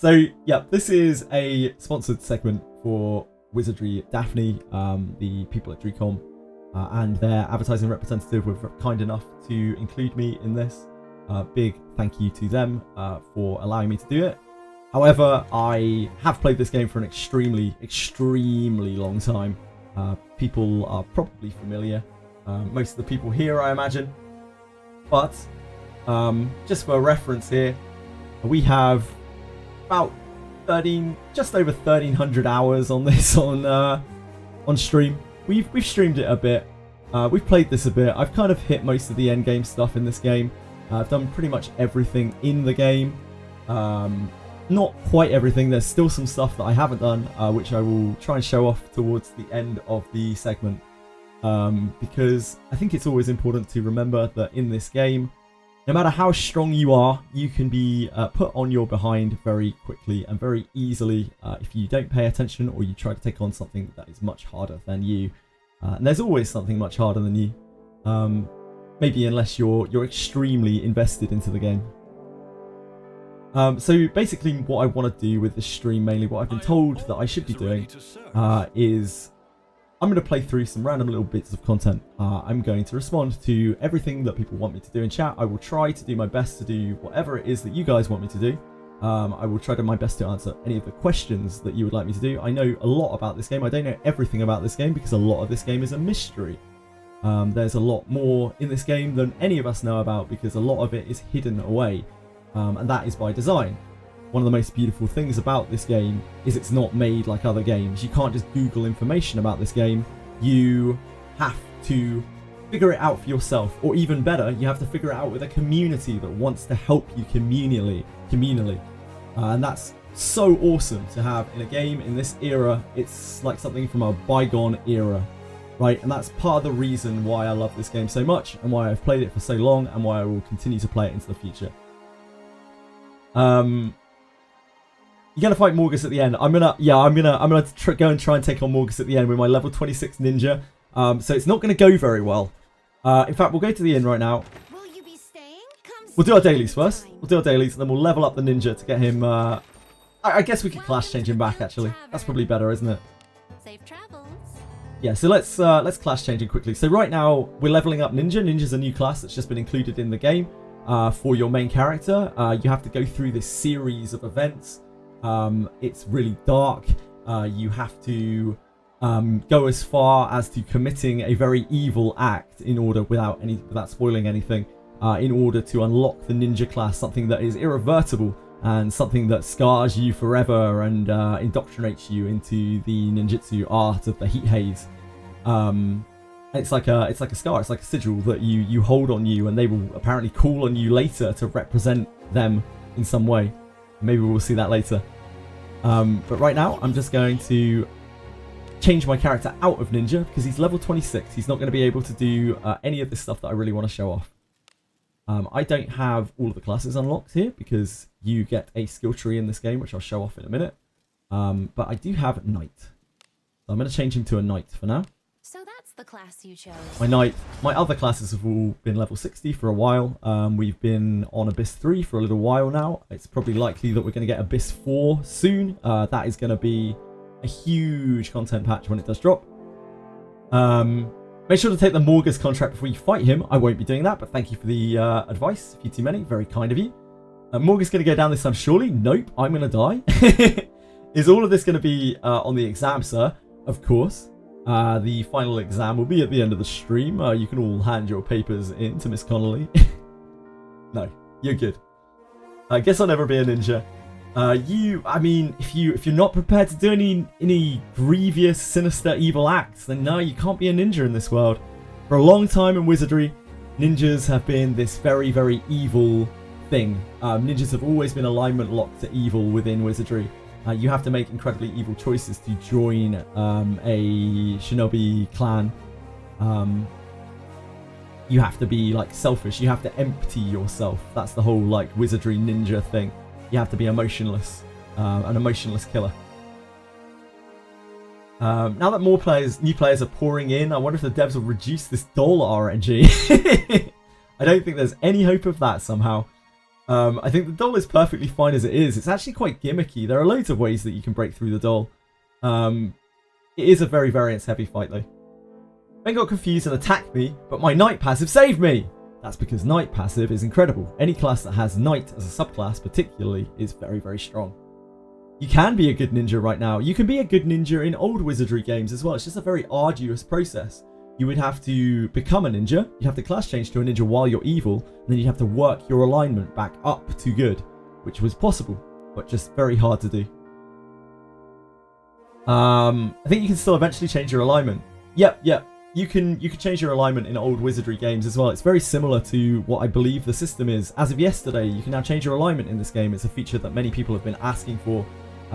So, yeah, this is a sponsored segment for Wizardry. Daphne, the people at DreamCom, and their advertising representative were kind enough to include me in this. Big thank you to them for allowing me to do it. However, I have played this game for an extremely long time. People are probably familiar. Most of the people here, I imagine. But, just for reference here, we have about just over 1,300 hours on this on stream. We've streamed it a bit. We've played this a bit. I've kind of hit most of the end game stuff in this game. I've done pretty much everything in the game. Not quite everything. There's still some stuff that I haven't done, which I will try and show off towards the end of the segment. Because I think it's always important to remember that in this game, no matter how strong you are, you can be put on your behind very quickly and very easily if you don't pay attention or you try to take on something that is much harder than you. And there's always something much harder than you. Maybe unless you're extremely invested into the game. So basically what I want to do with this stream, mainly what I've been told that I should be doing, is I'm going to play through some random little bits of content. I'm going to respond to everything that people want me to do in chat. I will try to do my best to do whatever it is that you guys want me to do. I will try to do my best to answer any of the questions that you would like me to do. I know a lot about this game. I don't know everything about this game because a lot of this game is a mystery. There's a lot more in this game than any of us know about because a lot of it is hidden away. And that is by design. One of the most beautiful things about this game is it's not made like other games. You can't just Google information about this game. You have to figure it out for yourself, or even better, you have to figure it out with a community that wants to help you communally. And that's so awesome to have in a game in this era. It's like something from a bygone era, right? And that's part of the reason why I love this game so much and why I've played it for so long and why I will continue to play it into the future. You're gonna fight Morgus at the end. I'm gonna go and try and take on Morgus at the end with my level 26 ninja. So it's not gonna go very well. In fact, we'll go to the inn right now. Will you be staying? We'll do our dailies first. We'll do our dailies, and then we'll level up the ninja to get him. I guess we could class change him back. Actually, that's probably better, isn't it? Safe travels. Yeah. So let's class change him quickly. So right now we're leveling up ninja. Ninja's a new class that's just been included in the game. For your main character, you have to go through this series of events. It's really dark. You have to go as far as to committing a very evil act in order, without spoiling anything, in order to unlock the ninja class, something that is irreversible and something that scars you forever and indoctrinates you into the ninjutsu art of the heat haze. It's like a scar. It's like a sigil that you hold on you, and they will apparently call on you later to represent them in some way. Maybe we'll see that later. But right now, I'm just going to change my character out of ninja because he's level 26. He's not going to be able to do any of this stuff that I really want to show off. I don't have all of the classes unlocked here because you get a skill tree in this game, which I'll show off in a minute. But I do have knight. So I'm going to change him to a knight for now. So that's the class you chose. My other classes have all been level 60 for a while. We've been on Abyss 3 for a little while now. It's probably likely that we're going to get Abyss 4 soon. That is going to be a huge content patch when it does drop. Make sure to take the Morgus contract before you fight him. I won't be doing that, but thank you for the advice. A few too many. Very kind of you. Morgus going to go down this time surely? Nope, I'm going to die. Is all of this going to be on the exam, sir? Of course. The final exam will be at the end of the stream. You can all hand your papers in to Miss Connolly. No, you're good. I guess I'll never be a ninja. I mean, if you're not prepared to do any grievous, sinister, evil acts, then no, you can't be a ninja in this world. For a long time in Wizardry, ninjas have been this very, very evil thing. Ninjas have always been alignment locked to evil within Wizardry. You have to make incredibly evil choices to join a shinobi clan. You have to be like selfish. You have to empty yourself. That's the whole like Wizardry ninja thing. You have to be emotionless, an emotionless killer. Now that new players are pouring in, I wonder if the devs will reduce this dull RNG. I don't think there's any hope of that somehow. I think the doll is perfectly fine as it is. It's actually quite gimmicky. There are loads of ways that you can break through the doll. It is a very variance heavy fight though. Ben got confused and attacked me, but my Knight passive saved me! That's because Knight passive is incredible. Any class that has Knight as a subclass particularly is very, very strong. You can be a good ninja right now. You can be a good ninja in old Wizardry games as well. It's just a very arduous process. You would have to become a ninja, you'd have to class change to a ninja while you're evil, and then you'd have to work your alignment back up to good, which was possible, but just very hard to do. I think you can still eventually change your alignment. Yep. You can change your alignment in old Wizardry games as well. It's very similar to what I believe the system is. As of yesterday, you can now change your alignment in this game. It's a feature that many people have been asking for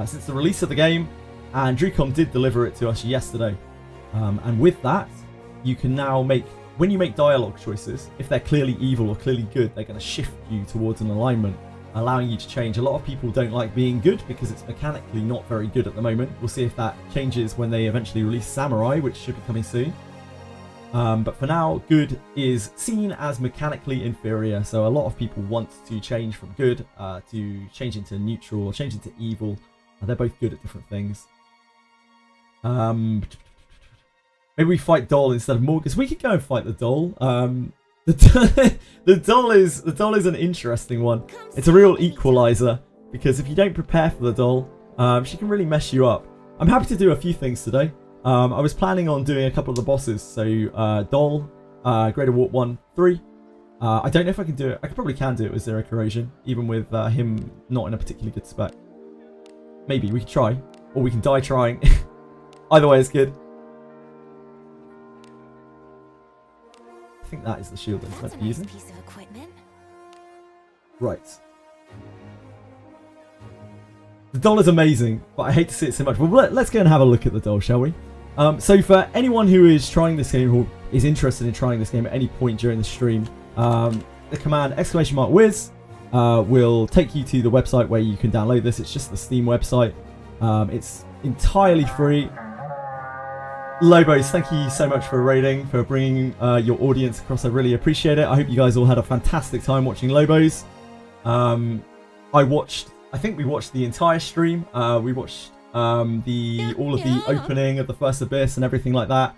since the release of the game, and DrewCom did deliver it to us yesterday. And with that, you can now when you make dialogue choices, if they're clearly evil or clearly good, they're going to shift you towards an alignment, allowing you to change. A lot of people don't like being good because it's mechanically not very good at the moment. We'll see if that changes when they eventually release Samurai, which should be coming soon. But for now, good is seen as mechanically inferior, so a lot of people want to change from good to change into neutral or change into evil. They're both good at different things. Maybe we fight Doll instead of Morgus. We could go and fight the Doll. The doll is an interesting one. It's a real equalizer, because if you don't prepare for the Doll, she can really mess you up. I'm happy to do a few things today. I was planning on doing a couple of the bosses, so Doll, Greater Warp 1, 3. I don't know if I can do it. I probably can do it with Zero Corrosion, even with him not in a particularly good spec. Maybe we could try, or we can die trying. Either way is good. I think that is the shield that it's meant to be using. Piece of equipment. Right. The doll is amazing, but I hate to see it so much. Well, let's go and have a look at the doll, shall we? So for anyone who is trying this game or is interested in trying this game at any point during the stream, the command !Wiz will take you to the website where you can download this. It's just the Steam website. It's entirely free. Lobos, thank you so much for raiding, for bringing your audience across. I really appreciate it. I hope you guys all had a fantastic time watching Lobos. I think we watched the entire stream. We watched all of the opening of the first Abyss and everything like that.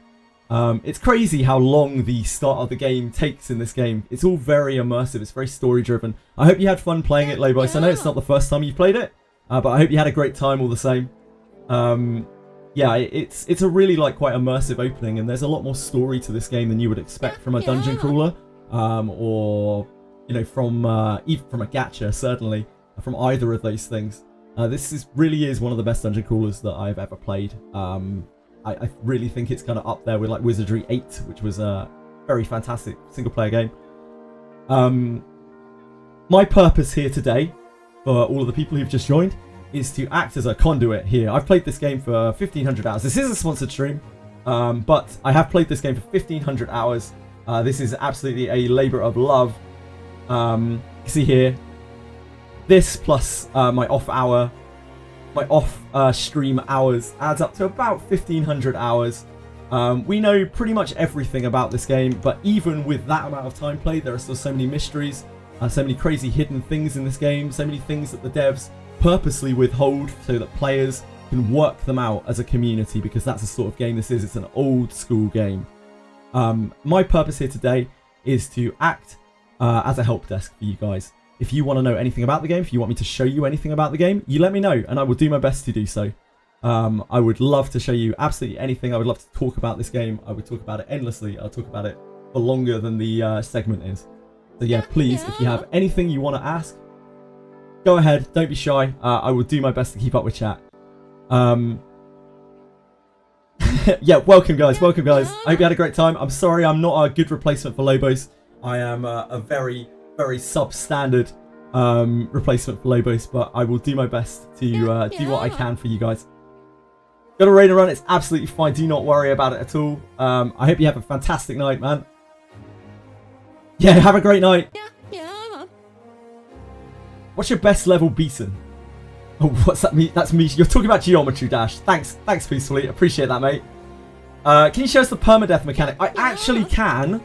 It's crazy how long the start of the game takes in this game. It's all very immersive. It's very story driven. I hope you had fun playing it, Lobos. I know it's not the first time you've played it, but I hope you had a great time all the same. Yeah, it's a really quite immersive opening, and there's a lot more story to this game than you would expect from a dungeon crawler, or from even from a gacha, certainly from either of those things. This really is one of the best dungeon crawlers that I've ever played. I really think it's kind of up there with Wizardry 8, which was a very fantastic single player game. My purpose here today, for all of the people who've just joined, is to act as a conduit here. I've played this game for 1,500 hours. This is a sponsored stream, but I have played this game for 1,500 hours. This is absolutely a labour of love. You can see here, this plus my off stream hours adds up to about 1,500 hours. We know pretty much everything about this game, but even with that amount of time played, there are still so many mysteries, so many crazy hidden things in this game, so many things that the devs purposely withhold so that players can work them out as a community, because that's the sort of game this is. It's an old school game. My purpose here today is to act as a help desk for you guys. If you want to know anything about the game, if you want me to show you anything about the game, you let me know and I will do my best to do so. I would love to show you absolutely anything. I would love to talk about this game. I would talk about it endlessly. I'll talk about it for longer than the segment is. So yeah, please, if you have anything you want to ask, go ahead. Don't be shy. I will do my best to keep up with chat. Yeah, welcome guys. Welcome guys. I hope you had a great time. I'm sorry I'm not a good replacement for Lobos. I am a very, very substandard replacement for Lobos, but I will do my best to do what I can for you guys. Got a raid and run. It's absolutely fine. Do not worry about it at all. I hope you have a fantastic night, man. Yeah, have a great night. What's your best level beaten? Oh, what's that mean? That's me. You're talking about Geometry Dash. Thanks, Peacefully. Appreciate that, mate. Can you show us the permadeath mechanic? I actually can.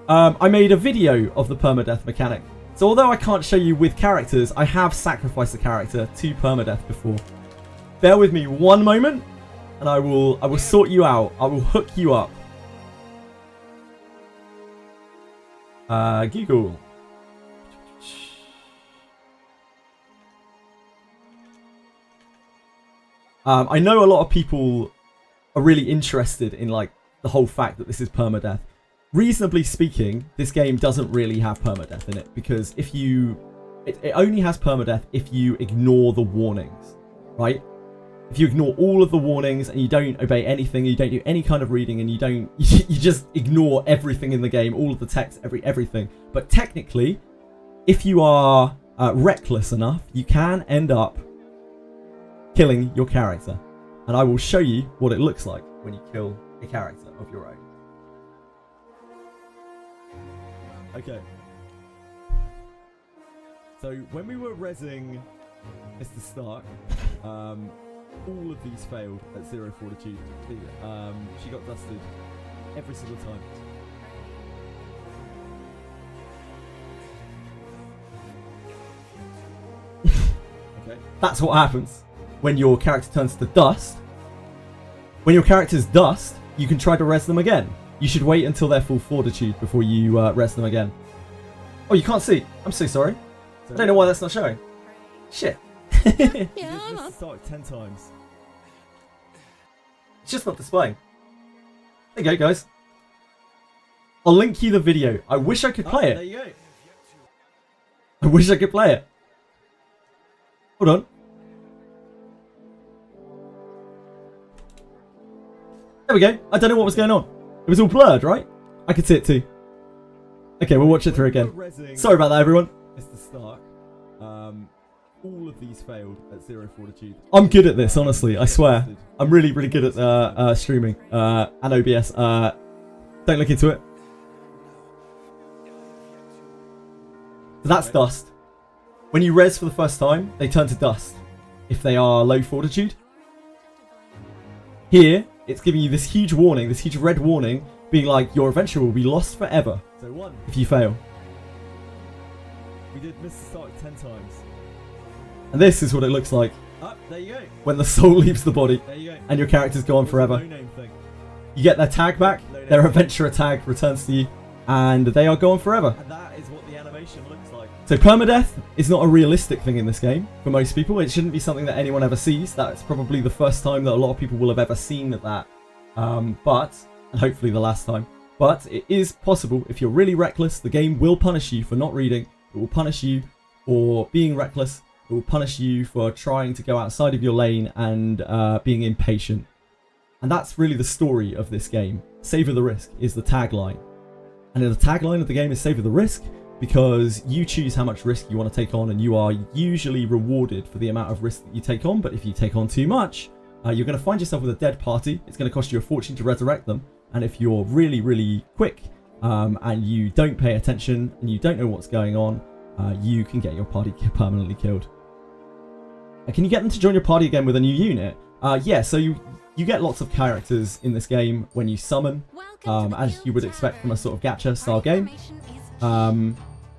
I made a video of the permadeath mechanic. So although I can't show you with characters, I have sacrificed a character to permadeath before. Bear with me one moment, and I will sort you out. I will hook you up. Google. I know a lot of people are really interested in like the whole fact that this is permadeath. Reasonably speaking, this game doesn't really have permadeath in it, because if you... It only has permadeath if you ignore the warnings, right? If you ignore all of the warnings and you don't obey anything, you don't do any kind of reading, and you just ignore everything in the game, all of the text, everything. But technically, if you are reckless enough, you can end up killing your character. And I will show you what it looks like when you kill a character of your own. Okay. So when we were rezzing Mr. Stark, all of these failed at 0 fortitude. She got dusted every single time. Okay. That's what happens when your character turns to dust. When your character's dust, you can try to res them again. You should wait until they're full fortitude before you res them again. Oh, you can't see. I'm so sorry. I don't know why that's not showing. Shit. Yeah. Start 10 times. It's just not displaying. There you go, guys. I'll link you the video. I wish I could play it. There you go. I wish I could play it. Hold on. There we go. I don't know what was going on. It was all blurred, right? I could see it too. Okay, we'll watch it through again. Sorry about that, everyone. Mr. Stark. All of these failed at 0 fortitude. I'm good at this, honestly. I swear. I'm really, really good at streaming and OBS. Don't look into it. So that's dust. When you res for the first time, they turn to dust if they are low fortitude. Here, it's giving you this huge warning, this huge red warning, being like, your adventure will be lost forever So 1. if you fail. We did Mr. Stark 10 times. And this is what it looks like There you go. when the soul leaves the body There you go. and your character's gone forever. No name thing. You get their tag back, their adventurer tag returns to you, and they are gone forever. And that is what the animation looks like. So permadeath is not a realistic thing in this game for most people. It shouldn't be something that anyone ever sees. That's probably the first time that a lot of people will have ever seen that. And hopefully the last time. But it is possible. If you're really reckless, the game will punish you for not reading. It will punish you for being reckless. It will punish you for trying to go outside of your lane and being impatient. And that's really the story of this game. Savor the risk is the tagline. And the tagline of the game is savor the risk, because you choose how much risk you want to take on, and you are usually rewarded for the amount of risk that you take on. But if you take on too much, you're going to find yourself with a dead party. It's going to cost you a fortune to resurrect them. And if you're really, really quick and you don't pay attention and you don't know what's going on, you can get your party permanently killed. Can you get them to join your party again with a new unit? Yeah, so you get lots of characters in this game when you summon, as you would expect from a sort of gacha style game.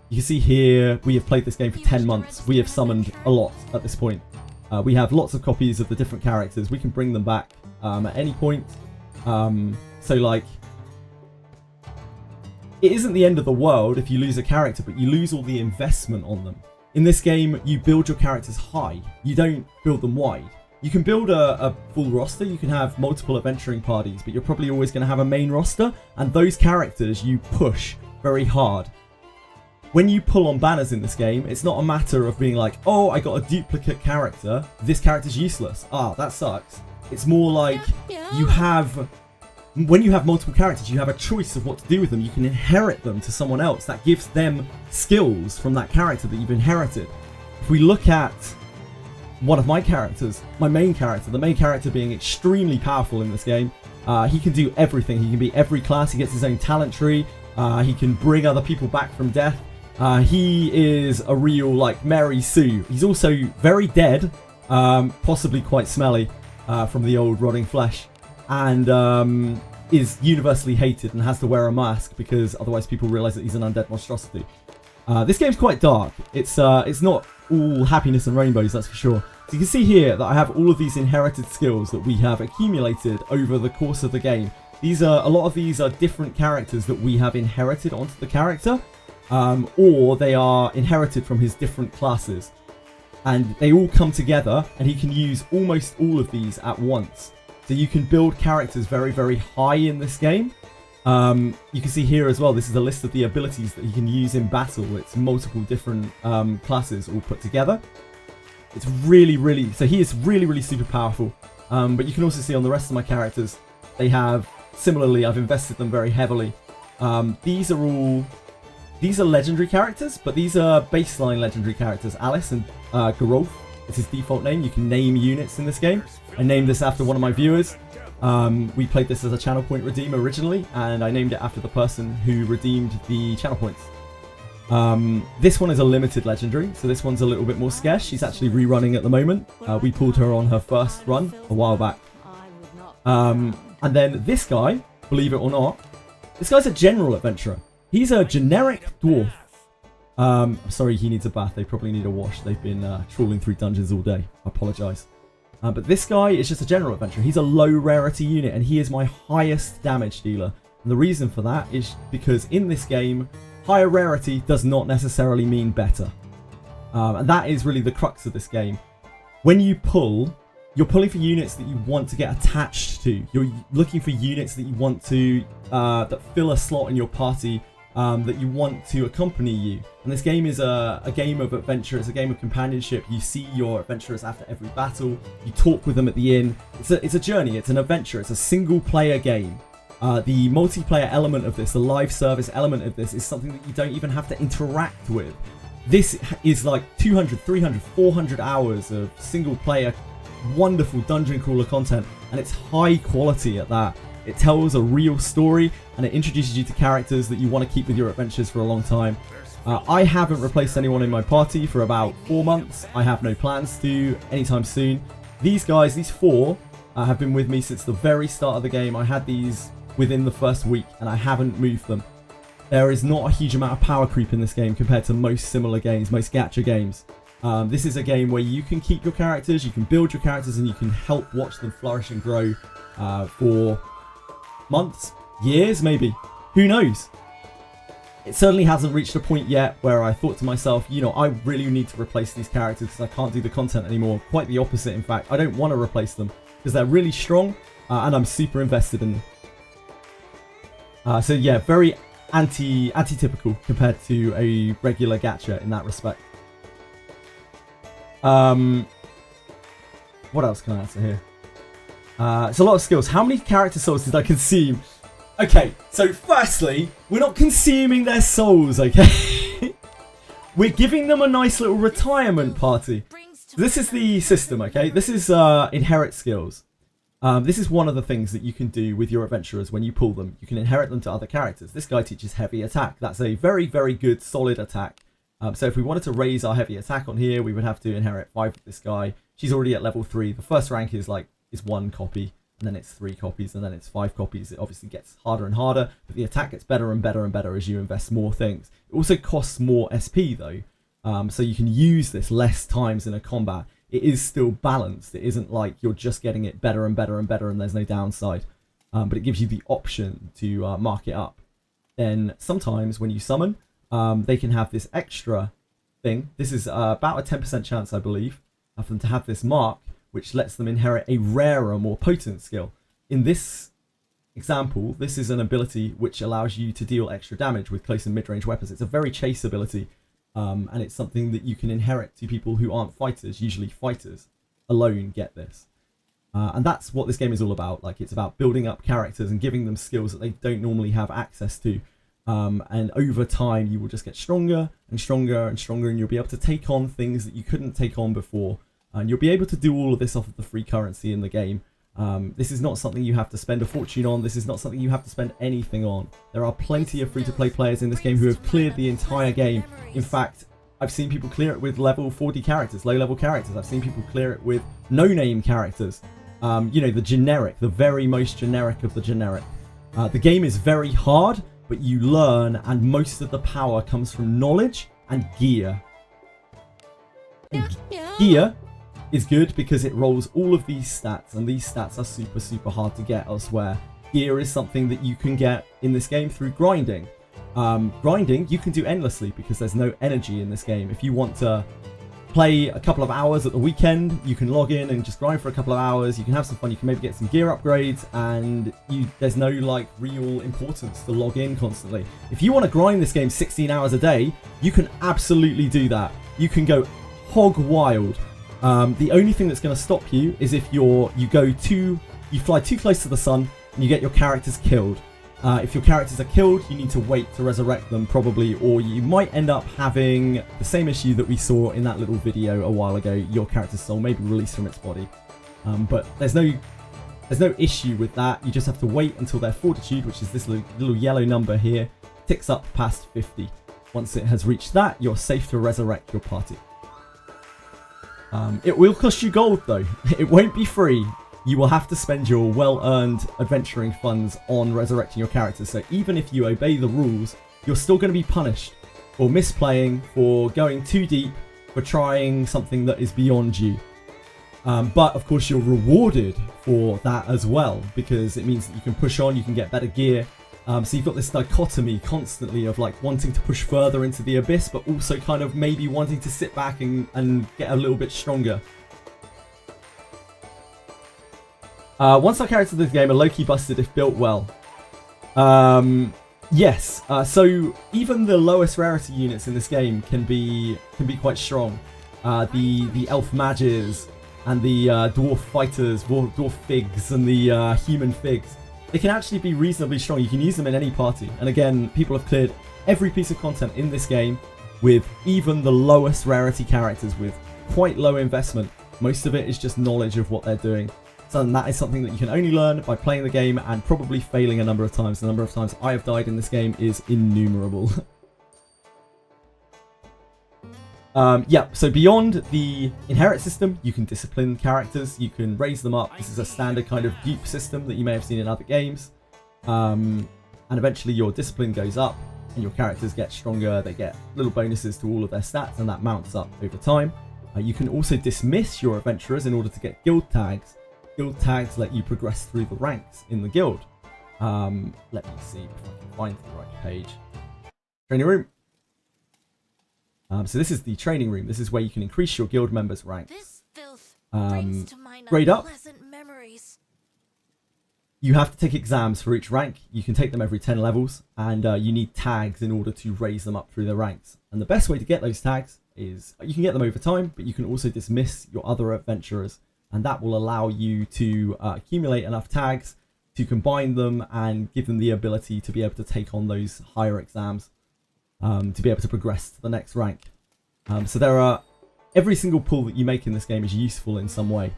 You can see here, we have played this game for 10 months. We have summoned a lot at this point. We have lots of copies of the different characters. We can bring them back at any point. So like, it isn't the end of the world if you lose a character, but you lose all the investment on them. In this game, you build your characters high. You don't build them wide. You can build a full roster, you can have multiple adventuring parties, but you're probably always going to have a main roster, and those characters you push very hard. When you pull on banners in this game, it's not a matter of being like, oh, I got a duplicate character, this character's useless. Ah, that sucks. It's more like when you have multiple characters, you have a choice of what to do with them. You can inherit them to someone else. That gives them skills from that character that you've inherited. If we look at one of my characters, my main character, the main character being extremely powerful in this game, he can do everything. He can be every class. He gets his own talent tree. He can bring other people back from death. He is a real, like, Mary Sue. He's also very dead, possibly quite smelly from the old rotting flesh, and is universally hated and has to wear a mask because otherwise people realise that he's an undead monstrosity. This game's quite dark. It's not all happiness and rainbows, that's for sure. So you can see here that I have all of these inherited skills that we have accumulated over the course of the game. A lot of these are different characters that we have inherited onto the character, or they are inherited from his different classes. And they all come together, and he can use almost all of these at once. So you can build characters very, very high in this game. You can see here as well, this is a list of the abilities that you can use in battle. It's multiple different classes all put together. It's really, so he is really super powerful. But you can also see on the rest of my characters, they have, similarly, I've invested them very heavily. These are legendary characters, but these are baseline legendary characters. Alice and Gerolf is his default name. You can name units in this game. I named this after one of my viewers. We played this as a channel point redeem originally, and I named it after the person who redeemed the channel points. This one is a limited legendary, so this one's a little bit more scarce. She's actually rerunning at the moment. We pulled her on her first run a while back. And then this guy, believe it or not, this guy's a general adventurer. He's a generic dwarf. I'm sorry, he needs a bath. They probably need a wash. They've been trawling through dungeons all day. I apologise. But this guy is just a general adventurer. He's a low rarity unit, and he is my highest damage dealer. And the reason for that is because in this game, higher rarity does not necessarily mean better. And that is really the crux of this game. When you pull, you're pulling for units that you want to get attached to. You're looking for units that you want to, that fill a slot in your party, that you want to accompany you. And this game is a game of adventure. It's a game of companionship. You see your adventurers after every battle. You talk with them at the inn. It's a journey. It's an adventure. It's a single player game. The multiplayer element of this, the live service element of this, is something that you don't even have to interact with. This is like 200, 300, 400 hours of single player, wonderful dungeon crawler content, and it's high quality at that. It tells a real story, and it introduces you to characters that you want to keep with your adventures for a long time. I haven't replaced anyone in my party for about 4 months. I have no plans to anytime soon. These guys, these four, have been with me since the very start of the game. I had these within the first week, and I haven't moved them. There is not a huge amount of power creep in this game compared to most similar games, most gacha games. This is a game where you can keep your characters, you can build your characters, and you can help watch them flourish and grow for months, years maybe. Who knows? It certainly hasn't reached a point yet where I thought to myself, you know, I really need to replace these characters because I can't do the content anymore. Quite the opposite, in fact. I don't want to replace them because they're really strong and I'm super invested in them. So yeah, very anti-typical compared to a regular gacha in that respect. What else can I answer here? It's a lot of skills. How many character souls did I consume? Okay, so firstly, we're not consuming their souls, okay? We're giving them a nice little retirement party. This is the system, okay? This is inherit skills. This is one of the things that you can do with your adventurers when you pull them. You can inherit them to other characters. This guy teaches heavy attack. That's a very, very good, solid attack. So if we wanted to raise our heavy attack on here, we would have to inherit 5 of this guy. She's already at level 3. The first rank is 1 copy, and then it's 3 copies, and then it's 5 copies. It obviously gets harder and harder, but the attack gets better and better and better as you invest more things. It also costs more SP though, so you can use this less times in a combat. It is still balanced. It isn't like you're just getting it better and better and better and there's no downside, but it gives you the option to mark it up. Then sometimes when you summon, they can have this extra thing. This is about a 10% chance, I believe, for them to have this mark, which lets them inherit a rarer, more potent skill. In this example, this is an ability which allows you to deal extra damage with close and mid-range weapons. It's a very chase ability, and it's something that you can inherit to people who aren't fighters. Usually fighters alone get this. And that's what this game is all about. It's about building up characters and giving them skills that they don't normally have access to. And over time, you will just get stronger and stronger and stronger, and you'll be able to take on things that you couldn't take on before. And you'll be able to do all of this off of the free currency in the game. This is not something you have to spend a fortune on. This is not something you have to spend anything on. There are plenty of free-to-play players in this game who have cleared the entire game. In fact, I've seen people clear it with level 40 characters, low-level characters. I've seen people clear it with no-name characters. You know, the generic, the very most generic of the generic. The game is very hard, but you learn, and most of the power comes from knowledge and gear. And gear is good because it rolls all of these stats, and these stats are super, super hard to get elsewhere. Gear is something that you can get in this game through grinding. Grinding you can do endlessly because there's no energy in this game. If you want to play a couple of hours at the weekend, you can log in and just grind for a couple of hours. You can have some fun. You can maybe get some gear upgrades, and there's no like real importance to log in constantly. If you want to grind this game 16 hours a day, you can absolutely do that. You can go hog wild. The only thing that's going to stop you is if you fly too close to the sun and you get your characters killed. If your characters are killed, you need to wait to resurrect them probably, or you might end up having the same issue that we saw in that little video a while ago. Your character's soul may be released from its body. But there's no issue with that. You just have to wait until their fortitude, which is this little yellow number here, ticks up past 50. Once it has reached that, you're safe to resurrect your party. It will cost you gold though. It won't be free. You will have to spend your well-earned adventuring funds on resurrecting your characters. So even if you obey the rules, you're still going to be punished for misplaying, for going too deep, for trying something that is beyond you. But of course you're rewarded for that as well, because it means that you can push on, you can get better gear. So you've got this dichotomy constantly of like wanting to push further into the abyss, but also kind of maybe wanting to sit back and get a little bit stronger. Once our characters in this game are low-key busted if built well. Yes. So even the lowest rarity units in this game can be quite strong. The elf mages and the dwarf fighters, dwarf figs, and the human figs. They can actually be reasonably strong. You can use them in any party. And again, people have cleared every piece of content in this game with even the lowest rarity characters with quite low investment. Most of it is just knowledge of what they're doing. So that is something that you can only learn by playing the game and probably failing a number of times. The number of times I have died in this game is innumerable. Yeah, so beyond the inherit system, you can discipline characters, you can raise them up. This is a standard kind of dupe system that you may have seen in other games. And eventually your discipline goes up and your characters get stronger. They get little bonuses to all of their stats, and that mounts up over time. You can also dismiss your adventurers in order to get guild tags. Guild tags let you progress through the ranks in the guild. Let me see if I can find the right page. Training room. So this is the training room. This is where you can increase your guild members' ranks. This filth brings to mind grade up. unpleasant memories. You have to take exams for each rank. You can take them every 10 levels, and you need tags in order to raise them up through the ranks. And the best way to get those tags is you can get them over time, but you can also dismiss your other adventurers, and that will allow you to accumulate enough tags to combine them and give them the ability to be able to take on those higher exams, to be able to progress to the next rank. So every single pull that you make in this game is useful in some way.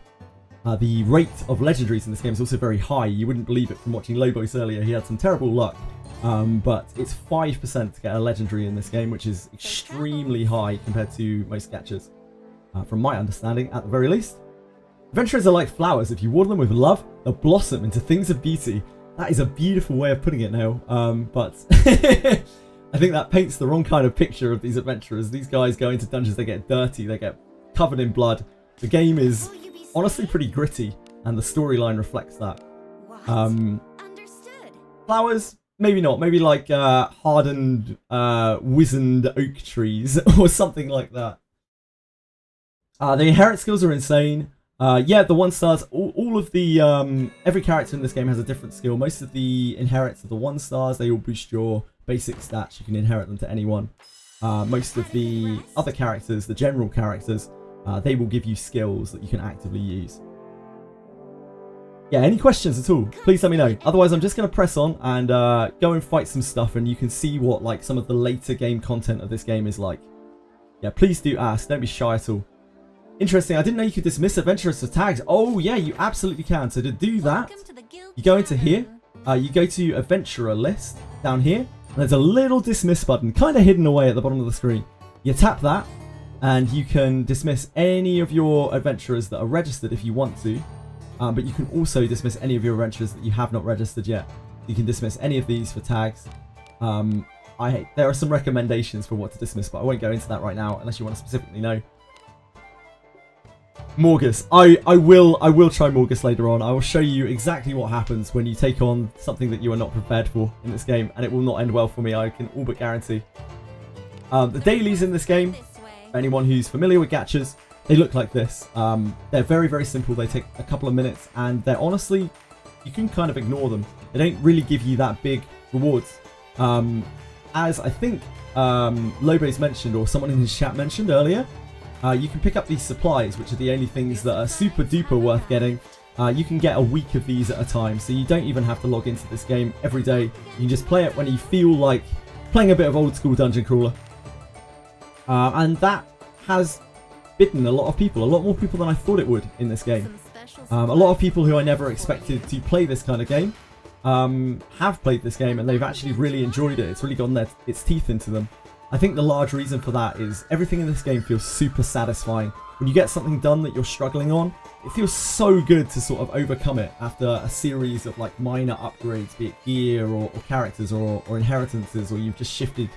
The rate of legendaries in this game is also very high. You wouldn't believe it from watching Lobos earlier. He had some terrible luck. But it's 5% to get a legendary in this game, which is extremely high compared to most gachas. From my understanding, at the very least. Adventurers are like flowers. If you water them with love, they'll blossom into things of beauty. That is a beautiful way of putting it now. But I think that paints the wrong kind of picture of these adventurers. These guys go into dungeons, they get dirty, they get covered in blood. The game is honestly pretty gritty, and the storyline reflects that. Understood. Flowers, maybe not. Maybe like hardened, wizened oak trees or something like that. The inherit skills are insane. Yeah, the 1 stars, all of the, every character in this game has a different skill. Most of the inherits are the 1 stars. They all boost your basic stats. You can inherit them to anyone. Most of the other characters, the general characters, they will give you skills that you can actively use. Yeah, any questions at all, please let me know. Otherwise, I'm just going to press on and go and fight some stuff, and you can see what like some of the later game content of this game is like. Yeah, please do ask. Don't be shy at all. Interesting, I didn't know you could dismiss adventurers for tags. Oh yeah, you absolutely can. So to do that, you go into here, you go to adventurer list down here, and there's a little dismiss button, kind of hidden away at the bottom of the screen. You tap that, and you can dismiss any of your adventurers that are registered if you want to, but you can also dismiss any of your adventurers that you have not registered yet. You can dismiss any of these for tags. there are some recommendations for what to dismiss, but I won't go into that right now unless you want to specifically know. Morgus. I will try Morgus later on. I will show you exactly what happens when you take on something that you are not prepared for in this game, and it will not end well for me, I can all but guarantee. The dailies in this game, for anyone who's familiar with gachas, they look like this. They're very, very simple. They take a couple of minutes, and they're honestly, you can kind of ignore them. They don't really give you that big rewards. As I think Lobe's mentioned, or someone in his chat mentioned earlier, you can pick up these supplies, which are the only things that are super duper worth getting. You can get a week of these at a time, so you don't even have to log into this game every day. You can just play it when you feel like playing a bit of old school dungeon crawler. And that has bitten a lot of people, a lot more people than I thought it would in this game. A lot of people who I never expected to play this kind of game have played this game, and they've actually really enjoyed it. It's really gotten its teeth into them. I think the large reason for that is everything in this game feels super satisfying. When you get something done that you're struggling on, it feels so good to sort of overcome it after a series of like minor upgrades, be it gear or characters or inheritances, or you've just shifted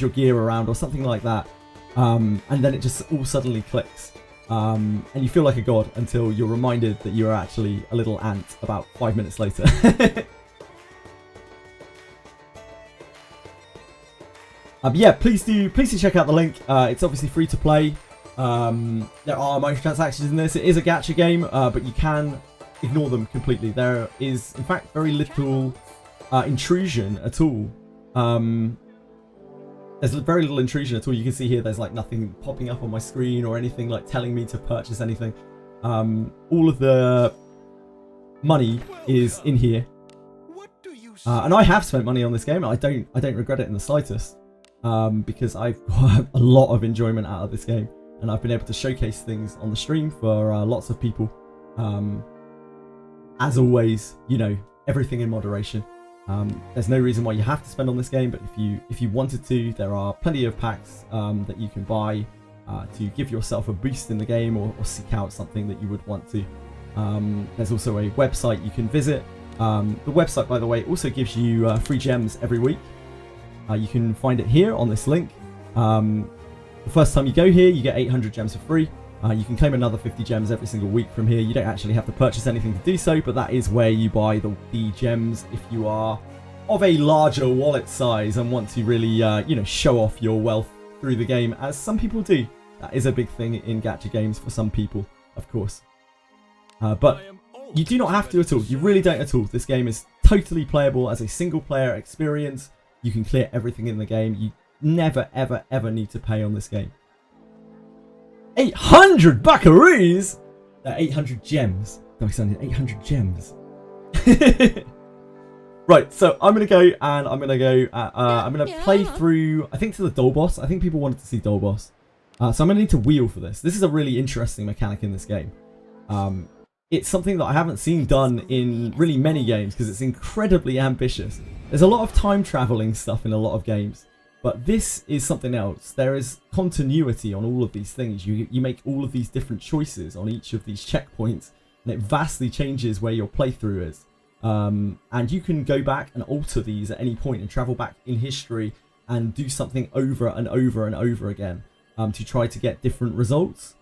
your gear around or something like that, and then it just all suddenly clicks, and you feel like a god until you're reminded that you're actually a little ant about 5 minutes later. Yeah, please do check out the link. It's obviously free to play. There are microtransactions in this. It is a gacha game, but you can ignore them completely. There is, in fact, very little intrusion at all. There's very little intrusion at all. You can see here there's like nothing popping up on my screen or anything like telling me to purchase anything. All of the money is in here. And I have spent money on this game. I don't regret it in the slightest. Because I've got a lot of enjoyment out of this game, and I've been able to showcase things on the stream for lots of people. As always, you know, everything in moderation. There's no reason why you have to spend on this game, but if you wanted to, there are plenty of packs that you can buy to give yourself a boost in the game, or seek out something that you would want to. There's also a website you can visit. The website, by the way, also gives you free gems every week. You can find it here on this link. The first time you go here, you get 800 gems for free. You can claim another 50 gems every single week from here. You don't actually have to purchase anything to do so, but that is where you buy the gems if you are of a larger wallet size and want to really, you know, show off your wealth through the game, as some people do. That is a big thing in gacha games for some people, of course. But you do not have to at all. You really don't at all. This game is totally playable as a single-player experience. You can clear everything in the game. You never, ever, ever need to pay on this game. 800 buckaroos! 800 gems. No, I sounded 800 gems. Right, so I'm going to go and I'm going to play through, I think, to the doll boss. I think people wanted to see doll boss. So I'm going to need to wheel for this. This is a really interesting mechanic in this game. It's something that I haven't seen done in really many games because it's incredibly ambitious. There's a lot of time traveling stuff in a lot of games, but this is something else. There is continuity on all of these things. You make all of these different choices on each of these checkpoints, and it vastly changes where your playthrough is. And you can go back and alter these at any point and travel back in history and do something over and over and over again to try to get different results.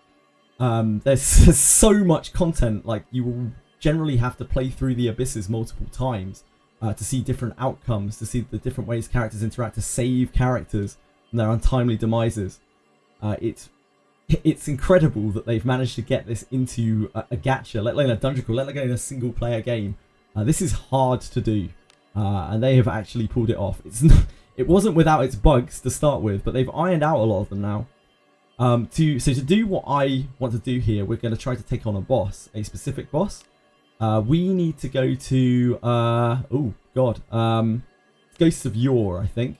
There's so much content, like you will generally have to play through the abysses multiple times to see different outcomes, to see the different ways characters interact, to save characters from their untimely demises. It's incredible that they've managed to get this into a gacha, let alone a dungeon crawl, let alone a single player game. This is hard to do, and they have actually pulled it off. It wasn't without its bugs to start with, but they've ironed out a lot of them now. So to do what I want to do here, we're going to try to take on a boss, a specific boss. We need to go to, oh god, Ghosts of Yore, I think.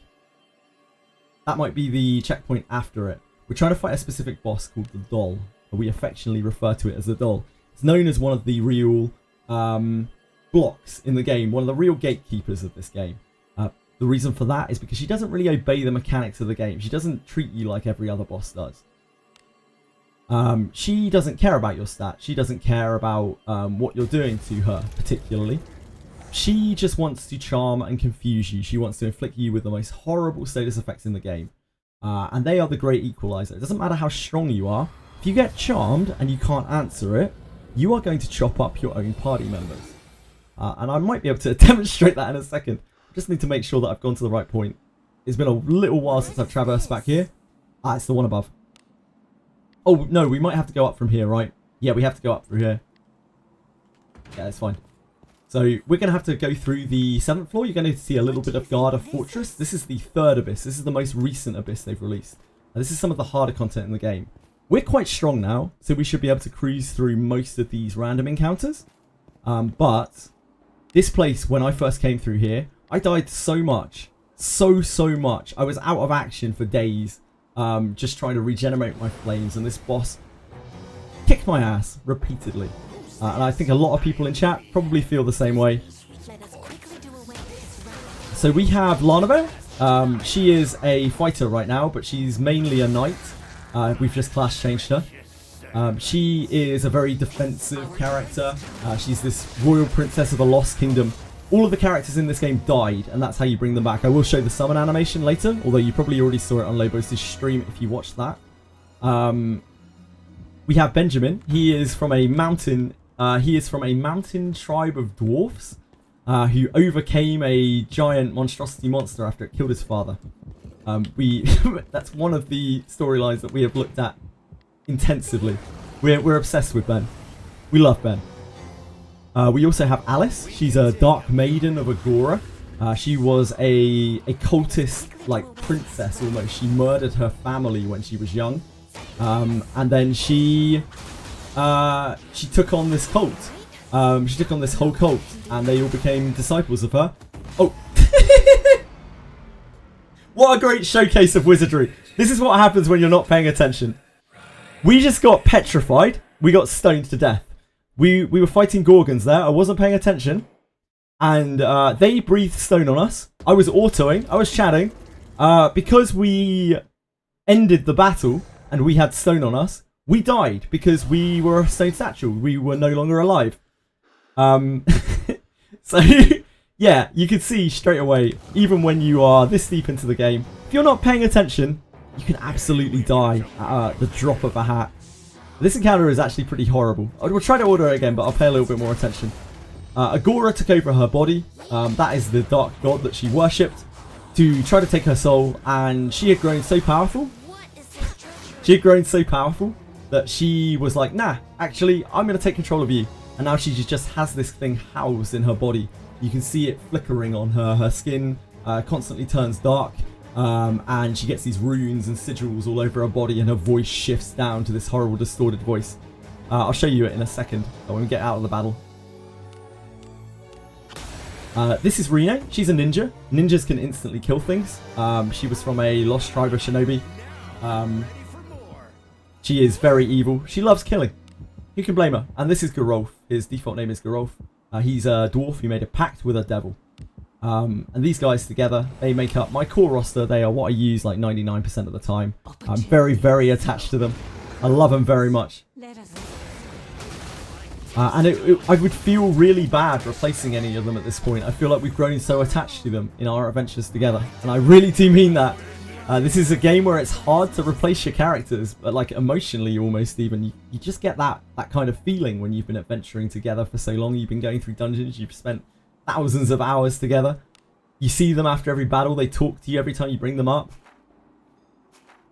That might be the checkpoint after it. We're trying to fight a specific boss called the Doll. We affectionately refer to it as the Doll. It's known as one of the real blocks in the game, one of the real gatekeepers of this game. The reason for that is because she doesn't really obey the mechanics of the game. She doesn't treat you like every other boss does. She doesn't care about your stats. She doesn't care about what you're doing to her, particularly. she just wants to charm and confuse you. She wants to inflict you with the most horrible status effects in the game. And they are the great equalizer. It doesn't matter how strong you are. If you get charmed and you can't answer it, you are going to chop up your own party members. And I might be able to demonstrate that in a second. I just need to make sure that I've gone to the right point. It's been a little while since I've traversed back here. It's the one above. Oh, no, we might have to go up from here, right? Yeah, we have to go up through here. Yeah, that's fine. So we're going to have to go through the 7th floor. You're going to see a little bit of Garda Fortress. This is the 3rd Abyss. This is the most recent Abyss they've released. And this is some of the harder content in the game. We're quite strong now, so we should be able to cruise through most of these random encounters. But this place, when I first came through here, I died so much. So much. I was out of action for days, just trying to regenerate my flames. And this boss kicked my ass repeatedly. And I think a lot of people in chat probably feel the same way. So we have Lanabe. She is a fighter right now, but she's mainly a knight. We've just class changed her. She is a very defensive character. She's this royal princess of a lost kingdom. All of the characters in this game died, and that's how you bring them back. I will show the summon animation later, although you probably already saw it on Lobos' stream if you watched that. We have Benjamin. He is from a mountain. He is from a mountain tribe of dwarfs who overcame a giant monstrosity monster after it killed his father. That's one of the storylines that we have looked at intensively. We're obsessed with Ben. We love Ben. We also have Alice. She's a dark maiden of Agora. She was a cultist, like princess almost. She murdered her family when she was young, and then she took on this cult. She took on this whole cult, and they all became disciples of her. Oh. What a great showcase of wizardry. This is what happens when you're not paying attention. We just got petrified. We got stoned to death. We were fighting Gorgons there. I wasn't paying attention. And they breathed stone on us. I was autoing. I was chatting. Because we ended the battle and we had stone on us, we died because we were a stone statue. We were no longer alive. So... yeah, you can see straight away, even when you are this deep into the game, if you're not paying attention, you can absolutely die at the drop of a hat. This encounter is actually pretty horrible. I will try to order it again, but I'll pay a little bit more attention. Agora took over her body. That is the dark god that she worshipped, to try to take her soul, and she had grown so powerful. She had grown so powerful that she was like, nah, actually, I'm going to take control of you. And now she just has this thing housed in her body. You can see it flickering on her. Her skin constantly turns dark. And she gets these runes and sigils all over her body. And her voice shifts down to this horrible distorted voice. I'll show you it in a second when we get out of the battle. This is Rene. She's a ninja. Ninjas can instantly kill things. She was from a lost tribe of shinobi. She is very evil. She loves killing. Who can blame her? And this is Gerolf. His default name is Gerolf. He's a dwarf who made a pact with a devil. And these guys together, they make up my core roster. They are what I use like 99% of the time. I'm very, very attached to them. I love them very much. And I would feel really bad replacing any of them at this point. I feel like we've grown so attached to them in our adventures together. And I really do mean that. This is a game where it's hard to replace your characters, but like emotionally almost even. You just get that kind of feeling when you've been adventuring together for so long. You've been going through dungeons, you've spent thousands of hours together. You see them after every battle, they talk to you every time you bring them up.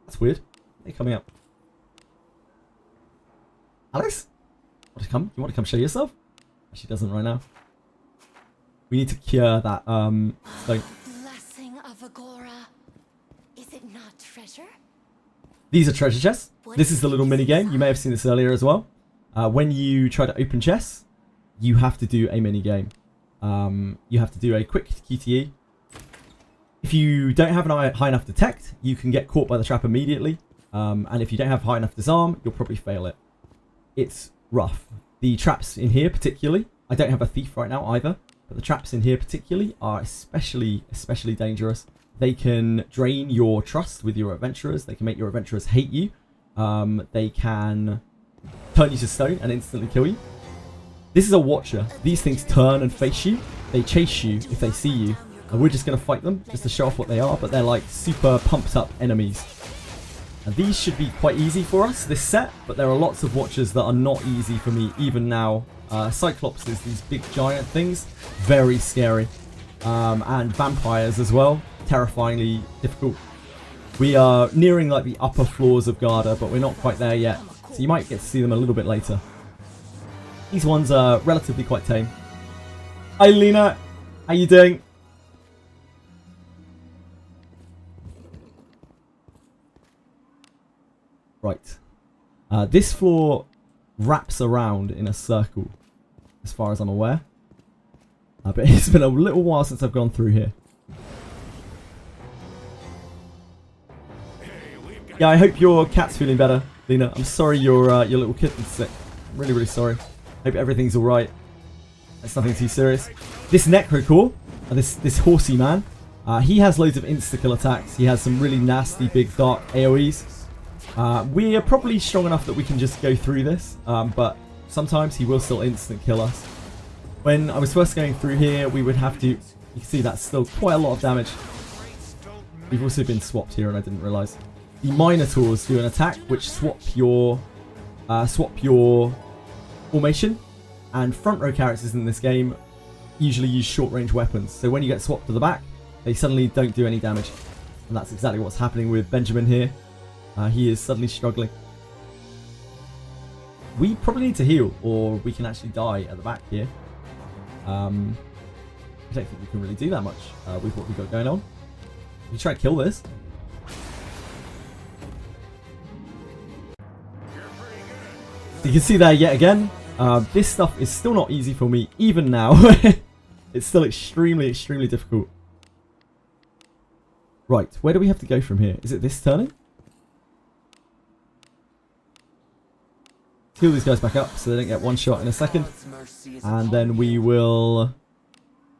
That's weird. They're coming up. Alice? You want to come show yourself? She doesn't right now. We need to cure that stone. Blessing of Agora. Is it not treasure? These are treasure chests. This is the little mini game. You may have seen this earlier as well. When you try to open chests, you have to do a mini game. You have to do a quick QTE. If you don't have an high enough detect, you can get caught by the trap immediately. And if you don't have high enough disarm, you'll probably fail it. It's rough. The traps in here particularly, I don't have a thief right now either, but the traps in here particularly are especially dangerous. They can drain your trust with your adventurers. They can make your adventurers hate you. They can turn you to stone and instantly kill you. This is a watcher. These things turn and face you. they chase you if they see you. And we're just going to fight them just to show off what they are, but they're like super pumped up enemies. And these should be quite easy for us, this set, but there are lots of watchers that are not easy for me even now. Cyclopses, these big giant things, very scary. And vampires as well, terrifyingly difficult. We are nearing like the upper floors of Garda, but we're not quite there yet. So you might get to see them a little bit later. These ones are relatively quite tame. Hi Lena, how you doing? Right. This floor wraps around in a circle, as far as I'm aware. But it's been a little while since I've gone through here. Yeah, I hope your cat's feeling better, Lena. I'm sorry your little kitten's sick. I'm really, really sorry. Hope everything's alright. It's nothing too serious. This Necrocore, this horsey man, he has loads of insta-kill attacks. He has some really nasty, big, dark AoEs. We are probably strong enough that we can just go through this, but sometimes he will still instant kill us. When I was first going through here, we would have to... You can see that's still quite a lot of damage. We've also been swapped here and I didn't realise. The Minotaurs do an attack which swap your formation, and front row characters in this game usually use short range weapons. So when you get swapped to the back, they suddenly don't do any damage. And that's exactly what's happening with Benjamin here. He is suddenly struggling. We probably need to heal, or we can actually die at the back here. I don't think we can really do that much with what we've got going on. We try to kill this. You can see there yet again. This stuff is still not easy for me, even now. It's still extremely, extremely difficult. Right, where do we have to go from here? Is it this turning? Heal these guys back up so they don't get one shot in a second. And then we will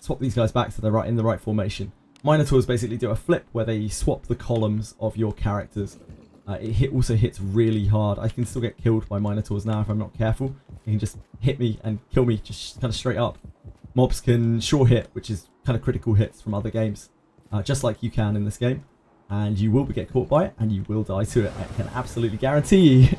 swap these guys back so they're in the right formation. Minotaurs basically do a flip where they swap the columns of your characters. It also hits really hard. I can still get killed by Minotaurs now if I'm not careful. They can just hit me and kill me just kind of straight up. Mobs can sure hit, which is kind of critical hits from other games. Just like you can in this game. And you will get caught by it and you will die to it. I can absolutely guarantee you.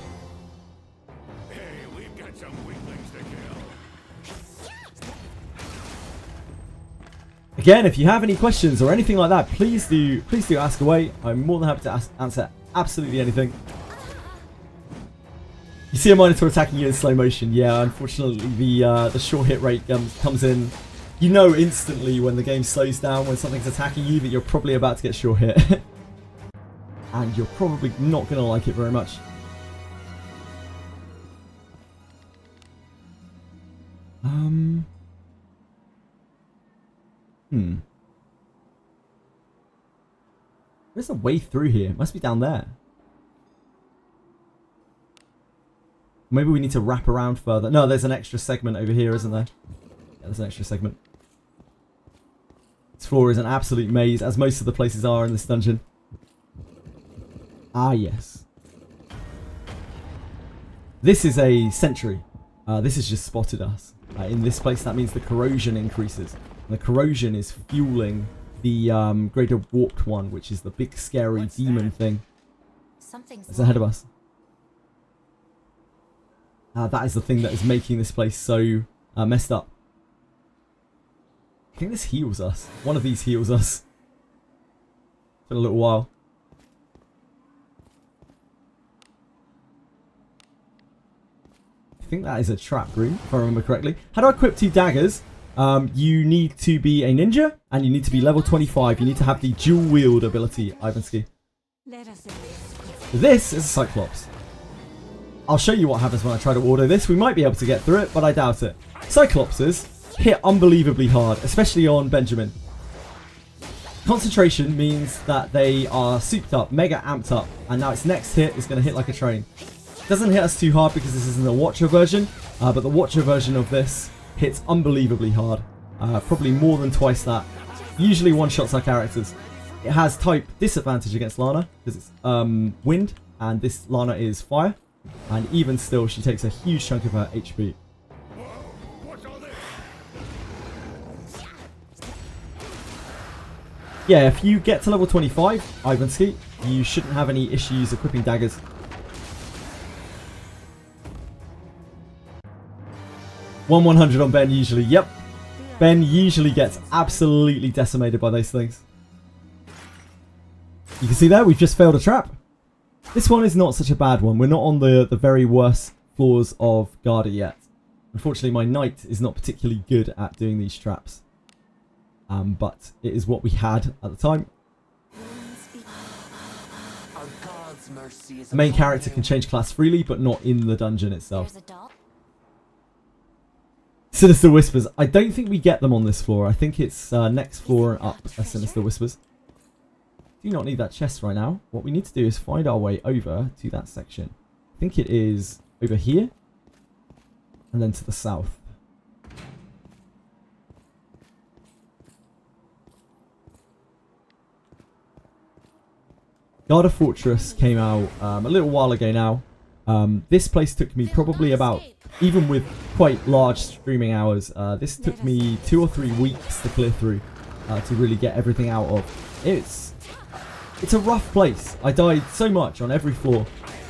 Again, if you have any questions or anything like that, please do ask away. I'm more than happy to answer absolutely anything. You see a Minotaur attacking you in slow motion. Yeah, unfortunately, the short hit rate comes in. You know instantly when the game slows down, when something's attacking you, that you're probably about to get short hit. And you're probably not going to like it very much. There's a way through here. It must be down there. Maybe we need to wrap around further. No, there's an extra segment over here, isn't there? Yeah, there's an extra segment. This floor is an absolute maze, as most of the places are in this dungeon. Ah, yes. This is a sentry. This has just spotted us. In this place, that means the corrosion increases. And the corrosion is fueling the greater warped one, which is the big scary demon thing. It's ahead of us. That is the thing that is making this place so messed up. I think this heals us. One of these heals us. It's been a little while. I think that is a trap room, if I remember correctly. How do I equip 2 daggers? You need to be a ninja, and you need to be level 25. You need to have the dual wield ability, Ivanski. This is a Cyclops. I'll show you what happens when I try to order this. We might be able to get through it, but I doubt it. Cyclopses hit unbelievably hard, especially on Benjamin. Concentration means that they are souped up, mega amped up, and now its next hit is going to hit like a train. It doesn't hit us too hard because this isn't a Watcher version, but the Watcher version of this hits unbelievably hard. Probably more than twice that. Usually one-shots our characters. It has type disadvantage against Lana because it's wind, and this Lana is fire. And even still, she takes a huge chunk of her HP. yeah, if you get to level 25, Ivanski, you shouldn't have any issues equipping daggers. One 100 on Ben usually. Yep. Ben usually gets absolutely decimated by those things. You can see there, we've just failed a trap. This one is not such a bad one. We're not on the very worst floors of Garda yet. Unfortunately, my knight is not particularly good at doing these traps. But it is what we had at the time. The main character can change class freely, but not in the dungeon itself. Sinister Whispers. I don't think we get them on this floor. I think it's next floor and up are Sinister Whispers. Do not need that chest right now. What we need to do is find our way over to that section. I think it is over here. And then to the south. Garda Fortress came out a little while ago now. This place took me probably about, even with quite large streaming hours, this took me 2 or 3 weeks to clear through to really get everything out of. It's a rough place. I died so much on every floor.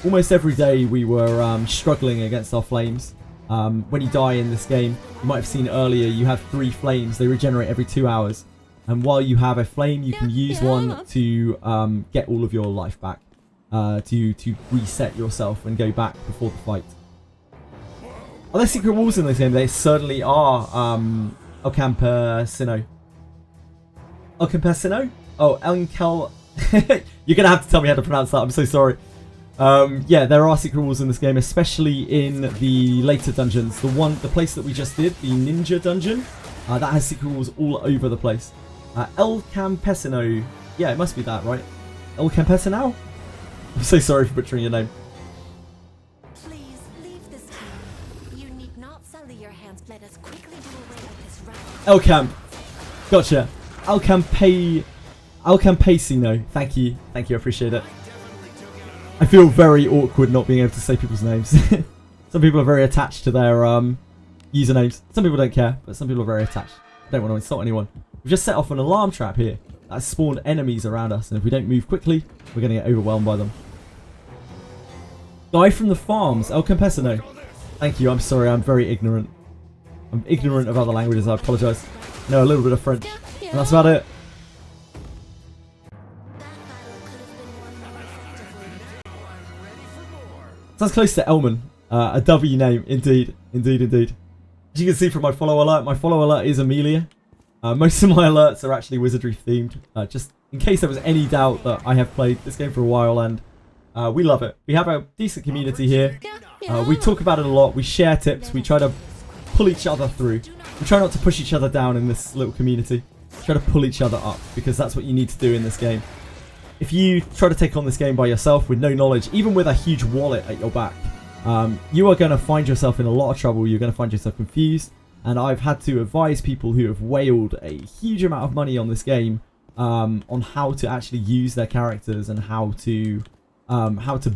Almost every day we were struggling against our flames. When you die in this game, you might have seen earlier, you have 3 flames. They regenerate every 2 hours. And while you have a flame, you can use one to get all of your life back. To reset yourself and go back before the fight. Are there secret walls in this game? They certainly are. El Campesino. El Campesino? Oh, Elcal. You're going to have to tell me how to pronounce that. I'm so sorry. Yeah, there are secret walls in this game, especially in the later dungeons. The place that we just did, the ninja dungeon, that has secret walls all over the place. El Campesino. Yeah, it must be that, right? El Campesino? I'm so sorry for butchering your name. Please leave this town. You need not sully your hands. Let us quickly do away with this round. El Camp. Gotcha. El Campesino. Thank you. Thank you. I appreciate it. I feel very awkward not being able to say people's names. Some people are very attached to their usernames. Some people don't care, but some people are very attached. I don't want to insult anyone. We've just set off an alarm trap here. That's spawned enemies around us, and if we don't move quickly, we're going to get overwhelmed by them. Guy from the farms, El Campesino. Thank you, I'm sorry, I'm very ignorant. I'm ignorant of other languages, I apologise. Know a little bit of French, and that's about it. Sounds close to Elman. A W name, indeed. Indeed, indeed. As you can see from my follow alert is Amelia. Most of my alerts are actually Wizardry themed, just in case there was any doubt that I have played this game for a while, and we love it. We have a decent community here. We talk about it a lot, we share tips, we try to pull each other through. We try not to push each other down in this little community. Try to pull each other up, because that's what you need to do in this game. If you try to take on this game by yourself with no knowledge, even with a huge wallet at your back, you are going to find yourself in a lot of trouble. You're going to find yourself confused. And I've had to advise people who have whaled a huge amount of money on this game on how to actually use their characters and how to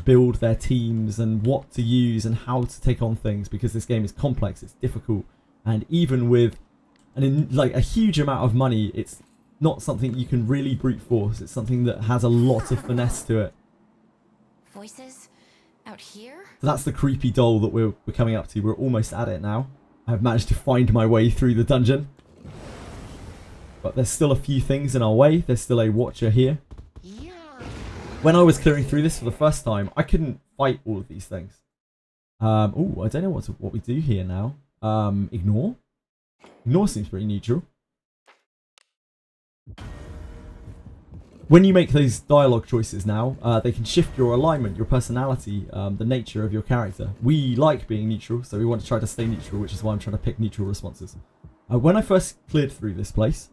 build their teams and what to use and how to take on things, because this game is complex, it's difficult, and even with a huge amount of money, it's not something you can really brute force. It's something that has a lot of finesse to it. Voices out here? So that's the creepy doll that we're coming up to. We're almost at it now. I've managed to find my way through the dungeon. But there's still a few things in our way. There's still a watcher here. Yeah. When I was clearing through this for the first time, I couldn't fight all of these things. Oh, I don't know what we do here now. Ignore? Ignore seems pretty neutral. When you make those dialogue choices now, they can shift your alignment, your personality, the nature of your character. We like being neutral, so we want to try to stay neutral, which is why I'm trying to pick neutral responses. When I first cleared through this place,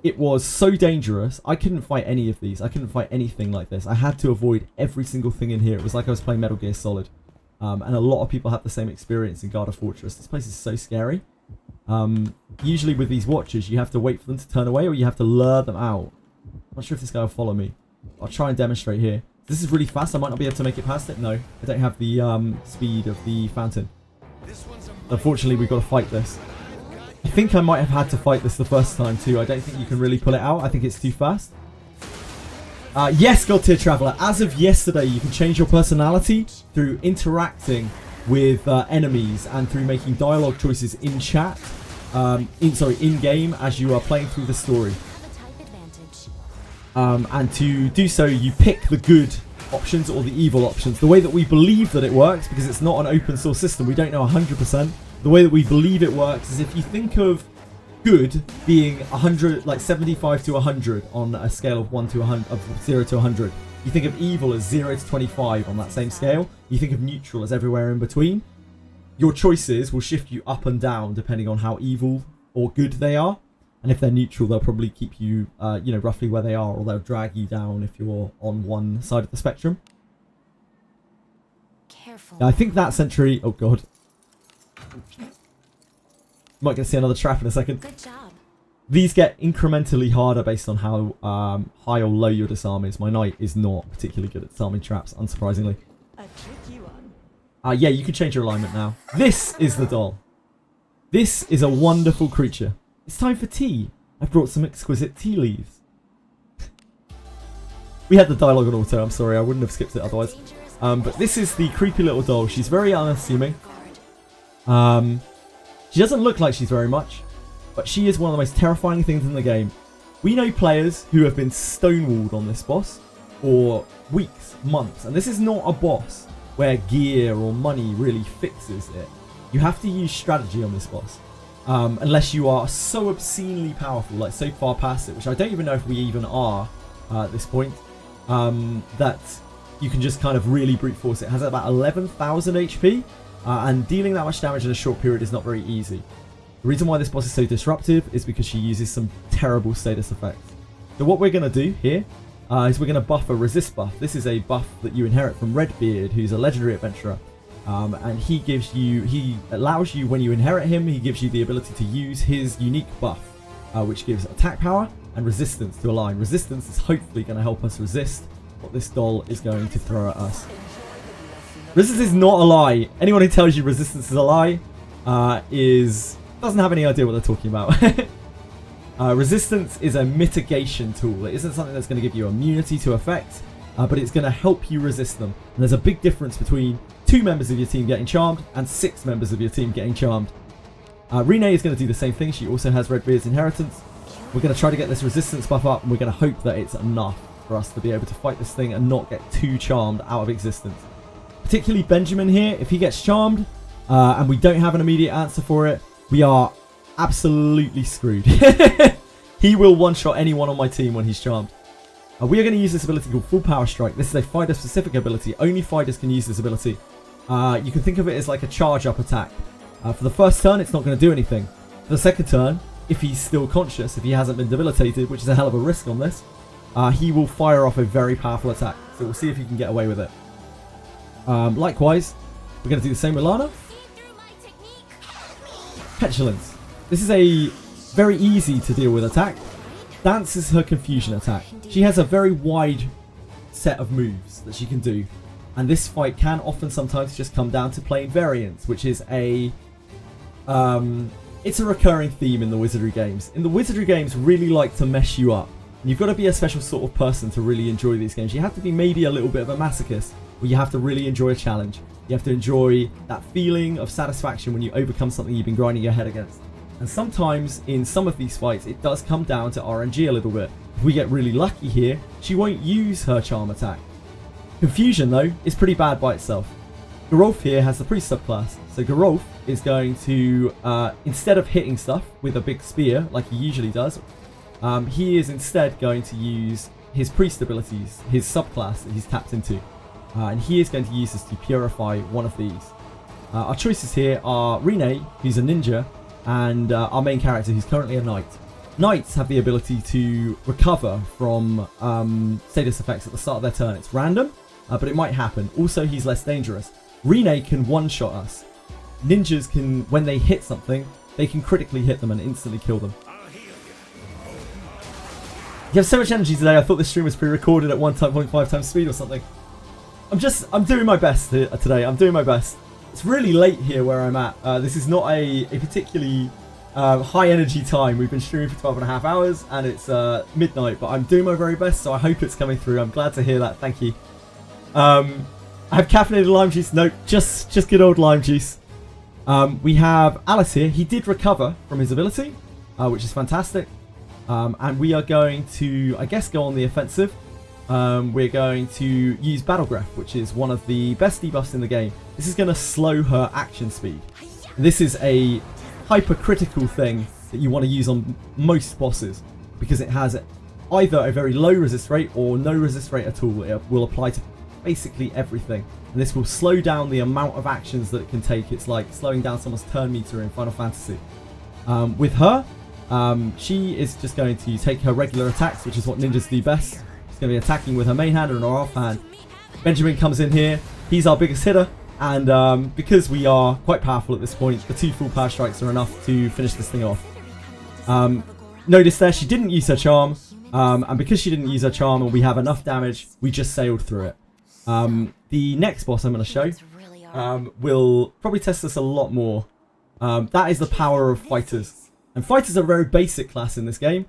it was so dangerous. I couldn't fight any of these. I couldn't fight anything like this. I had to avoid every single thing in here. It was like I was playing Metal Gear Solid. And a lot of people have the same experience in Garda Fortress. This place is so scary. Usually with these watchers, you have to wait for them to turn away or you have to lure them out. I'm not sure if this guy will follow me. I'll try and demonstrate here. This is really fast. I might not be able to make it past it. No, I don't have the speed of the fountain. Unfortunately, we've got to fight this. I think I might have had to fight this the first time too. I don't think you can really pull it out. I think it's too fast. Yes, God Tier Traveler. As of yesterday, you can change your personality through interacting with enemies and through making dialogue choices in chat. In game as you are playing through the story. And to do so, you pick the good options or the evil options. The way that we believe that it works, because it's not an open source system, we don't know 100%. The way that we believe it works is if you think of good being 100, like 75 to 100 on a scale of 1 to 100, of 0 to 100. You think of evil as 0 to 25 on that same scale. You think of neutral as everywhere in between. Your choices will shift you up and down depending on how evil or good they are. And if they're neutral, they'll probably keep you, roughly where they are, or they'll drag you down if you're on one side of the spectrum. Careful. Now, I think that sentry... Oh, God. Might get to see another trap in a second. Good job. These get incrementally harder based on how high or low your disarm is. My knight is not particularly good at disarming traps, unsurprisingly. A tricky one. Yeah, you can change your alignment now. This is the doll. This is a wonderful creature. It's time for tea. I've brought some exquisite tea leaves. We had the dialogue on auto, I'm sorry, I wouldn't have skipped it otherwise. But this is the creepy little doll. She's very unassuming. She doesn't look like she's very much, but she is one of the most terrifying things in the game. We know players who have been stonewalled on this boss for weeks, months, and this is not a boss where gear or money really fixes it. You have to use strategy on this boss. Unless you are so obscenely powerful, like so far past it, which I don't even know if we even are at this point, that you can just kind of really brute force it. It has about 11,000 HP, and dealing that much damage in a short period is not very easy. The reason why this boss is so disruptive is because she uses some terrible status effects. So what we're going to do here is we're going to buff a resist buff. This is a buff that you inherit from Redbeard, who's a legendary adventurer. And he allows you, when you inherit him, he gives you the ability to use his unique buff, which gives attack power and resistance to align. Resistance is hopefully going to help us resist what this doll is going to throw at us. Resistance is not a lie. Anyone who tells you resistance is a lie doesn't have any idea what they're talking about. Resistance is a mitigation tool. It isn't something that's going to give you immunity to effects, but it's going to help you resist them. And there's a big difference between 2 members of your team getting charmed and 6 members of your team getting charmed. Renee is going to do the same thing. She also has Redbeard's inheritance. We're going to try to get this resistance buff up, and we're going to hope that it's enough for us to be able to fight this thing and not get too charmed out of existence. Particularly Benjamin here, if he gets charmed and we don't have an immediate answer for it, we are absolutely screwed. He will one-shot anyone on my team when he's charmed. We are going to use this ability called Full Power Strike. This is a fighter-specific ability. Only fighters can use this ability. You can think of it as like a charge-up attack. For the first turn, it's not going to do anything. For the second turn, if he's still conscious, if he hasn't been debilitated, which is a hell of a risk on this, he will fire off a very powerful attack. So we'll see if he can get away with it. Likewise, we're going to do the same with Lana. Petulance. This is a very easy to deal with attack. Dance is her confusion attack. She has a very wide set of moves that she can do. And this fight can often sometimes just come down to plain variance, which is it's a recurring theme in the Wizardry games. In the Wizardry games, really like to mess you up. And you've got to be a special sort of person to really enjoy these games. You have to be maybe a little bit of a masochist, where you have to really enjoy a challenge. You have to enjoy that feeling of satisfaction when you overcome something you've been grinding your head against. And sometimes in some of these fights, it does come down to RNG a little bit. If we get really lucky here, she won't use her charm attack. Confusion, though, is pretty bad by itself. Gerolf here has the priest subclass. So Gerolf is going to, instead of hitting stuff with a big spear, like he usually does, he is instead going to use his priest abilities, his subclass that he's tapped into. And he is going to use this to purify one of these. Our choices here are Renee, who's a ninja, and our main character, who's currently a knight. Knights have the ability to recover from status effects at the start of their turn. It's random, but it might happen. Also, he's less dangerous. Renee can one-shot us. Ninjas can, when they hit something, they can critically hit them and instantly kill them. You have so much energy today, I thought this stream was pre-recorded at 1.5 times speed or something. I'm doing my best today. I'm doing my best. It's really late here where I'm at. This is not a particularly high energy time. We've been streaming for 12.5 hours and it's midnight, but I'm doing my very best, so I hope it's coming through. I'm glad to hear that. Thank you. I have caffeinated lime juice. Nope, just good old lime juice. We have Alice here. He did recover from his ability, which is fantastic. And we are going to, I guess, go on the offensive. We're going to use Battle Breath, which is one of the best debuffs in the game. This is going to slow her action speed. This is a hypercritical thing that you want to use on most bosses because it has either a very low resist rate or no resist rate at all. It will apply to basically everything, and this will slow down the amount of actions that it can take. It's like slowing down someone's turn meter in Final Fantasy. With her, she is just going to take her regular attacks, which is what ninjas do best. She's going to be attacking with her main hand and her offhand. Benjamin comes in here. He's our biggest hitter. And because we are quite powerful at this point, the 2 full power strikes are enough to finish this thing off. Notice there she didn't use her charm, and because she didn't use her charm and we have enough damage, we just sailed through it. The next boss I'm going to show will probably test us a lot more. That is the power of fighters. And fighters are a very basic class in this game.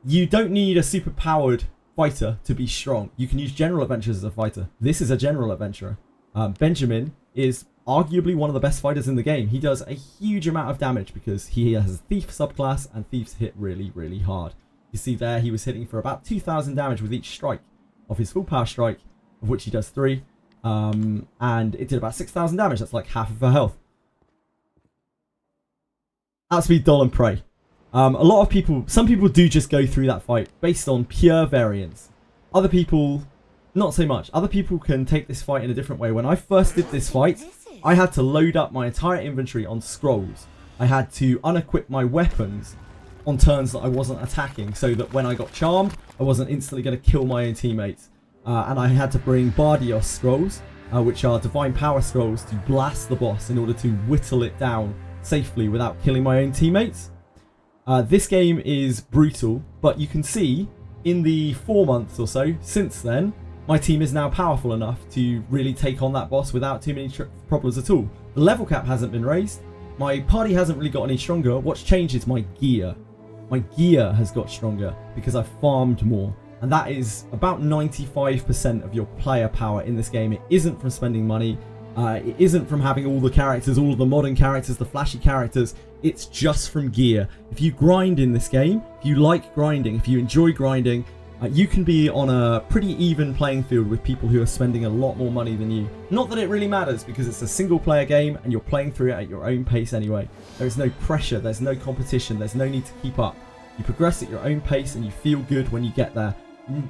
You don't need a super powered fighter to be strong. You can use general adventurers as a fighter. This is a general adventurer. Benjamin is arguably one of the best fighters in the game. He does a huge amount of damage because he has a thief subclass and thieves hit really, really hard. You see there he was hitting for about 2,000 damage with each strike of his full power strike, of which he does 3. And it did about 6,000 damage. That's like half of her health. Outspeed Doll and Prey. A lot of people, some people do just go through that fight based on pure variance. Other people, not so much. Other people can take this fight in a different way. When I first did this fight, I had to load up my entire inventory on scrolls. I had to unequip my weapons on turns that I wasn't attacking, so that when I got charmed, I wasn't instantly going to kill my own teammates. And I had to bring Bardios scrolls, which are divine power scrolls, to blast the boss in order to whittle it down safely without killing my own teammates. This game is brutal, but you can see in the 4 months or so since then, my team is now powerful enough to really take on that boss without too many problems at all. The level cap hasn't been raised. My party hasn't really got any stronger. What's changed is my gear. My gear has got stronger because I farmed more. And that is about 95% of your player power in this game. It isn't from spending money. It isn't from having all the characters, all of the modern characters, the flashy characters. It's just from gear. If you grind in this game, if you like grinding, if you enjoy grinding, you can be on a pretty even playing field with people who are spending a lot more money than you. Not that it really matters because it's a single player game and you're playing through it at your own pace anyway. There is no pressure, there's no competition, there's no need to keep up. You progress at your own pace and you feel good when you get there.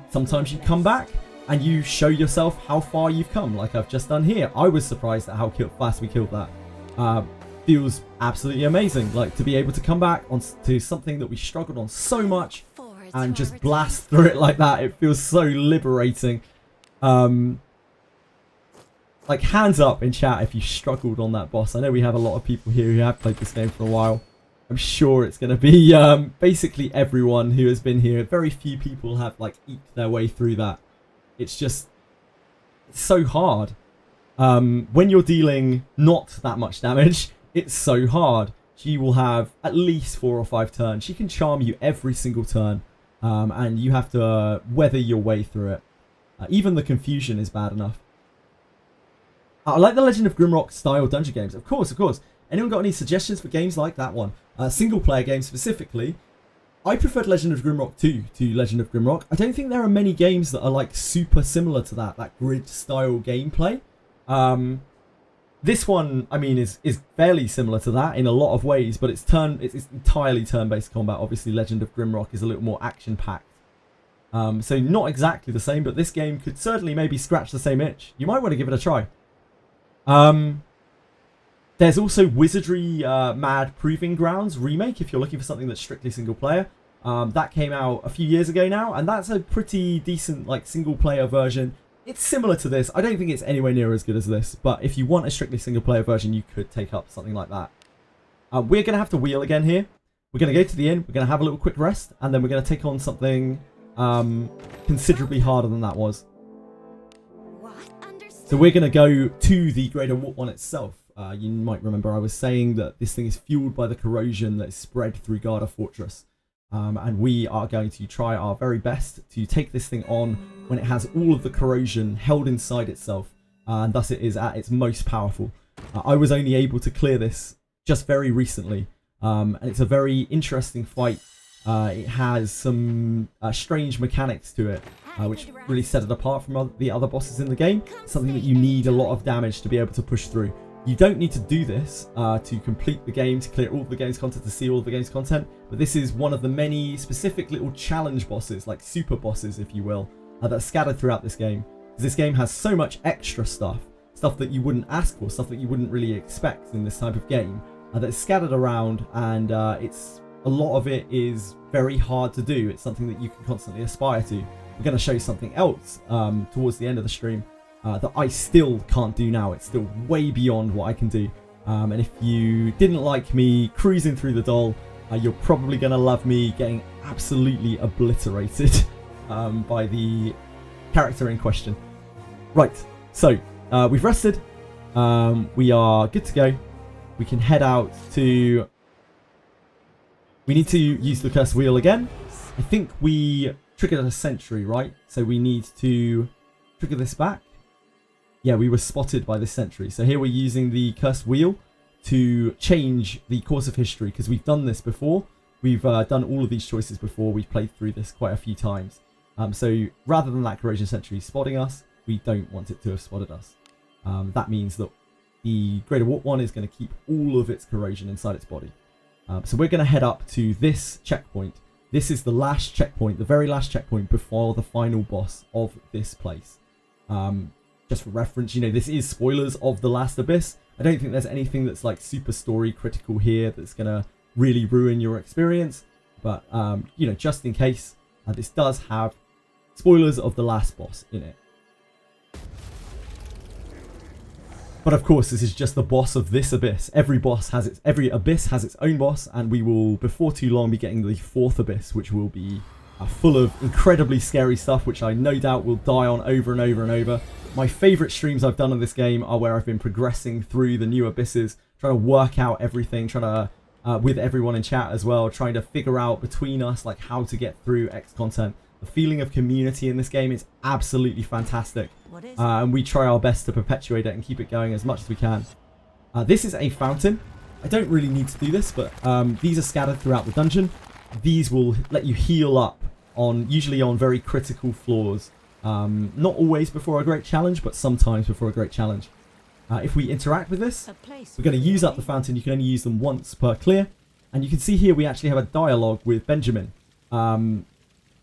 Sometimes you come back and you show yourself how far you've come, like I've just done here. I was surprised at how fast we killed that. Feels absolutely amazing, like to be able to come back to something that we struggled on so much and just blast through it like that. It feels so liberating. Like hands up in chat if you struggled on that boss. I know we have a lot of people here who have played this game for a while. I'm sure it's going to be basically everyone who has been here. Very few people have like eked their way through that. It's just so hard. When you're dealing not that much damage, it's so hard. She will have at least 4 or 5 turns. She can charm you every single turn. And you have to weather your way through it. Even the confusion is bad enough. I like the Legend of Grimrock style dungeon games. Of course, of course. Anyone got any suggestions for games like that one? Single player games specifically. I preferred Legend of Grimrock 2 to Legend of Grimrock. I don't think there are many games that are like super similar to that grid style gameplay. This one, I mean, is fairly similar to that in a lot of ways, but it's entirely turn-based combat. Obviously, Legend of Grimrock is a little more action-packed. So not exactly the same, but this game could certainly maybe scratch the same itch. You might want to give it a try. There's also Wizardry Mad Proving Grounds remake if you're looking for something that's strictly single-player. That came out a few years ago now, and that's a pretty decent like single-player version. It's similar to this. I don't think it's anywhere near as good as this, but if you want a strictly single-player version, you could take up something like that. We're going to have to wheel again here. We're going to go to the inn, we're going to have a little quick rest, and then we're going to take on something considerably harder than that was. So we're going to go to the Greater Warp one itself. you might remember I was saying that this thing is fueled by the corrosion that is spread through Garda Fortress. And we are going to try our very best to take this thing on when it has all of the corrosion held inside itself, and thus it is at its most powerful. I was only able to clear this just very recently, and it's a very interesting fight. It has some strange mechanics to it, which really set it apart from the other bosses in the game. Something that you need a lot of damage to be able to push through. You don't need to do this to complete the game, to clear all the game's content, to see all the game's content, but this is one of the many specific little challenge bosses, like super bosses if you will, that are scattered throughout this game. Because this game has so much extra stuff that you wouldn't ask for, stuff that you wouldn't really expect in this type of game, that's scattered around, and it's a lot of it is very hard to do. It's something that you can constantly aspire to. We're going to show you something else towards the end of the stream that I still can't do now. It's still way beyond what I can do. And if you didn't like me cruising through the doll, you're probably going to love me getting absolutely obliterated by the character in question. Right, so we've rested. We are good to go. We can head out to... We need to use the cursed wheel again. I think we triggered a sentry, right? So we need to trigger this back. Yeah, we were spotted by this sentry. So here we're using the cursed wheel to change the course of history, because we've done this before. We've done all of these choices before. We've played through this quite a few times. So rather than that corrosion sentry spotting us, we don't want it to have spotted us. That means that the Greater Warp 1 is going to keep all of its corrosion inside its body. So we're going to head up to this checkpoint. This is the last checkpoint, the very last checkpoint before the final boss of this place. Just for reference, you know, this is spoilers of The Last Abyss. I don't think there's anything that's like super story critical here that's going to really ruin your experience. But, you know, just in case, this does have spoilers of the last boss in it. But of course, this is just the boss of this abyss. Every abyss has its own boss, and we will, before too long, be getting the fourth abyss, which will be full of incredibly scary stuff, which I no doubt will die on over and over and over. My favourite streams I've done on this game are where I've been progressing through the new abysses, trying to work out everything, trying to, with everyone in chat as well, trying to figure out between us like how to get through X content. The feeling of community in this game is absolutely fantastic. And we try our best to perpetuate it and keep it going as much as we can. This is a fountain. I don't really need to do this, but these are scattered throughout the dungeon. These will let you heal up usually on very critical floors. Not always before a great challenge, but sometimes before a great challenge. If we interact with this, we're going to use up the fountain. You can only use them once per clear. And you can see here we actually have a dialogue with Benjamin.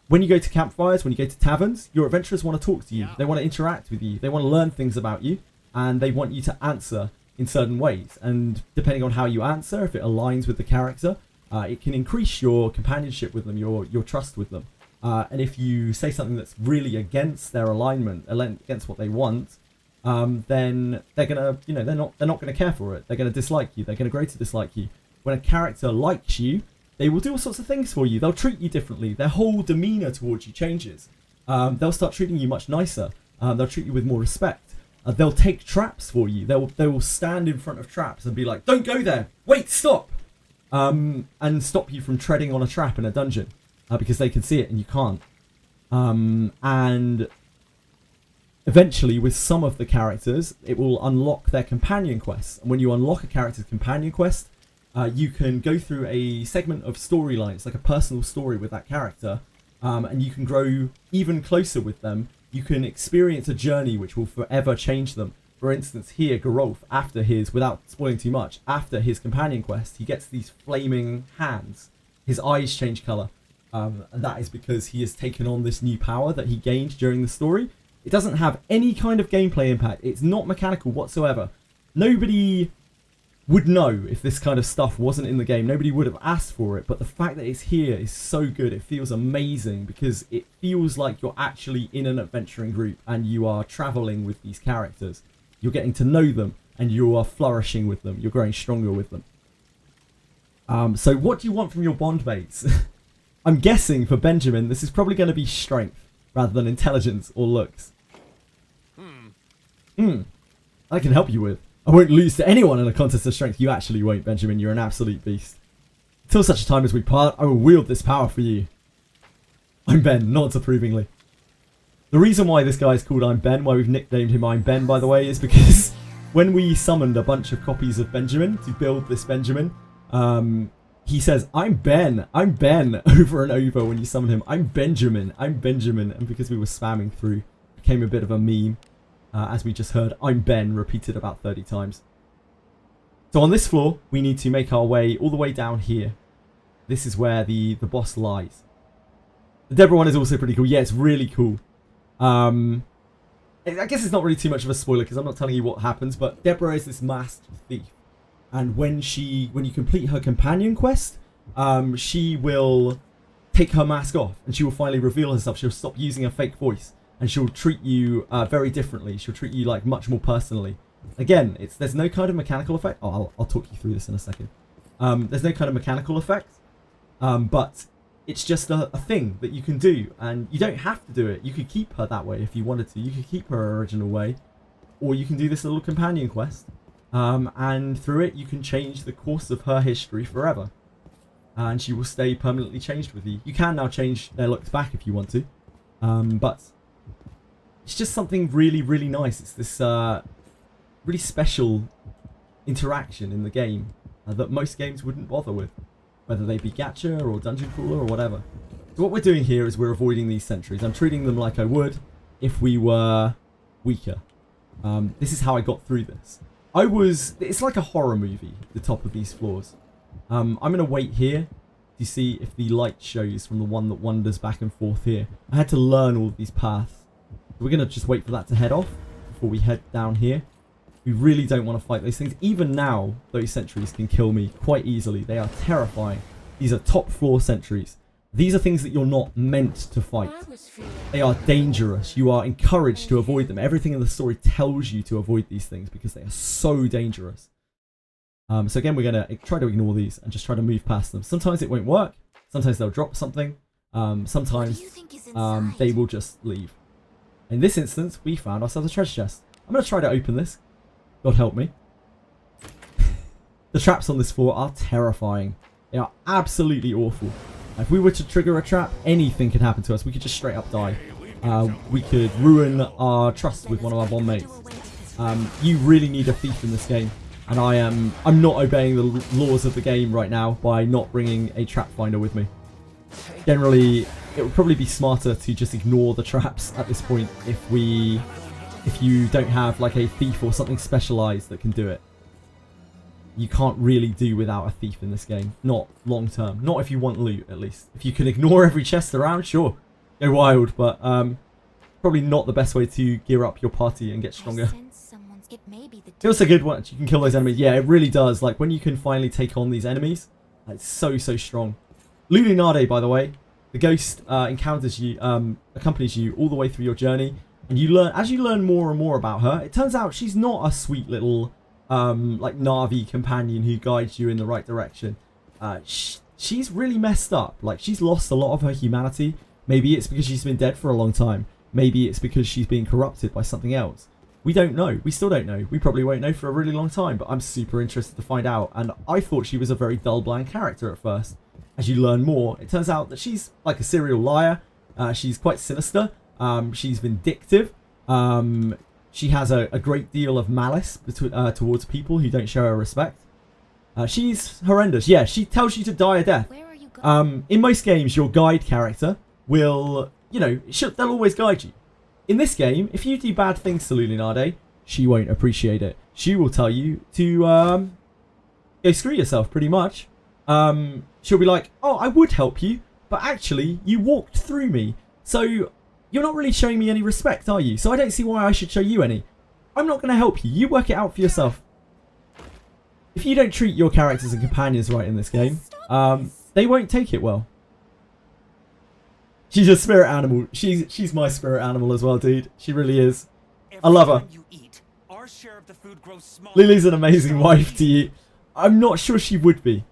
When you go to campfires, when you go to taverns, your adventurers want to talk to you. They want to interact with you. They want to learn things about you. And they want you to answer in certain ways. And depending on how you answer, if it aligns with the character, it can increase your companionship with them, your trust with them. And if you say something that's really against their alignment, against what they want, then they're gonna, you know, they're not gonna care for it. They're gonna dislike you. They're gonna grow to dislike you. When a character likes you, they will do all sorts of things for you. They'll treat you differently. Their whole demeanor towards you changes. They'll start treating you much nicer. They'll treat you with more respect. They'll take traps for you. They will stand in front of traps and be like, "Don't go there. Wait, stop," and stop you from treading on a trap in a dungeon because they can see it and you can't. And eventually, with some of the characters, it will unlock their companion quests. And when you unlock a character's companion quest, you can go through a segment of storyline. It's like a personal story with that character, and you can grow even closer with them. You can experience a journey which will forever change them. For instance, here, Geralf, after his, without spoiling too much, after his companion quest, he gets these flaming hands. His eyes change colour, and that is because he has taken on this new power that he gained during the story. It doesn't have any kind of gameplay impact. It's not mechanical whatsoever. Nobody would know if this kind of stuff wasn't in the game. Nobody would have asked for it, but the fact that it's here is so good. It feels amazing because it feels like you're actually in an adventuring group and you are traveling with these characters. You're getting to know them and you are flourishing with them. You're growing stronger with them. So what do you want from your bond mates? I'm guessing for Benjamin, this is probably going to be strength rather than intelligence or looks. I can help you with. I won't lose to anyone in a contest of strength. You actually won't, Benjamin. You're an absolute beast. Until such a time as we part, I will wield this power for you. I'm Ben, nods approvingly. The reason why this guy is called I'm Ben, why we've nicknamed him I'm Ben, by the way, is because when we summoned a bunch of copies of Benjamin to build this Benjamin, he says, I'm Ben, over and over when you summon him. I'm Benjamin. And because we were spamming through, it became a bit of a meme. As we just heard, I'm Ben, repeated about 30 times. So on this floor, we need to make our way all the way down here. This is where the boss lies. The Deborah one is also pretty cool. Yeah, it's really cool. I guess it's not really too much of a spoiler because I'm not telling you what happens, but Deborah is this masked thief. And when you complete her companion quest, she will take her mask off and she will finally reveal herself. She'll stop using a fake voice and she'll treat you very differently. She'll treat you like much more personally. Again, there's no kind of mechanical effect. Oh, I'll talk you through this in a second. There's no kind of mechanical effect, but it's just a thing that you can do, and you don't have to do it. You could keep her that way if you wanted to. You could keep her original way, or you can do this little companion quest, and through it you can change the course of her history forever, and she will stay permanently changed with you. You can now change their looks back if you want to, but it's just something really, really nice. It's this really special interaction in the game that most games wouldn't bother with, whether they be gacha or dungeon crawler or whatever. So what we're doing here is we're avoiding these sentries. I'm treating them like I would if we were weaker. This is how I got through this. It's like a horror movie, the top of these floors. I'm going to wait here to see if the light shows from the one that wanders back and forth here. I had to learn all of these paths. So we're going to just wait for that to head off before we head down here. We really don't want to fight those things. Even now, those sentries can kill me quite easily. They are terrifying. These are top floor sentries. These are things that you're not meant to fight. They are dangerous. You are encouraged to avoid them. Everything in the story tells you to avoid these things because they are so dangerous. So again, we're going to try to ignore these and just try to move past them. Sometimes it won't work. Sometimes they'll drop something. Sometimes they will just leave. In this instance, we found ourselves a treasure chest. I'm going to try to open this. God help me. The traps on this floor are terrifying. They are absolutely awful. If we were to trigger a trap, anything could happen to us. We could just straight up die. We could ruin our trust with one of our bomb mates. You really need a thief in this game. And I'm not obeying the laws of the game right now by not bringing a trap finder with me. Generally, it would probably be smarter to just ignore the traps at this point if you don't have like a thief or something specialized that can do it. You can't really do without a thief in this game. Not long term. Not if you want loot, at least. If you can ignore every chest around, sure. Go wild, but probably not the best way to gear up your party and get stronger. Feels so good once you can kill those enemies. Yeah, it really does. Like when you can finally take on these enemies, it's so strong. Lulinade, by the way, the ghost encounters you, accompanies you all the way through your journey. And as you learn more and more about her, it turns out she's not a sweet little like Na'vi companion who guides you in the right direction. She's really messed up. Like she's lost a lot of her humanity. Maybe it's because she's been dead for a long time. Maybe it's because she's being corrupted by something else. We don't know. We still don't know. We probably won't know for a really long time, but I'm super interested to find out. And I thought she was a very dull, bland character at first. As you learn more, it turns out that she's like a serial liar. She's quite sinister. She's vindictive. She has a great deal of malice towards people who don't show her respect. She's horrendous. Yeah, she tells you to die a death. Where are you going? In most games, your guide character will, they'll always guide you. In this game, if you do bad things to Lulinade, she won't appreciate it. She will tell you to go screw yourself, pretty much. She'll be like, oh, I would help you, but actually, you walked through me. So you're not really showing me any respect, are you? So I don't see why I should show you any. I'm not going to help you. You work it out for yourself. If you don't treat your characters and companions right in this game, they won't take it well. She's a spirit animal. She's my spirit animal as well, dude. She really is. I love her. Lily's an amazing wife to you. I'm not sure she would be.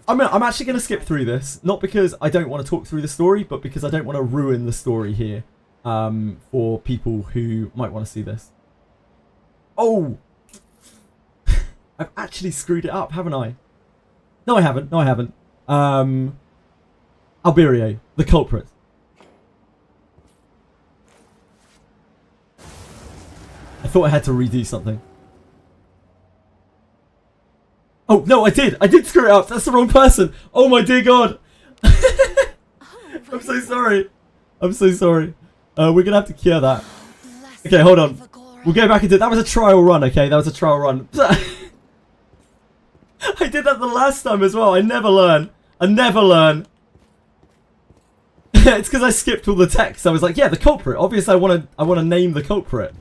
I'm actually going to skip through this. Not because I don't want to talk through the story, but because I don't want to ruin the story here for people who might want to see this. Oh! I've actually screwed it up, haven't I? No, I haven't. No, I haven't. Alberio, the culprit. I thought I had to redo something. Oh, no, I did. I did screw it up. That's the wrong person. Oh, my dear God. I'm so sorry. I'm so sorry. We're going to have to cure that. Okay, hold on. We'll go back into it. That was a trial run, okay? That was a trial run. I did that the last time as well. I never learn. I never learn. It's because I skipped all the text. I was like, yeah, the culprit. Obviously, I want to name the culprit.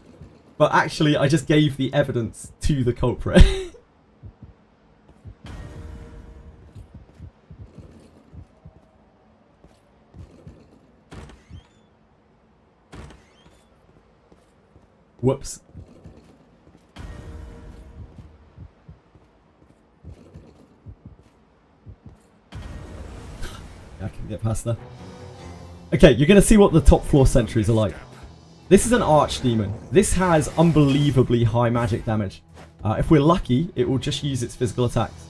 But actually, I just gave the evidence to the culprit. Whoops. I can get past there. Okay, you're going to see what the top floor sentries are like. This is an archdemon. This has unbelievably high magic damage. If we're lucky, it will just use its physical attacks.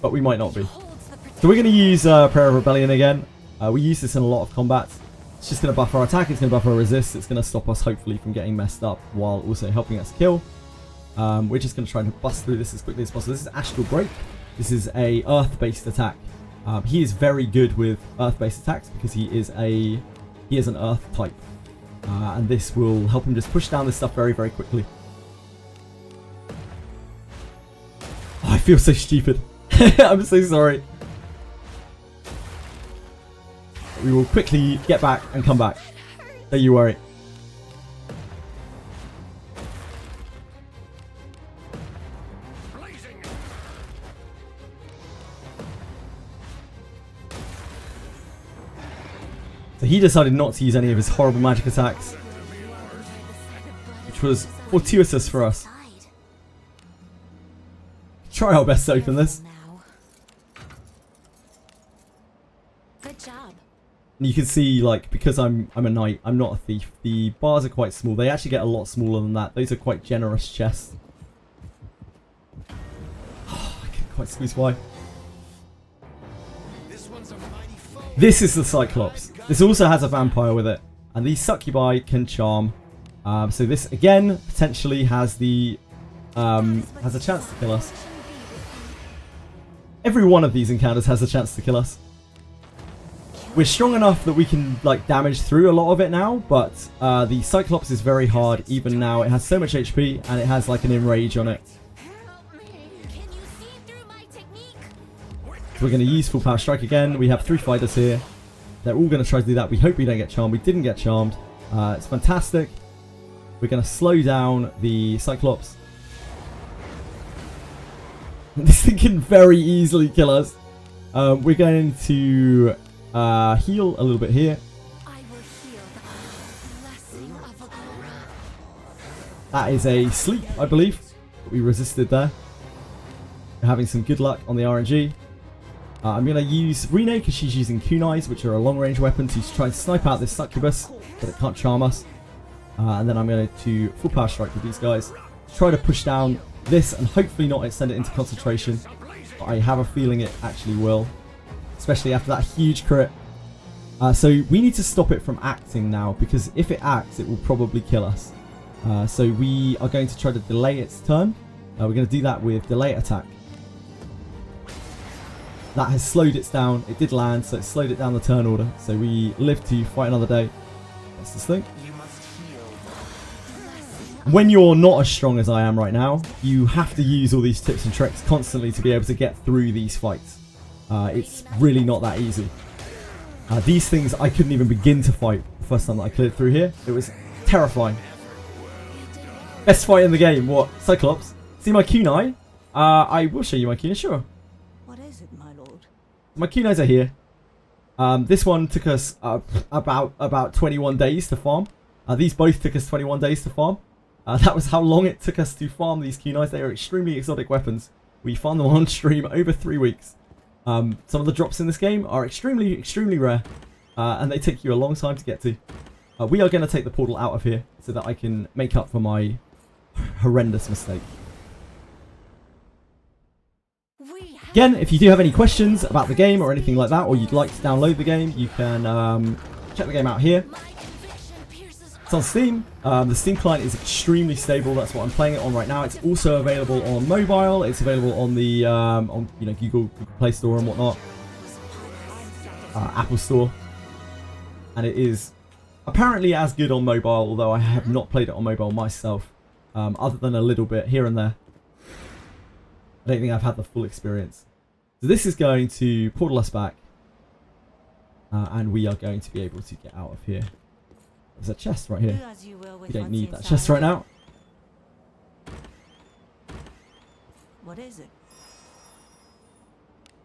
But we might not be. So we're going to use Prayer of Rebellion again. We use this in a lot of combats. It's just going to buff our attack, it's going to buff our resist, it's going to stop us hopefully from getting messed up while also helping us kill. We're just going to try and bust through this as quickly as possible. This is Astral Break. This is a earth-based attack. He is very good with earth-based attacks because he is an earth type. And this will help him just push down this stuff very, very quickly. Oh, I feel so stupid. I'm so sorry. We will quickly get back and come back. Don't you worry. So he decided not to use any of his horrible magic attacks, which was fortuitous for us. Try our best to open this. Good job. And you can see, like, because I'm a knight, I'm not a thief. The bars are quite small. They actually get a lot smaller than that. Those are quite generous chests. Oh, I can't quite squeeze why. This is the Cyclops. This also has a vampire with it. And these succubi can charm. So this, again, potentially has the has a chance to kill us. Every one of these encounters has a chance to kill us. We're strong enough that we can, like, damage through a lot of it now, but the Cyclops is very hard even now. It has so much HP, and it has, like, an enrage on it. So we're going to use Full Power Strike again. We have 3 fighters here. They're all going to try to do that. We hope we don't get charmed. We didn't get charmed. It's fantastic. We're going to slow down the Cyclops. This thing can very easily kill us. We're going to heal a little bit here. That is a sleep, I believe. We resisted there. We're having some good luck on the RNG. I'm going to use Rene because she's using kunais, which are a long-range weapon, to try and snipe out this succubus, but it can't charm us. And then I'm going to Full Power Strike with these guys. Try to push down this and hopefully not extend it into concentration. But I have a feeling it actually will, especially after that huge crit. So we need to stop it from acting now, because if it acts, it will probably kill us. So we are going to try to delay its turn. We're going to do that with Delay Attack. That has slowed it down. It did land, so it slowed it down the turn order. So we live to fight another day. That's this thing. When you're not as strong as I am right now, you have to use all these tips and tricks constantly to be able to get through these fights. It's really not that easy. These things I couldn't even begin to fight the first time that I cleared through here. It was terrifying. Best fight in the game. What? Cyclops? See my kunai? I will show you my kunai, sure. What is it, my lord? My kunais are here. This one took us about 21 days to farm. These both took us 21 days to farm. That was how long it took us to farm these kunais. They are extremely exotic weapons. We farmed them on stream over 3 weeks. Some of the drops in this game are extremely rare. And they take you a long time to get to. We are going to take the portal out of here so that I can make up for my horrendous mistake. Again, if you do have any questions about the game or anything like that, or you'd like to download the game, you can check the game out here. It's on Steam. The Steam client is extremely stable. That's what I'm playing it on right now. It's also available on mobile. It's available on the Google Play Store and whatnot, Apple Store, and it is apparently as good on mobile. Although I have not played it on mobile myself, other than a little bit here and there. I don't think I've had the full experience. So this is going to portal us back, and we are going to be able to get out of here. There's a chest right here. We don't need that chest right now. What is it?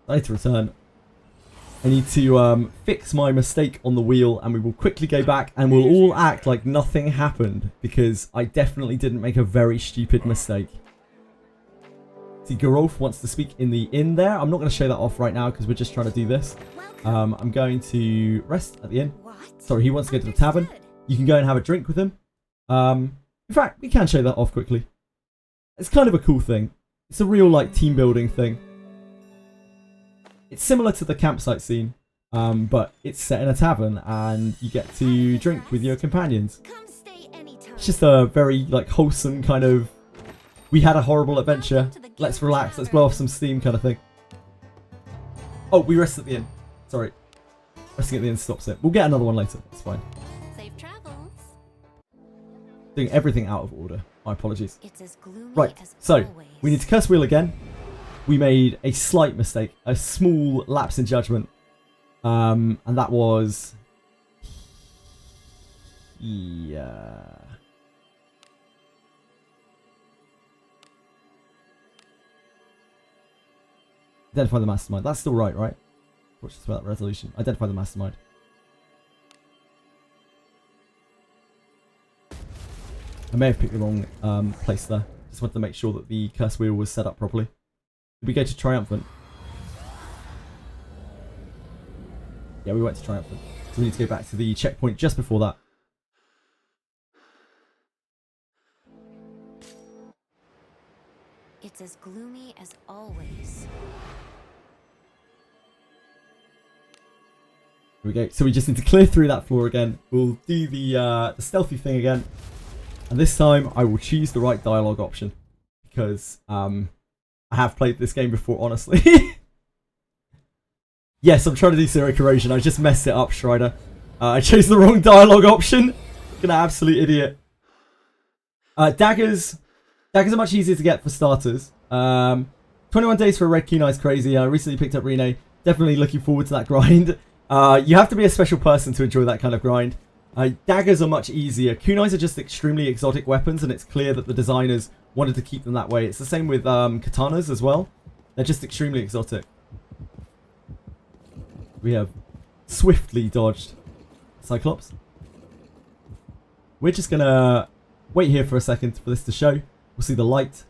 I need to return. I need to fix my mistake on the wheel, and we will quickly go back, and we'll all act like nothing happened, because I definitely didn't make a very stupid mistake. See, Gerolf wants to speak in the inn there. I'm not going to show that off right now because we're just trying to do this. I'm going to rest at the inn. Sorry, he wants to go to the tavern. You can go and have a drink with him. In fact, we can show that off quickly. It's kind of a cool thing. It's a real, like, team building thing. It's similar to the campsite scene, but it's set in a tavern and you get to drink with your companions. It's just a very, like, wholesome kind of, we had a horrible adventure, let's relax, let's blow off some steam kind of thing. Oh, we rest at the inn. Sorry. Resting at the inn stops it. We'll get another one later. It's fine. Safe travels. Doing everything out of order. My apologies. It's as gloomy Right, as so always. we need to curse wheel again. We made a slight mistake, a small lapse in judgment, and that was, yeah. Identify the mastermind. That's still right, right? Watch this about that resolution. Identify the mastermind. I may have picked the wrong place there. Just wanted to make sure that the curse wheel was set up properly. Did we go to Triumphant? Yeah, we went to Triumphant. So we need to go back to the checkpoint just before that. It's as gloomy as always. Here we go. So we just need to clear through that floor again. We'll do the stealthy thing again. And this time I will choose the right dialogue option. Because I have played this game before, honestly. Yes, I'm trying to do zero corrosion. I just messed it up, Strider. I chose the wrong dialogue option. An absolute idiot. Daggers. Daggers are much easier to get for starters. 21 days for a red kunai is crazy. I recently picked up Rene. Definitely looking forward to that grind. You have to be a special person to enjoy that kind of grind. Daggers are much easier. Kunais are just extremely exotic weapons, and it's clear that the designers wanted to keep them that way. It's the same with katanas as well. They're just extremely exotic. We have swiftly dodged Cyclops. We're just going to wait here for a second for this to show. We'll see the light,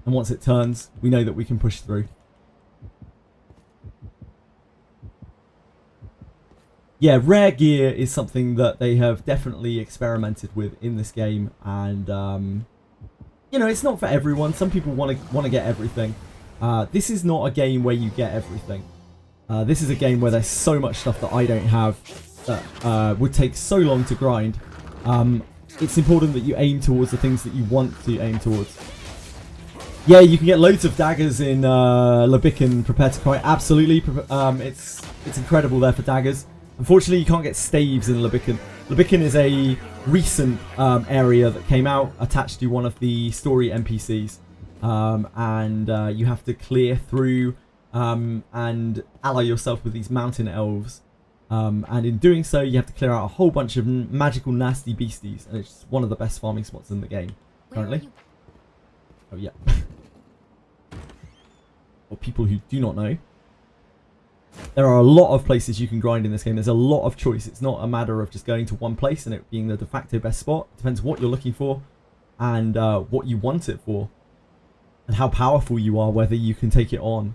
and once it turns, we know that we can push through. Yeah, rare gear is something that they have definitely experimented with in this game, and you know, it's not for everyone. Some people want to get everything. This is not a game where you get everything. This is a game where there's so much stuff that I don't have that would take so long to grind. It's important that you aim towards the things that you want to aim towards. Yeah, you can get loads of daggers in Labikin Prepare to Cry. Absolutely, it's incredible there for daggers. Unfortunately, you can't get staves in Labikin. Labikin is a recent area that came out attached to one of the story NPCs. And you have to clear through and ally yourself with these mountain elves. And in doing so, you have to clear out a whole bunch of magical nasty beasties. And it's one of the best farming spots in the game currently. Oh, yeah. For people who do not know, there are a lot of places you can grind in this game. There's a lot of choice. It's not a matter of just going to one place and it being the de facto best spot. It depends what you're looking for and what you want it for. And how powerful you are, whether you can take it on.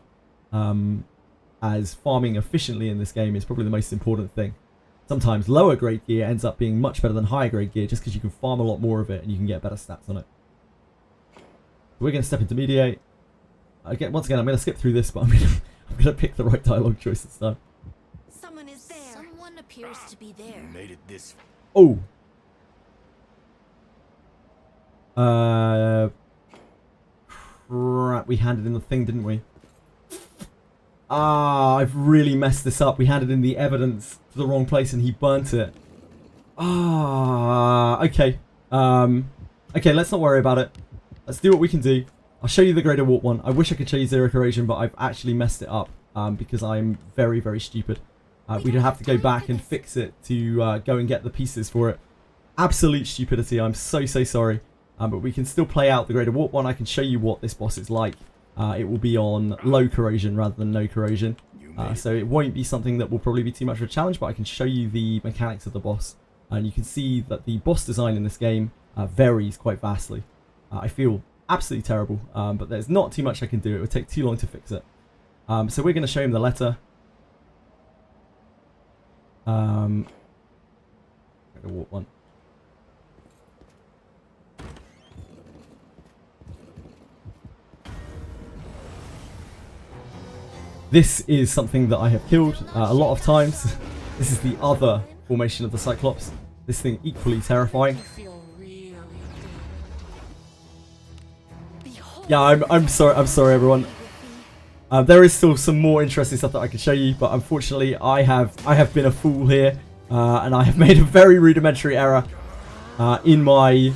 As farming efficiently in this game is probably the most important thing. sometimes lower grade gear ends up being much better than higher grade gear just because you can farm a lot more of it and you can get better stats on it. So we're going to step into mediate. Once again, I'm going to skip through this, but I'm going to pick the right dialogue choice this time. Someone is there. Someone appears to be there. You made it this. Oh. Crap, we handed in the thing, didn't we? Ah, I've really messed this up. We handed in the evidence to the wrong place and he burnt it. Ah, okay. Okay, let's not worry about it. Let's do what we can do. I'll show you the Greater Warp one. I wish I could show you Zero Corrosion, but I've actually messed it up because I'm very, very stupid. We'd have to go back and fix it to go and get the pieces for it. Absolute stupidity. I'm so, so sorry. But we can still play out the Greater Warp one. I can show you what this boss is like. It will be on low corrosion rather than no corrosion. So it won't be something that will probably be too much of a challenge, but I can show you the mechanics of the boss. And you can see that the boss design in this game varies quite vastly. I feel absolutely terrible, but there's not too much I can do. It would take too long to fix it. So we're going to show him the letter. Greater Warp one. This is something that I have killed a lot of times. This is the other formation of the Cyclops. This thing equally terrifying. Yeah, I'm sorry everyone. There is still some more interesting stuff that I can show you, but unfortunately I have been a fool here, and I have made a very rudimentary error in my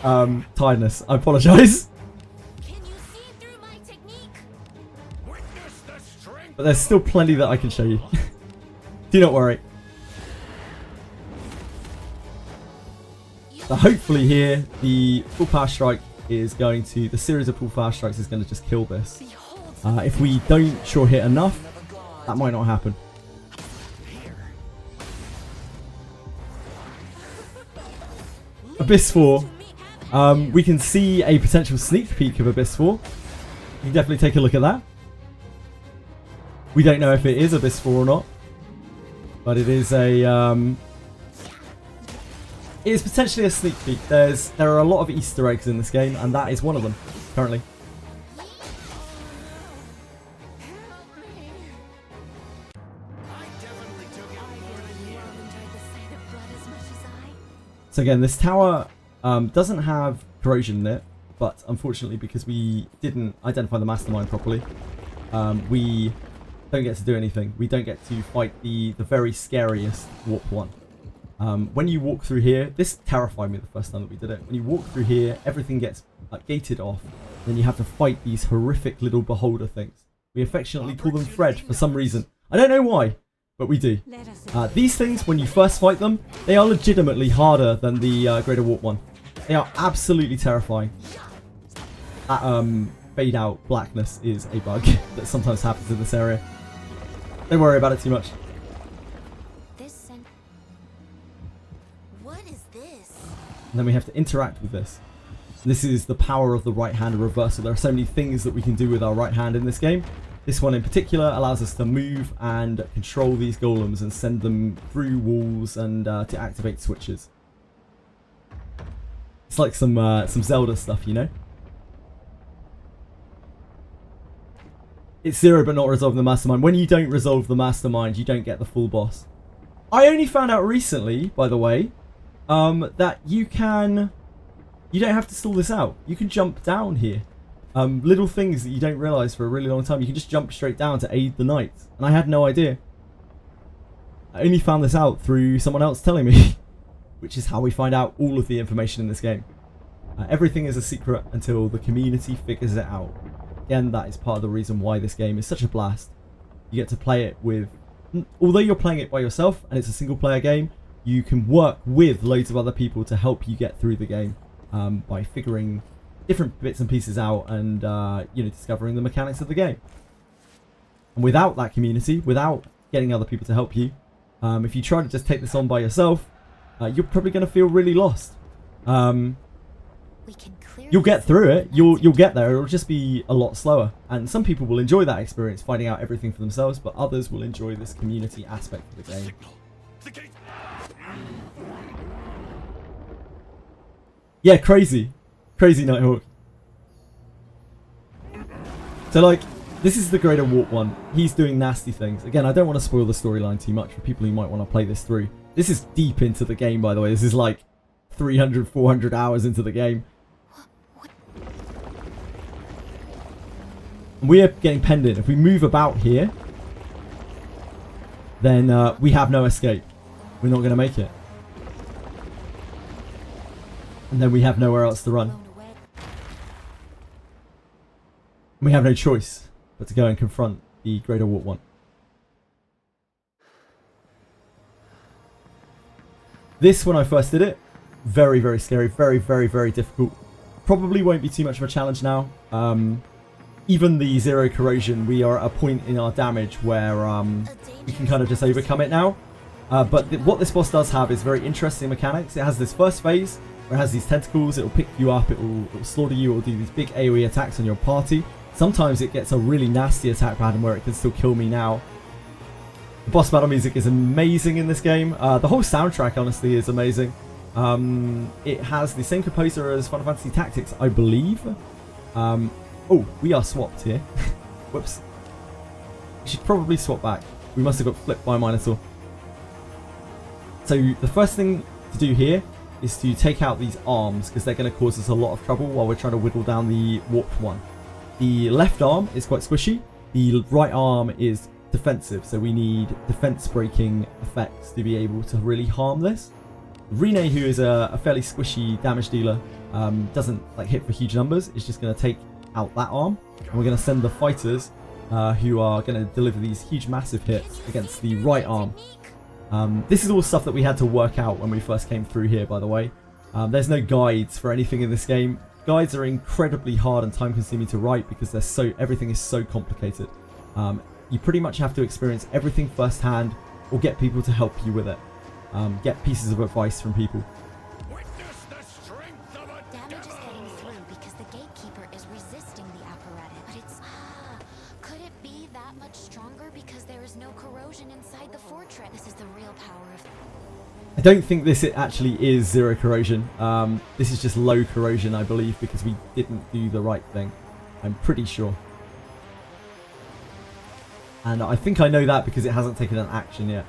tiredness. I apologise. But there's still plenty that I can show you. Do not worry. So hopefully here, the full power strike is going to... The series of full power strikes is going to just kill this. If we don't sure hit enough, that might not happen. Abyss 4. We can see a potential sneak peek of Abyss 4. You can definitely take a look at that. We don't know if it is Abyss 4 or not, but it is a it is potentially a sneak peek. There are a lot of Easter eggs in this game, and that is one of them currently. So again, this tower doesn't have corrosion in it, but unfortunately, because we didn't identify the mastermind properly, we don't get to do anything. We don't get to fight the very scariest warp one. When you walk through here, this terrified me the first time that we did it. When you walk through here, everything gets gated off. Then you have to fight these horrific little beholder things. We affectionately call them Fred for some reason. I don't know why, but we do. These things, when you first fight them, they are legitimately harder than the Greater Warp one. They are absolutely terrifying. That fade out blackness is a bug that sometimes happens in this area. Don't worry about it too much. What is this? And then we have to interact with this. This is the power of the right hand reversal. There are so many things that we can do with our right hand in this game. This one in particular allows us to move and control these golems and send them through walls and to activate switches. It's like some Zelda stuff, you know? It's Zero but not resolving the mastermind. When you don't resolve the mastermind, you don't get the full boss. I only found out recently, by the way, that you don't have to stall this out. You can jump down here. Little things that you don't realise for a really long time. You can just jump straight down to aid the knights. And I had no idea. I only found this out through someone else telling me. Which is how we find out all of the information in this game. Everything is a secret until the community figures it out. Again, that is part of the reason why this game is such a blast. You get to play it with... Although you're playing it by yourself and it's a single player game, you can work with loads of other people to help you get through the game by figuring different bits and pieces out and discovering the mechanics of the game. And without that community, without getting other people to help you, if you try to just take this on by yourself, you're probably going to feel really lost. You'll get through it. You'll get there. It'll just be a lot slower. And some people will enjoy that experience, finding out everything for themselves, but others will enjoy this community aspect of the game. Yeah, crazy. Crazy Nighthawk. So, like, this is the Greater Warp one. He's doing nasty things. Again, I don't want to spoil the storyline too much for people who might want to play this through. This is deep into the game, by the way. This is like 300, 400 hours into the game. And we are getting penned in. If we move about here, then we have no escape. We're not going to make it. And then we have nowhere else to run. We have no choice but to go and confront the Greater Warp one. This, when I first did it, very, very scary. Very, very, very difficult. Probably won't be too much of a challenge now. Even the zero corrosion, we are at a point in our damage where we can kind of just overcome it now. But what this boss does have is very interesting mechanics. It has this first phase where it has these tentacles. It'll pick you up. It'll slaughter you. It'll do these big AoE attacks on your party. Sometimes it gets a really nasty attack pattern where it can still kill me now. The boss battle music is amazing in this game. The whole soundtrack, honestly, is amazing. It has the same composer as Final Fantasy Tactics, I believe. Oh, we are swapped here. Whoops. We should probably swap back. We must have got flipped by a Minotaur. So the first thing to do here is to take out these arms, because they're going to cause us a lot of trouble while we're trying to whittle down the warped one. The left arm is quite squishy. The right arm is defensive, so we need defense breaking effects to be able to really harm this. Rene, who is a fairly squishy damage dealer, doesn't like hit for huge numbers. It's just going to take out that arm, and we're going to send the fighters who are going to deliver these huge massive hits against the right arm. This is all stuff that we had to work out when we first came through here, by the way. There's no guides for anything in this game. Guides are incredibly hard and time consuming to write because they're everything is so complicated. You pretty much have to experience everything firsthand or get people to help you with it. Get pieces of advice from people. Damage is getting through because the gatekeeper is resisting the apparatus. But it's... could it be that much stronger because there is no corrosion inside the fortress? This is the real power of... I don't think this actually is zero corrosion. This is just low corrosion, I believe, because we didn't do the right thing. I'm pretty sure. And I think I know that because it hasn't taken an action yet.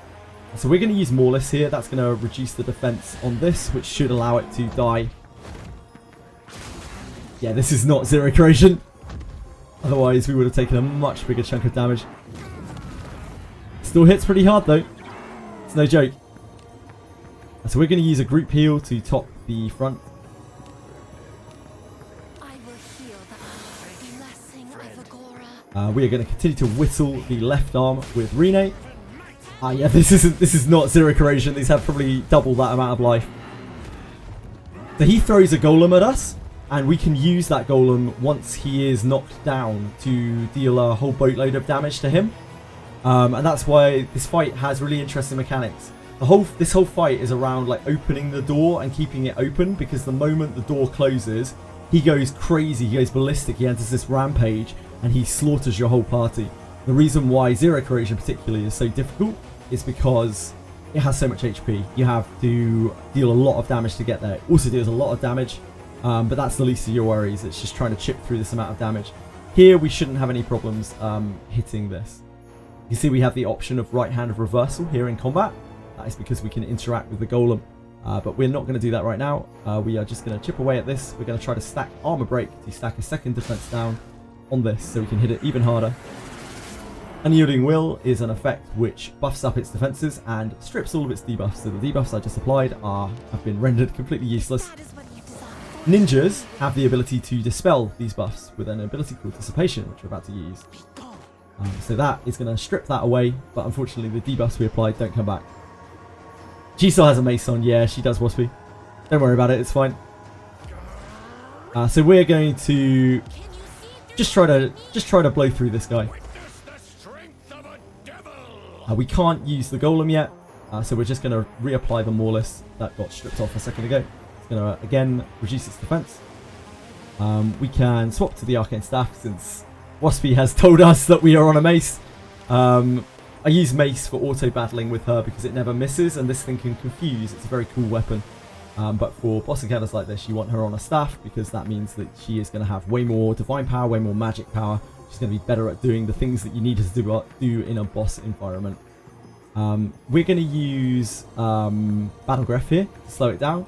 So we're going to use Morlus here. That's going to reduce the defense on this, which should allow it to die. Yeah, this is not zero corrosion. Otherwise, we would have taken a much bigger chunk of damage. Still hits pretty hard, though. It's no joke. So we're going to use a group heal to top the front. I will heal the blessing of Agora. We are going to continue to whittle the left arm with Rene. Yeah, this is not zero corrosion. These have probably double that amount of life. So he throws a golem at us, and we can use that golem once he is knocked down to deal a whole boatload of damage to him. And that's why this fight has really interesting mechanics. This whole fight is around like opening the door and keeping it open, because the moment the door closes, he goes crazy, he goes ballistic, he enters this rampage, and he slaughters your whole party. The reason why zero corrosion particularly is so difficult is because it has so much HP. You have to deal a lot of damage to get there. It also deals a lot of damage, but that's the least of your worries. It's just trying to chip through this amount of damage. Here we shouldn't have any problems hitting this. You can see we have the option of right hand of reversal here in combat. That is because we can interact with the golem, but we're not going to do that right now. We are just going to chip away at this. We're going to try to stack armor break to stack a second defense down on this so we can hit it even harder. Unyielding Will is an effect which buffs up its defenses and strips all of its debuffs. So the debuffs I just applied have been rendered completely useless. Ninjas have the ability to dispel these buffs with an ability called Dissipation, which we're about to use. So that is going to strip that away, but unfortunately the debuffs we applied don't come back. She still has a mace on. Yeah, she does, Waspy. Don't worry about it, it's fine. So we're going to just try to blow through this guy. We can't use the golem yet, so we're just going to reapply the Morlus that got stripped off a second ago. It's going to again reduce its defense. We can swap to the arcane staff since Waspy has told us that we are on a mace. I use mace for auto battling with her because it never misses, and this thing can confuse. It's a very cool weapon. But for boss encounters like this, you want her on a staff because that means that she is going to have way more divine power, way more magic power. She's going to be better at doing the things that you need her to do in a boss environment. We're going to use Battle Graph here to slow it down.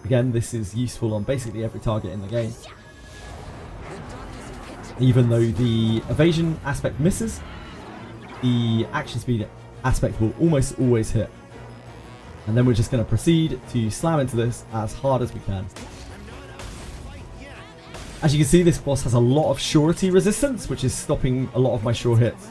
Again, this is useful on basically every target in the game. Even though the evasion aspect misses, the action speed aspect will almost always hit. And then we're just going to proceed to slam into this as hard as we can. As you can see, this boss has a lot of surety resistance, which is stopping a lot of my sure hits.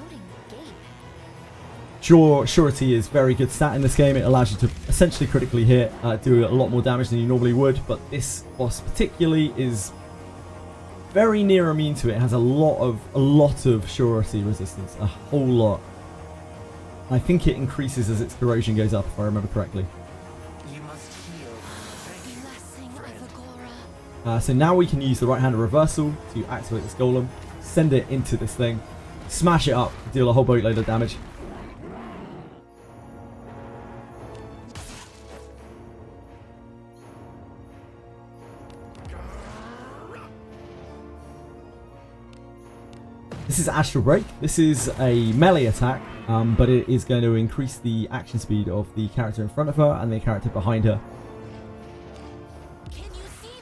Surety is very good stat in this game. It allows you to essentially critically hit, do a lot more damage than you normally would. But this boss particularly is very near immune to it. It has a lot of surety resistance, a whole lot. I think it increases as its corrosion goes up, if I remember correctly. So now we can use the right-handed reversal to activate this golem, send it into this thing, smash it up, deal a whole boatload of damage. This is Astral Break. This is a melee attack, but it is going to increase the action speed of the character in front of her and the character behind her.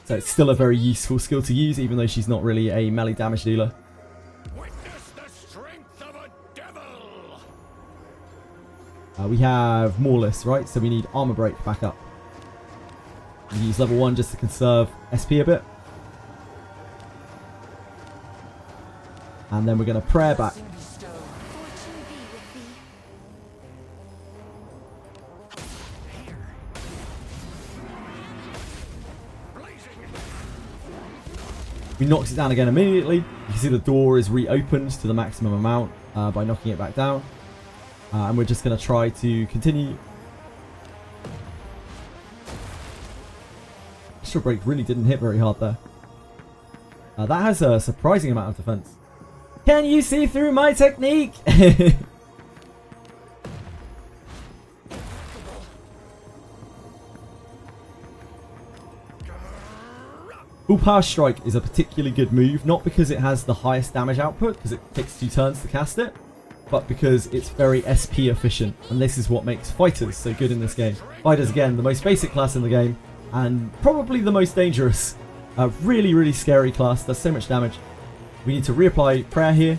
So it's still a very useful skill to use, even though she's not really a melee damage dealer. Witness the strength of a devil. We have Moreless, right? So we need Armor Break back up. We use level 1 just to conserve SP a bit. And then we're going to prayer back. We knocked it down again immediately. You can see the door is reopened to the maximum amount by knocking it back down. And we're just going to try to continue. Astral Break really didn't hit very hard there. That has a surprising amount of defense. Can you see through my technique? Full Power Strike is a particularly good move, not because it has the highest damage output, because it takes 2 turns to cast it, but because it's very SP efficient, and this is what makes fighters so good in this game. Fighters, again, the most basic class in the game, and probably the most dangerous. A really, really scary class, does so much damage. We need to reapply prayer here.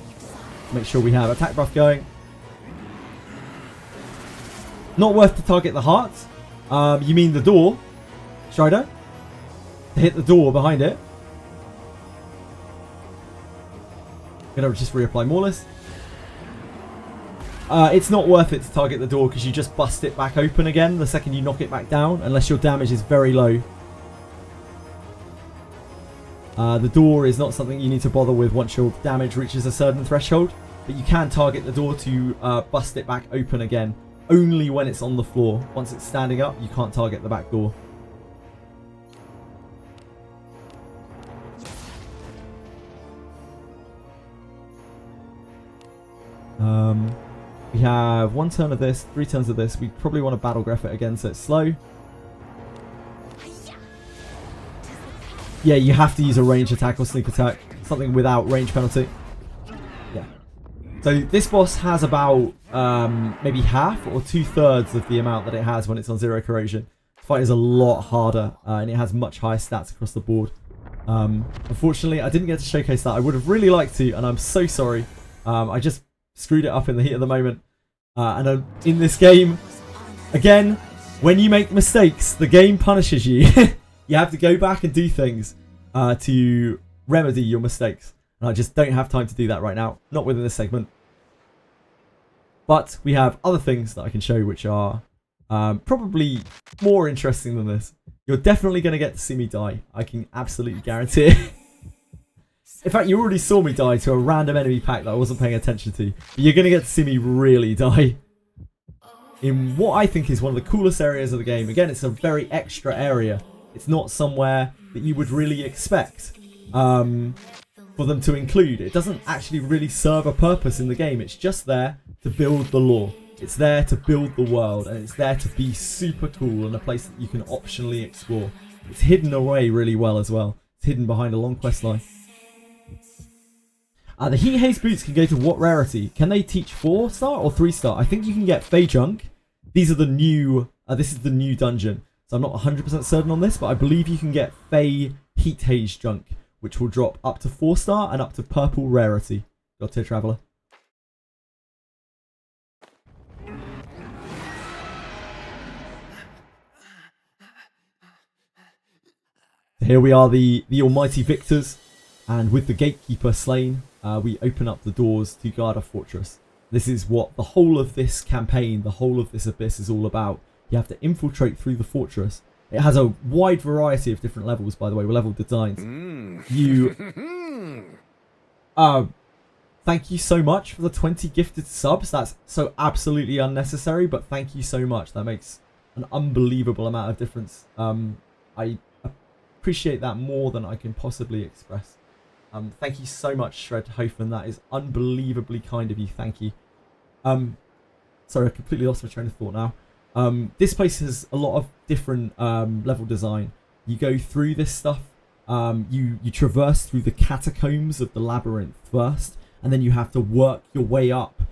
Make sure we have attack buff going. Not worth to target the heart. You mean the door, Strider? To hit the door behind it. Gonna just reapply Moreless. It's not worth it to target the door because you just bust it back open again the second you knock it back down, unless your damage is very low. The door is not something you need to bother with once your damage reaches a certain threshold, but you can target the door to bust it back open again, only when it's on the floor. Once it's standing up, you can't target the back door. We have 1 turn of this, 3 turns of this. We probably want to battle graph it again so it's slow. Yeah, you have to use a range attack or sneak attack. Something without range penalty. Yeah. So this boss has about maybe half or 2/3 of the amount that it has when it's on 0 corrosion. The fight is a lot harder and it has much higher stats across the board. Unfortunately, I didn't get to showcase that. I would have really liked to, and I'm so sorry. I just screwed it up in the heat of the moment. And in this game, again, when you make mistakes, the game punishes you. You have to go back and do things to remedy your mistakes. And I just don't have time to do that right now. Not within this segment. But we have other things that I can show which are probably more interesting than this. You're definitely going to get to see me die. I can absolutely guarantee it. In fact, you already saw me die to a random enemy pack that I wasn't paying attention to. But you're going to get to see me really die. In what I think is one of the coolest areas of the game. Again, it's a very extra area. It's not somewhere that you would really expect for them to include. It doesn't actually really serve a purpose in the game. It's just there to build the lore. It's there to build the world, and it's there to be super cool and a place that you can optionally explore. It's hidden away really well as well. It's hidden behind a long quest line. The Heat Haze boots can go to what rarity? Can they teach 4-star or 3-star? I think you can get Fey Junk. These are the new... this is the new dungeon. So I'm not 100% certain on this, but I believe you can get Fey Heat Haze Junk, which will drop up to 4-star and up to purple rarity. God tier traveller. Here we are, the almighty victors, and with the gatekeeper slain, we open up the doors to guard our fortress. This is what the whole of this campaign, the whole of this abyss is all about. You have to infiltrate through the fortress. It has a wide variety of different levels, by the way, with level designs. You... thank you so much for the 20 gifted subs. That's so absolutely unnecessary, but thank you so much. That makes an unbelievable amount of difference. I appreciate that more than I can possibly express. Thank you so much, Shred Hofen. That is unbelievably kind of you. Thank you. Sorry, I completely lost my train of thought now. This place has a lot of different level design. You go through this stuff. You traverse through the catacombs of the labyrinth first, and then you have to work your way up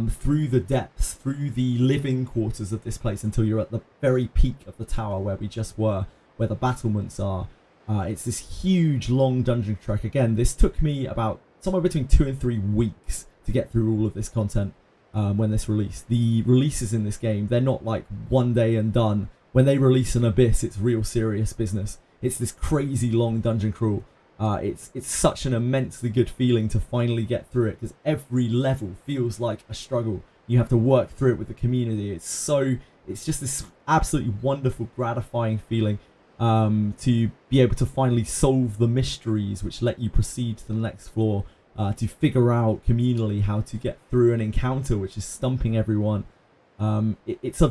through the depths, through the living quarters of this place until you're at the very peak of the tower where we just were, where the battlements are. It's this huge, long dungeon trek. Again, this took me about somewhere between 2 and 3 weeks to get through all of this content when this released. The releases in this game, they're not like one day and done. When they release an Abyss, it's real serious business. It's this crazy long dungeon crawl. It's such an immensely good feeling to finally get through it, because every level feels like a struggle. You have to work through it with the community. It's just this absolutely wonderful, gratifying feeling. To be able to finally solve the mysteries which let you proceed to the next floor, to figure out communally how to get through an encounter which is stumping everyone. It's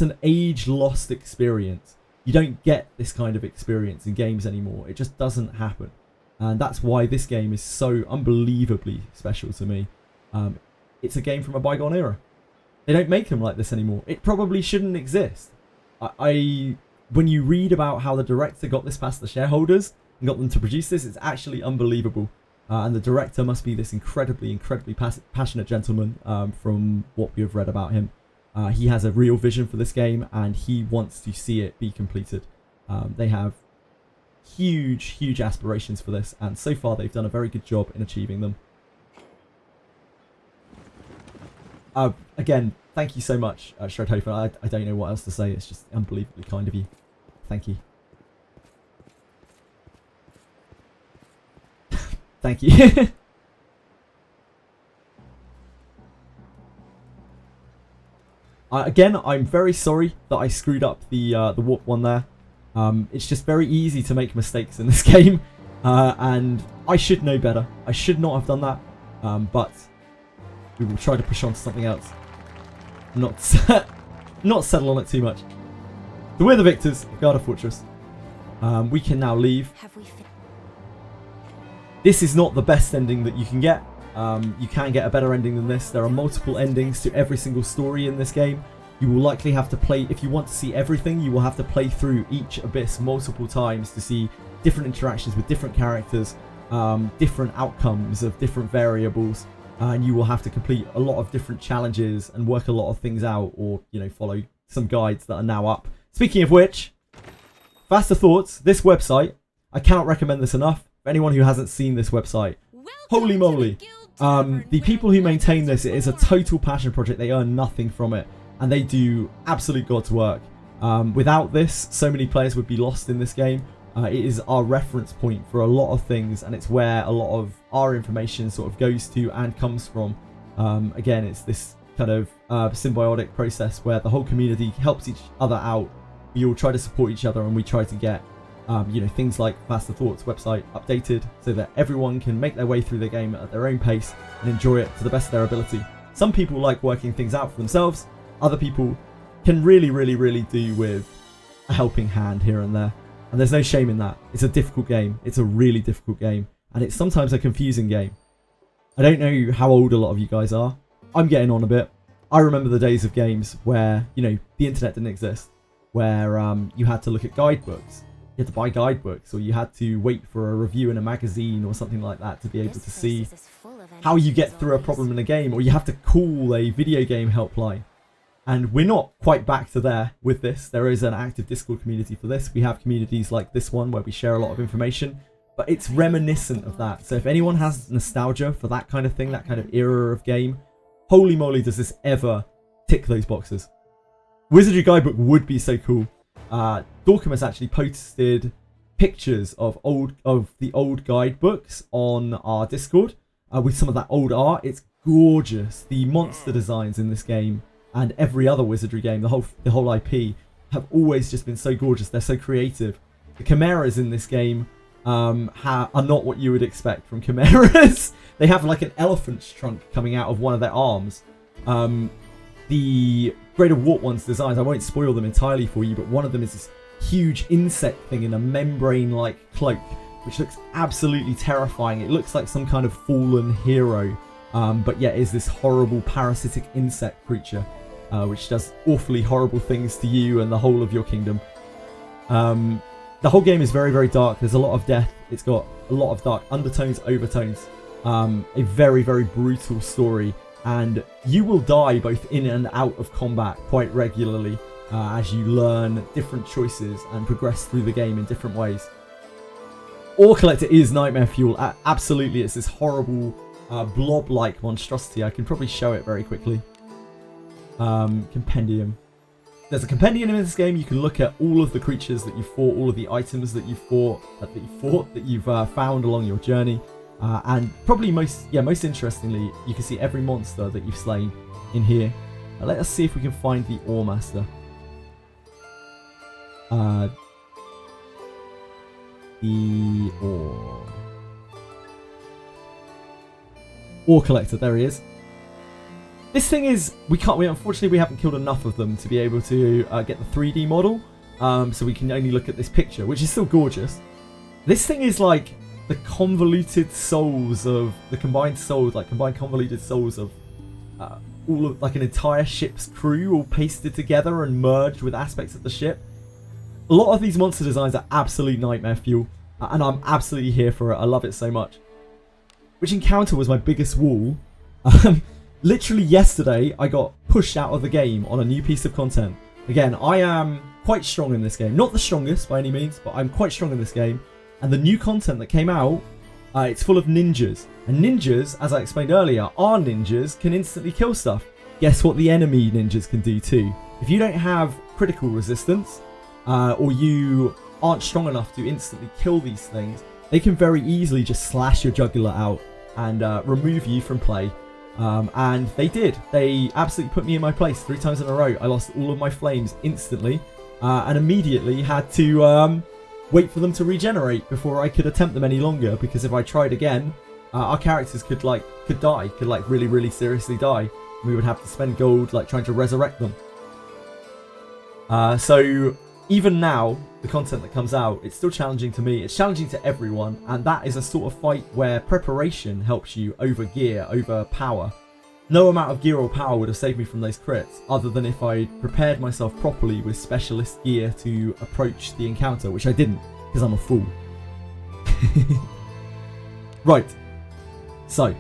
an age-lost experience. You don't get this kind of experience in games anymore. It just doesn't happen. And that's why this game is so unbelievably special to me. It's a game from a bygone era. They don't make them like this anymore. It probably shouldn't exist. When you read about how the director got this past the shareholders and got them to produce this, it's actually unbelievable. And the director must be this incredibly passionate gentleman from what we have read about him. He has a real vision for this game, and he wants to see it be completed. They have huge aspirations for this, and so far they've done a very good job in achieving them. Again, thank you so much, Shredhofer. I don't know what else to say. It's just unbelievably kind of you. Thank you. Thank you. Again, I'm very sorry that I screwed up the warp one there. It's just very easy to make mistakes in this game, and I should know better. I should not have done that, but we will try to push on to something else. Not settle on it too much. So we're the victors of Guard of Fortress. We can now leave. This is not the best ending that you can get. You can get a better ending than this. There are multiple endings to every single story in this game. You will likely have to play, if you want to see everything, you will have to play through each Abyss multiple times to see different interactions with different characters, different outcomes of different variables. And you will have to complete a lot of different challenges and work a lot of things out, or, you know, follow some guides that are now up. Speaking of which, Faster Thoughts, this website, I cannot recommend this enough for anyone who hasn't seen this website. Holy moly. The people who maintain this, it is a total passion project. They earn nothing from it, and they do absolute God's work. Without this, so many players would be lost in this game. It is our reference point for a lot of things, and it's where a lot of our information sort of goes to and comes from. Again, it's this kind of symbiotic process where the whole community helps each other out. We all try to support each other, and we try to get you know, things like Faster Thoughts website updated so that everyone can make their way through the game at their own pace and enjoy it to the best of their ability. Some people like working things out for themselves. Other people can really do with a helping hand here and there. And there's no shame in that. It's a difficult game. It's a really difficult game. And it's sometimes a confusing game. I don't know how old a lot of you guys are. I'm getting on a bit. I remember the days of games where, you know, the internet didn't exist, where you had to look at guidebooks. You had to buy guidebooks, or you had to wait for a review in a magazine or something like that to be able to see how you get through a problem in a game, or you have to call a video game helpline. And we're not quite back to there with this. There is an active Discord community for this. We have communities like this one where we share a lot of information, but it's reminiscent of that. So if anyone has nostalgia for that kind of thing, that kind of era of game, holy moly, does this ever tick those boxes. Wizardry Guidebook would be so cool. Dorcam has actually posted pictures of the old guidebooks on our Discord with some of that old art. It's gorgeous. The monster designs in this game and every other Wizardry game, the whole IP, have always just been so gorgeous. They're so creative. The chimeras in this game are not what you would expect from chimeras. They have like an elephant's trunk coming out of one of their arms. The Greater Wart One's designs, I won't spoil them entirely for you, but one of them is this huge insect thing in a membrane-like cloak, which looks absolutely terrifying. It looks like some kind of fallen hero, but yet is this horrible parasitic insect creature, which does awfully horrible things to you and the whole of your kingdom. The whole game is very, very dark. There's a lot of death. It's got a lot of dark undertones, overtones. A very, very brutal story. And you will die both in and out of combat quite regularly as you learn different choices and progress through the game in different ways. Ore Collector is nightmare fuel. Absolutely, it's this horrible blob-like monstrosity. I can probably show it very quickly. Compendium. There's a compendium in this game. You can look at all of the creatures that you fought, all of the items that you fought, that you've found along your journey. And probably most interestingly, you can see every monster that you've slain in here. Let us see if we can find the Ore Master. The Ore Collector, there he is. This thing is, unfortunately we haven't killed enough of them to be able to get the 3D model. So we can only look at this picture, which is still gorgeous. This thing is like the convoluted souls of the combined convoluted souls of all of like an entire ship's crew all pasted together and merged with aspects of the ship. A lot of these monster designs are absolute nightmare fuel, and I'm absolutely here for it. I love it so much. Which encounter was my biggest wall? Literally yesterday I got pushed out of the game on a new piece of content. Again, I am quite strong in this game. Not the strongest by any means, but I'm quite strong in this game. And the new content that came out, it's full of ninjas. And ninjas, as I explained earlier, our ninjas can instantly kill stuff. Guess what the enemy ninjas can do too? If you don't have critical resistance, or you aren't strong enough to instantly kill these things, they can very easily just slash your jugular out and remove you from play. And they did. They absolutely put me in my place 3 times in a row. I lost all of my flames instantly, and immediately had to wait for them to regenerate before I could attempt them any longer, because if I tried again, our characters could die, really, really seriously die. We would have to spend gold trying to resurrect them. So even now, the content that comes out, it's still challenging to me. It's challenging to everyone, and that is a sort of fight where preparation helps you over gear, over power. No amount of gear or power would have saved me from those crits, other than if I prepared myself properly with specialist gear to approach the encounter, which I didn't, because I'm a fool. Right. So,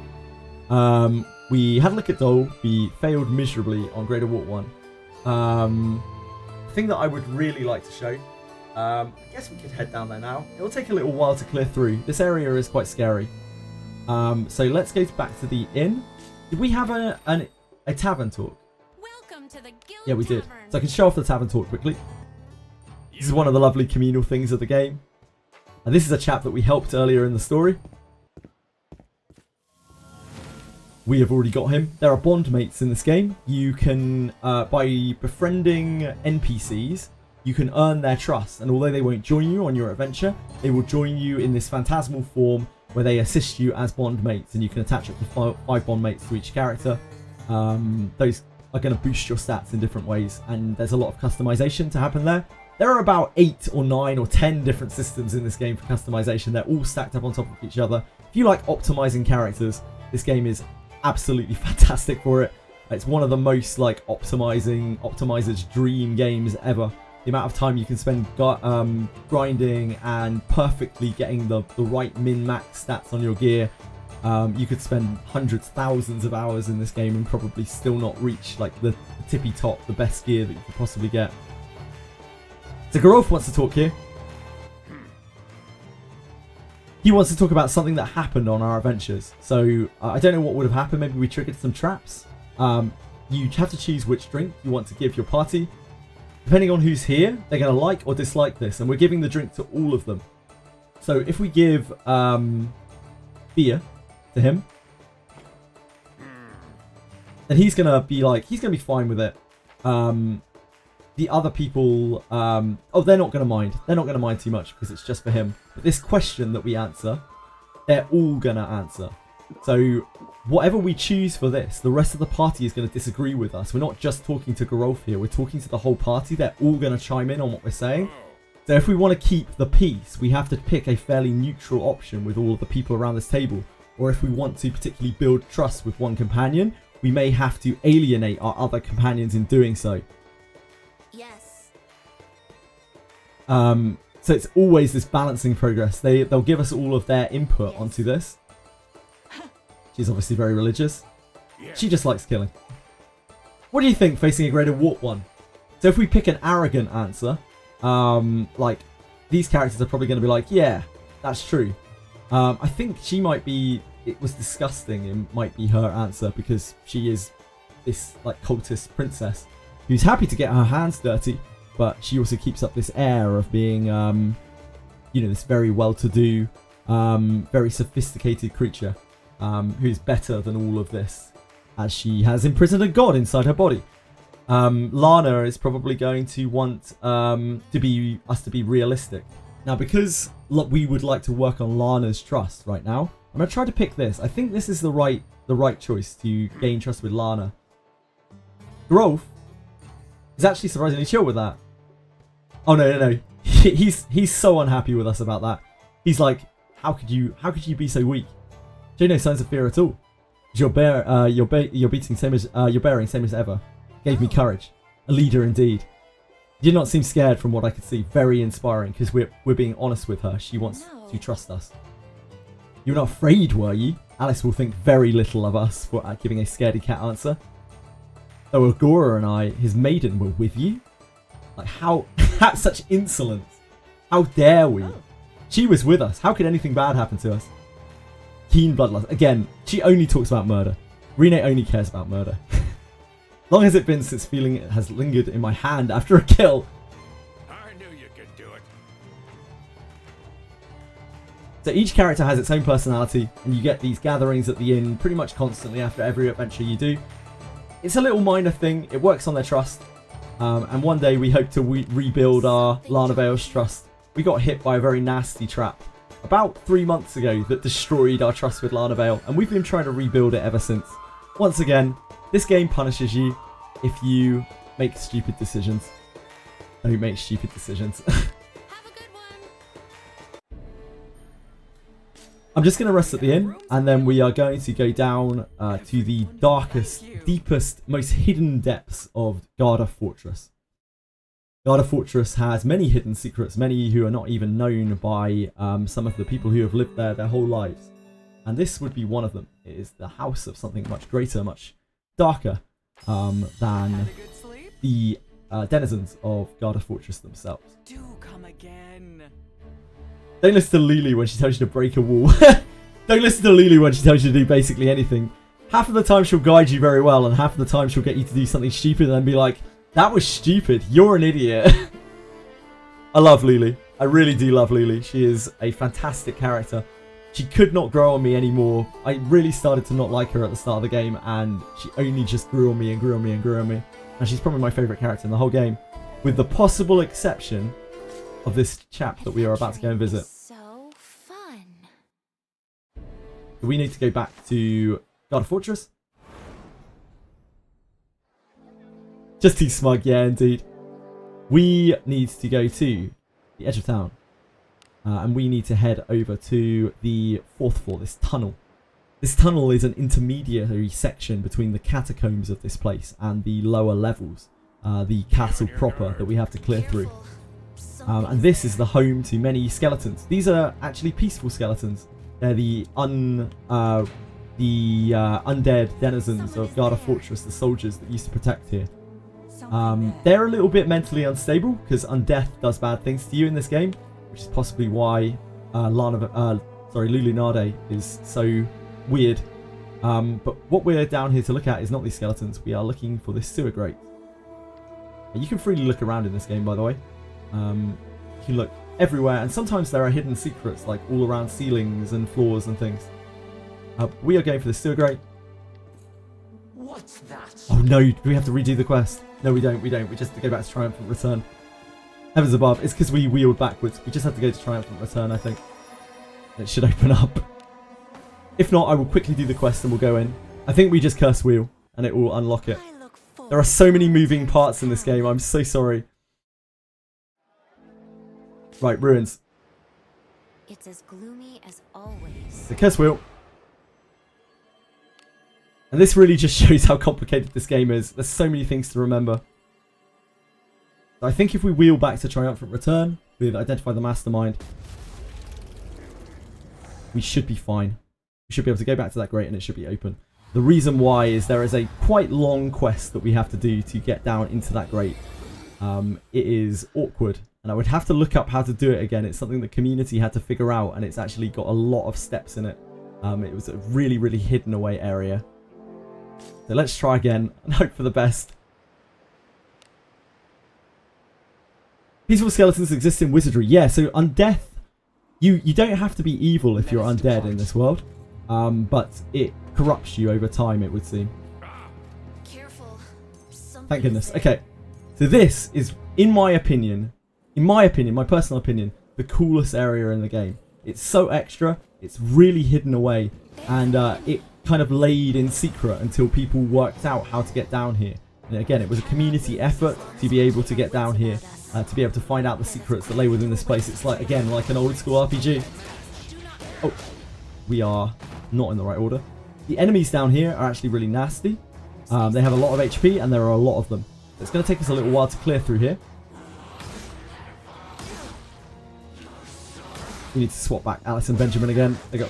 we had a look at Dole. We failed miserably on Greater Wart 1. The thing that I would really like to show, I guess we could head down there now. It will take a little while to clear through. This area is quite scary. So let's go back to the inn. Did we have a tavern talk? Welcome to the Guild Yeah, we did. Tavern. So I can show off the tavern talk quickly. This is one of the lovely communal things of the game. And this is a chap that we helped earlier in the story. We have already got him. There are bond mates in this game. You can, by befriending NPCs, you can earn their trust. And although they won't join you on your adventure, they will join you in this phantasmal form where they assist you as bond mates, and you can attach up to 5 bond mates to each character. Those are going to boost your stats in different ways, and there's a lot of customization to happen there. There are about 8 or 9 or 10 different systems in this game for customization. They're all stacked up on top of each other. If you like optimizing characters, this game is absolutely fantastic for it. It's one of the most like optimizer's dream games ever. The amount of time you can spend grinding and perfectly getting the right min-max stats on your gear. You could spend hundreds, thousands of hours in this game and probably still not reach like the tippy top, the best gear that you could possibly get. So Gerolf wants to talk here. He wants to talk about something that happened on our adventures. So I don't know what would have happened. Maybe we triggered some traps. You have to choose which drink you want to give your party. Depending on who's here, they're going to like or dislike this. And we're giving the drink to all of them. So if we give beer to him, then he's going to be like, he's going to be fine with it. The other people, oh, they're not going to mind. They're not going to mind too much because it's just for him. But this question that we answer, they're all going to answer. So whatever we choose for this, the rest of the party is going to disagree with us. We're not just talking to Gerolf here. We're talking to the whole party. They're all going to chime in on what we're saying. So if we want to keep the peace, we have to pick a fairly neutral option with all of the people around this table. Or if we want to particularly build trust with one companion, we may have to alienate our other companions in doing so. Yes. So it's always this balancing progress. They'll give us all of their input onto this. She's obviously very religious. She just likes killing. What do you think facing a greater warp one? So if we pick an arrogant answer, like these characters are probably going to be like, yeah, that's true. I think she might be, it was disgusting. It might be her answer because she is this like cultist princess who's happy to get her hands dirty, but she also keeps up this air of being, you know, this very well-to-do, very sophisticated creature. Who's better than all of this, as she has imprisoned a god inside her body. Lana is probably going to want us to be realistic. Now, because we would like to work on Lana's trust right now, I'm gonna try to pick this. I think this is the right choice to gain trust with Lana. Gerolf is actually surprisingly chill with that. Oh no. He's so unhappy with us about that. He's like, how could you be so weak? Show no signs of fear at all. Your bearing same as ever. Gave me courage. A leader indeed. You did not seem scared from what I could see. Very inspiring because we're being honest with her. She wants to trust us. You were not afraid, were you? Alice will think very little of us for giving a scaredy cat answer. Though Agora and I, his maiden, were with you. Like how? That's such insolence. How dare we? She was with us. How could anything bad happen to us? Keen bloodlust. Again, she only talks about murder. Rene only cares about murder. Long has it been since feeling it has lingered in my hand after a kill. I knew you could do it. So each character has its own personality, and you get these gatherings at the inn pretty much constantly after every adventure you do. It's a little minor thing. It works on their trust. And one day we hope to rebuild our Lana Vale's trust. We got hit by a very nasty trap about 3 months ago that destroyed our trust with Lana Vale, and we've been trying to rebuild it ever since. Once again, this game punishes you if you make stupid decisions. Don't make stupid decisions. Have a good one. I'm just going to rest at the inn, and then we are going to go down to the darkest, deepest, most hidden depths of Garda Fortress. Garda Fortress has many hidden secrets, many who are not even known by some of the people who have lived there their whole lives. And this would be one of them. It is the house of something much greater, much darker than the denizens of Garda Fortress themselves. Do come again. Don't listen to Lulu when she tells you to break a wall. Don't listen to Lulu when she tells you to do basically anything. Half of the time she'll guide you very well, and half of the time she'll get you to do something stupid and then be like, that was stupid, you're an idiot. I love Lulu. I really do love Lulu. She is a fantastic character. She could not grow on me anymore. I really started to not like her at the start of the game, and she only just grew on me and grew on me and grew on me. And she's probably my favourite character in the whole game, with the possible exception of this chap that we are about to go and visit. So fun. We need to go back to Garda Fortress. Just too smug, yeah, indeed. We need to go to the edge of town. And we need to head over to the 4th floor, this tunnel. This tunnel is an intermediary section between the catacombs of this place and the lower levels, the castle proper that we have to clear through. And this is the home to many skeletons. These are actually peaceful skeletons. They're the undead denizens of Garda Fortress, the soldiers that used to protect here. They're a little bit mentally unstable because undeath does bad things to you in this game, which is possibly why Lulunade is so weird. But what we're down here to look at is not these skeletons. We are looking for this sewer grate. You can freely look around in this game, by the way. You can look everywhere, and sometimes there are hidden secrets, like all around ceilings and floors and things. We are going for the sewer grate. What's that? Oh no, do we have to redo the quest? No, we don't. We just have to go back to Triumphant Return. Heavens above, it's because we wheeled backwards. We just have to go to Triumphant Return, I think. It should open up. If not, I will quickly do the quest and we'll go in. I think we just curse wheel and it will unlock it. There are so many moving parts in this game. I'm so sorry. Right, ruins. It's as gloomy as always. The curse wheel. And this really just shows how complicated this game is. There's so many things to remember. I think if we wheel back to Triumphant Return with Identify the Mastermind, we should be fine. We should be able to go back to that grate and it should be open. The reason why is there is a quite long quest that we have to do to get down into that grate. It is awkward, and I would have to look up how to do it again. It's something the community had to figure out, and it's actually got a lot of steps in it. It was a really, really hidden away area. So let's try again and hope for the best. Peaceful skeletons exist in Wizardry. Yeah, so undeath. You don't have to be evil if you're undead in this world. But it corrupts you over time, it would seem. Careful. Thank goodness. Okay. So this is, in my opinion, my personal opinion, the coolest area in the game. It's so extra, it's really hidden away, and it kind of laid in secret until people worked out how to get down here. And again, it was a community effort to be able to get down here, to be able to find out the secrets that lay within this place. It's like, again, like an old school RPG. Oh, we are not in the right order. The enemies down here are actually really nasty. They have a lot of HP and there are a lot of them. It's going to take us a little while to clear through here. We need to swap back Alice and Benjamin again. They go.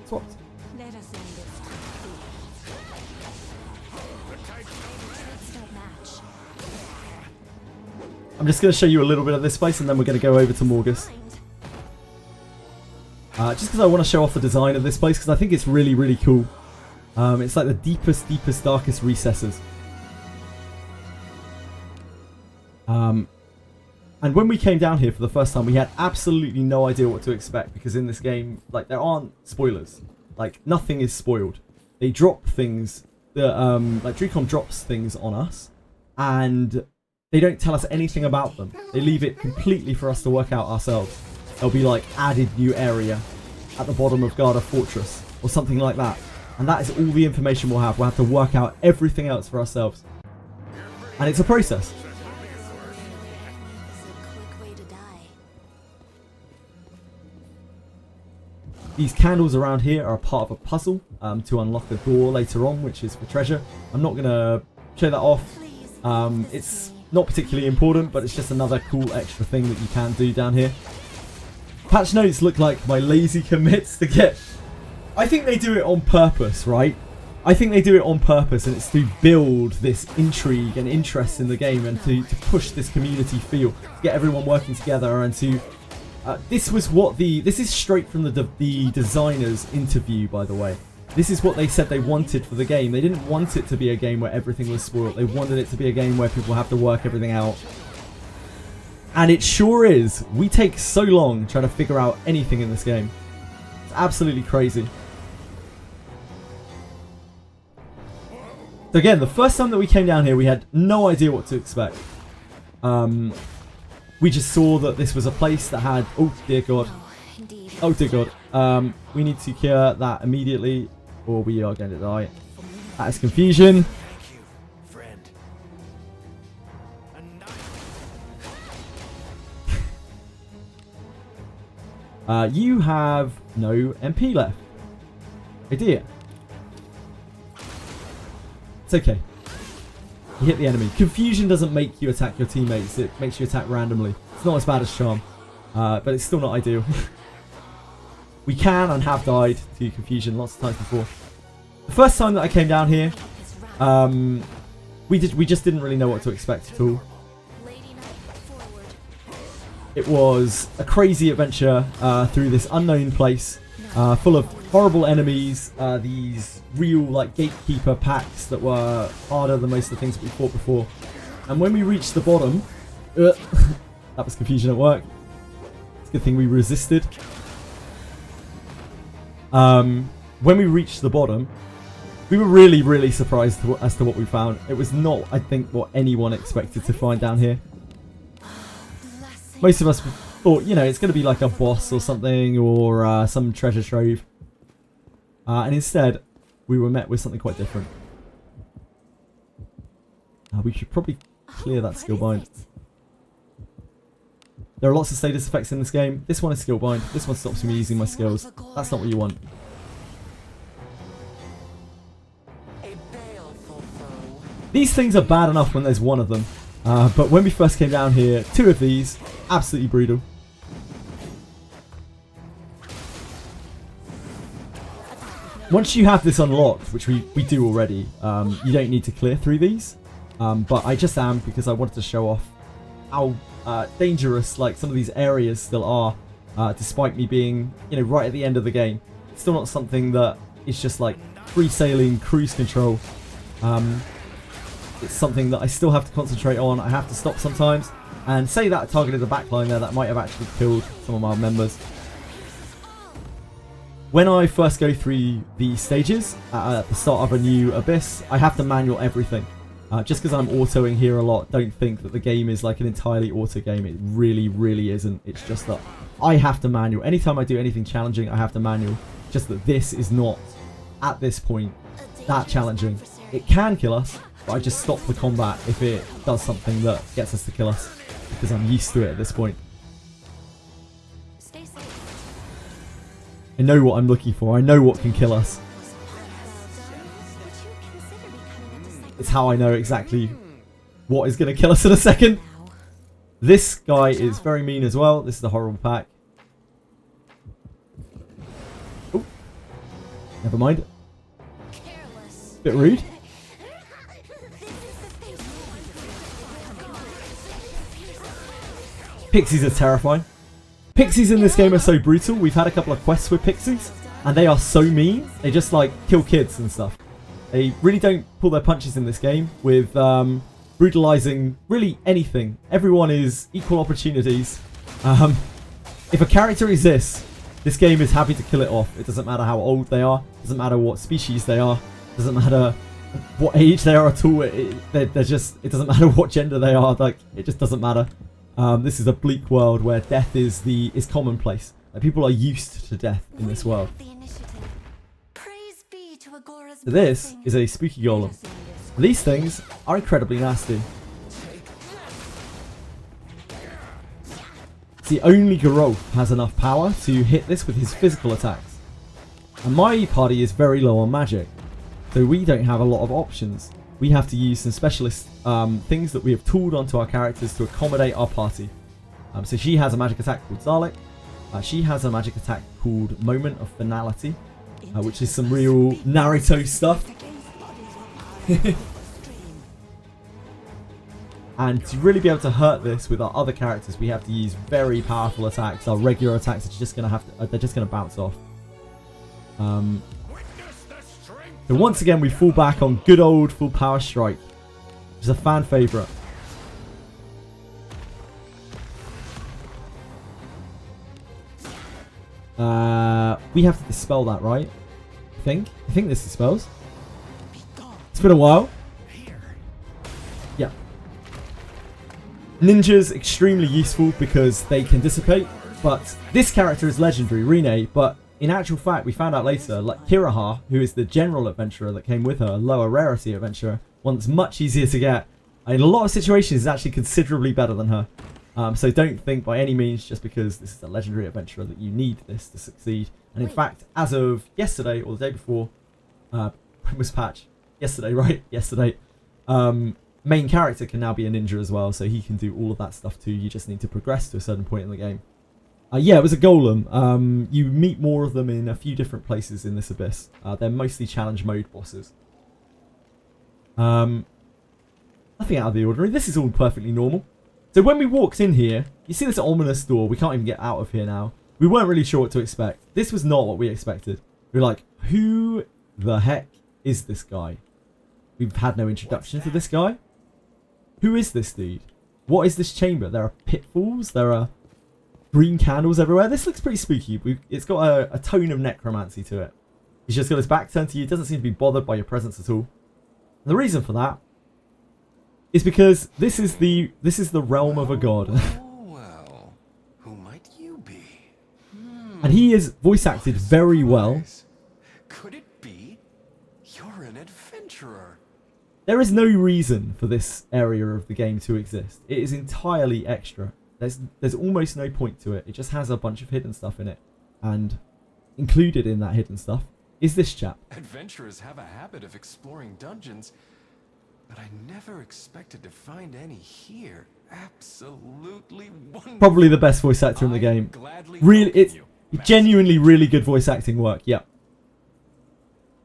Swapped. I'm just going to show you a little bit of this place and then we're going to go over to Morgus. Just because I want to show off the design of this place, because I think it's really, really cool. It's like the deepest, darkest recesses. And when we came down here for the first time, we had absolutely no idea what to expect, because in this game, like, there aren't spoilers. Like, nothing is spoiled. They drop things, like Dricom drops things on us, and they don't tell us anything about them. They leave it completely for us to work out ourselves. There'll be like added new area at the bottom of Garda Fortress or something like that. And that is all the information we'll have. We'll have to work out everything else for ourselves. And it's a process. These candles around here are a part of a puzzle to unlock the door later on, which is for treasure. I'm not going to show that off. It's not particularly important, but it's just another cool extra thing that you can do down here. Patch notes look like my lazy commits to get... I think they do it on purpose, right? I think they do it on purpose, and it's to build this intrigue and interest in the game and to push this community feel, to get everyone working together and to... this is straight from the designer's interview, by the way. This is what they said they wanted for the game. They didn't want it to be a game where everything was spoiled. They wanted it to be a game where people have to work everything out. And it sure is. We take so long trying to figure out anything in this game. It's absolutely crazy. So again, the first time that we came down here, we had no idea what to expect. We just saw that this was a place that had... Oh, dear God. Oh, dear God. We need to cure that immediately, or we are going to die. That is confusion. Thank you, friend. You have no MP left. Oh dear. It's okay. You hit the enemy. Confusion doesn't make you attack your teammates. It makes you attack randomly. It's not as bad as Charm. But it's still not ideal. We can and have died to Confusion lots of times before. The first time that I came down here, we just didn't really know what to expect at all. It was a crazy adventure through this unknown place, full of horrible enemies, these real like gatekeeper packs that were harder than most of the things that we fought before. And when we reached the bottom, that was Confusion at work. It's a good thing we resisted. When we reached the bottom, we were really, really surprised as to what we found. It was not, I think, what anyone expected to find down here. Most of us thought, you know, it's going to be like a boss or something, or some treasure trove. And instead, we were met with something quite different. We should probably clear that skill bind. There are lots of status effects in this game. This one is skill bind. This one stops me using my skills. That's not what you want. These things are bad enough when there's one of them. But when we first came down here, 2 of these, absolutely brutal. Once you have this unlocked, which we do already, you don't need to clear through these. But I just am because I wanted to show off how dangerous like some of these areas still are, despite me being, you know, right at the end of the game. It's still not something that is just like free sailing cruise control. It's something that I still have to concentrate on. I have to stop sometimes. And say that I targeted the backline there, that might have actually killed some of my members. When I first go through the stages, at the start of a new abyss, I have to manual everything. Just because I'm autoing here a lot, don't think that the game is like an entirely auto game. It really, really isn't. It's just that I have to manual. Anytime I do anything challenging, I have to manual. Just that this is not, at this point, that challenging. It can kill us, but I just stop the combat if it does something that gets us to kill us, because I'm used to it at this point. I know what I'm looking for. I know what can kill us. It's how I know exactly what is going to kill us in a second. This guy is very mean as well. This is a horrible pack. Oh, never mind. Bit rude. Pixies are terrifying. Pixies in this game are so brutal. We've had a couple of quests with pixies, and they are so mean. They just like kill kids and stuff. They really don't pull their punches in this game with brutalizing really anything. Everyone is equal opportunities. If a character exists, this game is happy to kill it off. It doesn't matter how old they are. It doesn't matter what species they are. It doesn't matter what age they are at all. They're just. It doesn't matter what gender they are. Like, it just doesn't matter. This is a bleak world where death is commonplace. Like, people are used to death in this world. So this is a spooky golem. These things are incredibly nasty. See, only Geralt has enough power to hit this with his physical attacks. And my party is very low on magic, so we don't have a lot of options. We have to use some specialist things that we have tooled onto our characters to accommodate our party. So she has a magic attack called Zarlik. She has a magic attack called Moment of Finality, which is some real Naruto stuff. And to really be able to hurt this with our other characters, we have to use very powerful attacks. Our regular attacks are just gonna they're just gonna bounce off. So once again, we fall back on good old full power strike, which is a fan favorite. We have to dispel that, right? I think this dispels. It's been a while. Yeah. Ninjas, extremely useful because they can dissipate, but this character is legendary, Rene, but in actual fact, we found out later, like Kiraha, who is the general adventurer that came with her, a lower rarity adventurer, one that's much easier to get, in a lot of situations is actually considerably better than her. So don't think by any means just because this is a legendary adventurer that you need this to succeed. And in fact, as of yesterday or the day before, when was patch? Yesterday, right? Yesterday. Main character can now be a ninja as well, so he can do all of that stuff too. You just need to progress to a certain point in the game. Yeah, it was a golem. You meet more of them in a few different places in this abyss. They're mostly challenge mode bosses. Nothing out of the ordinary. This is all perfectly normal. So when we walked in here, you see this ominous door. We can't even get out of here now. We weren't really sure what to expect. This was not what we expected. We were like, who the heck is this guy? We've had no introduction to this guy. Who is this dude? What is this chamber? There are pitfalls. There are green candles everywhere. This looks pretty spooky. It's got a tone of necromancy to it. He's just got his back turned to you. Doesn't seem to be bothered by your presence at all. And the reason for that is because this is the realm of a god. Well, who might you be? And he is voice acted very well. Could it be you're an adventurer? There is no reason for this area of the game to exist. It is entirely extra. There's almost no point to it. It just has a bunch of hidden stuff in it. And included in that hidden stuff is this chap. Adventurers have a habit of exploring dungeons, but I never expected to find any here. Absolutely wonderful. Probably the best voice actor in the game. Really, it's genuinely really good voice acting work. Yeah.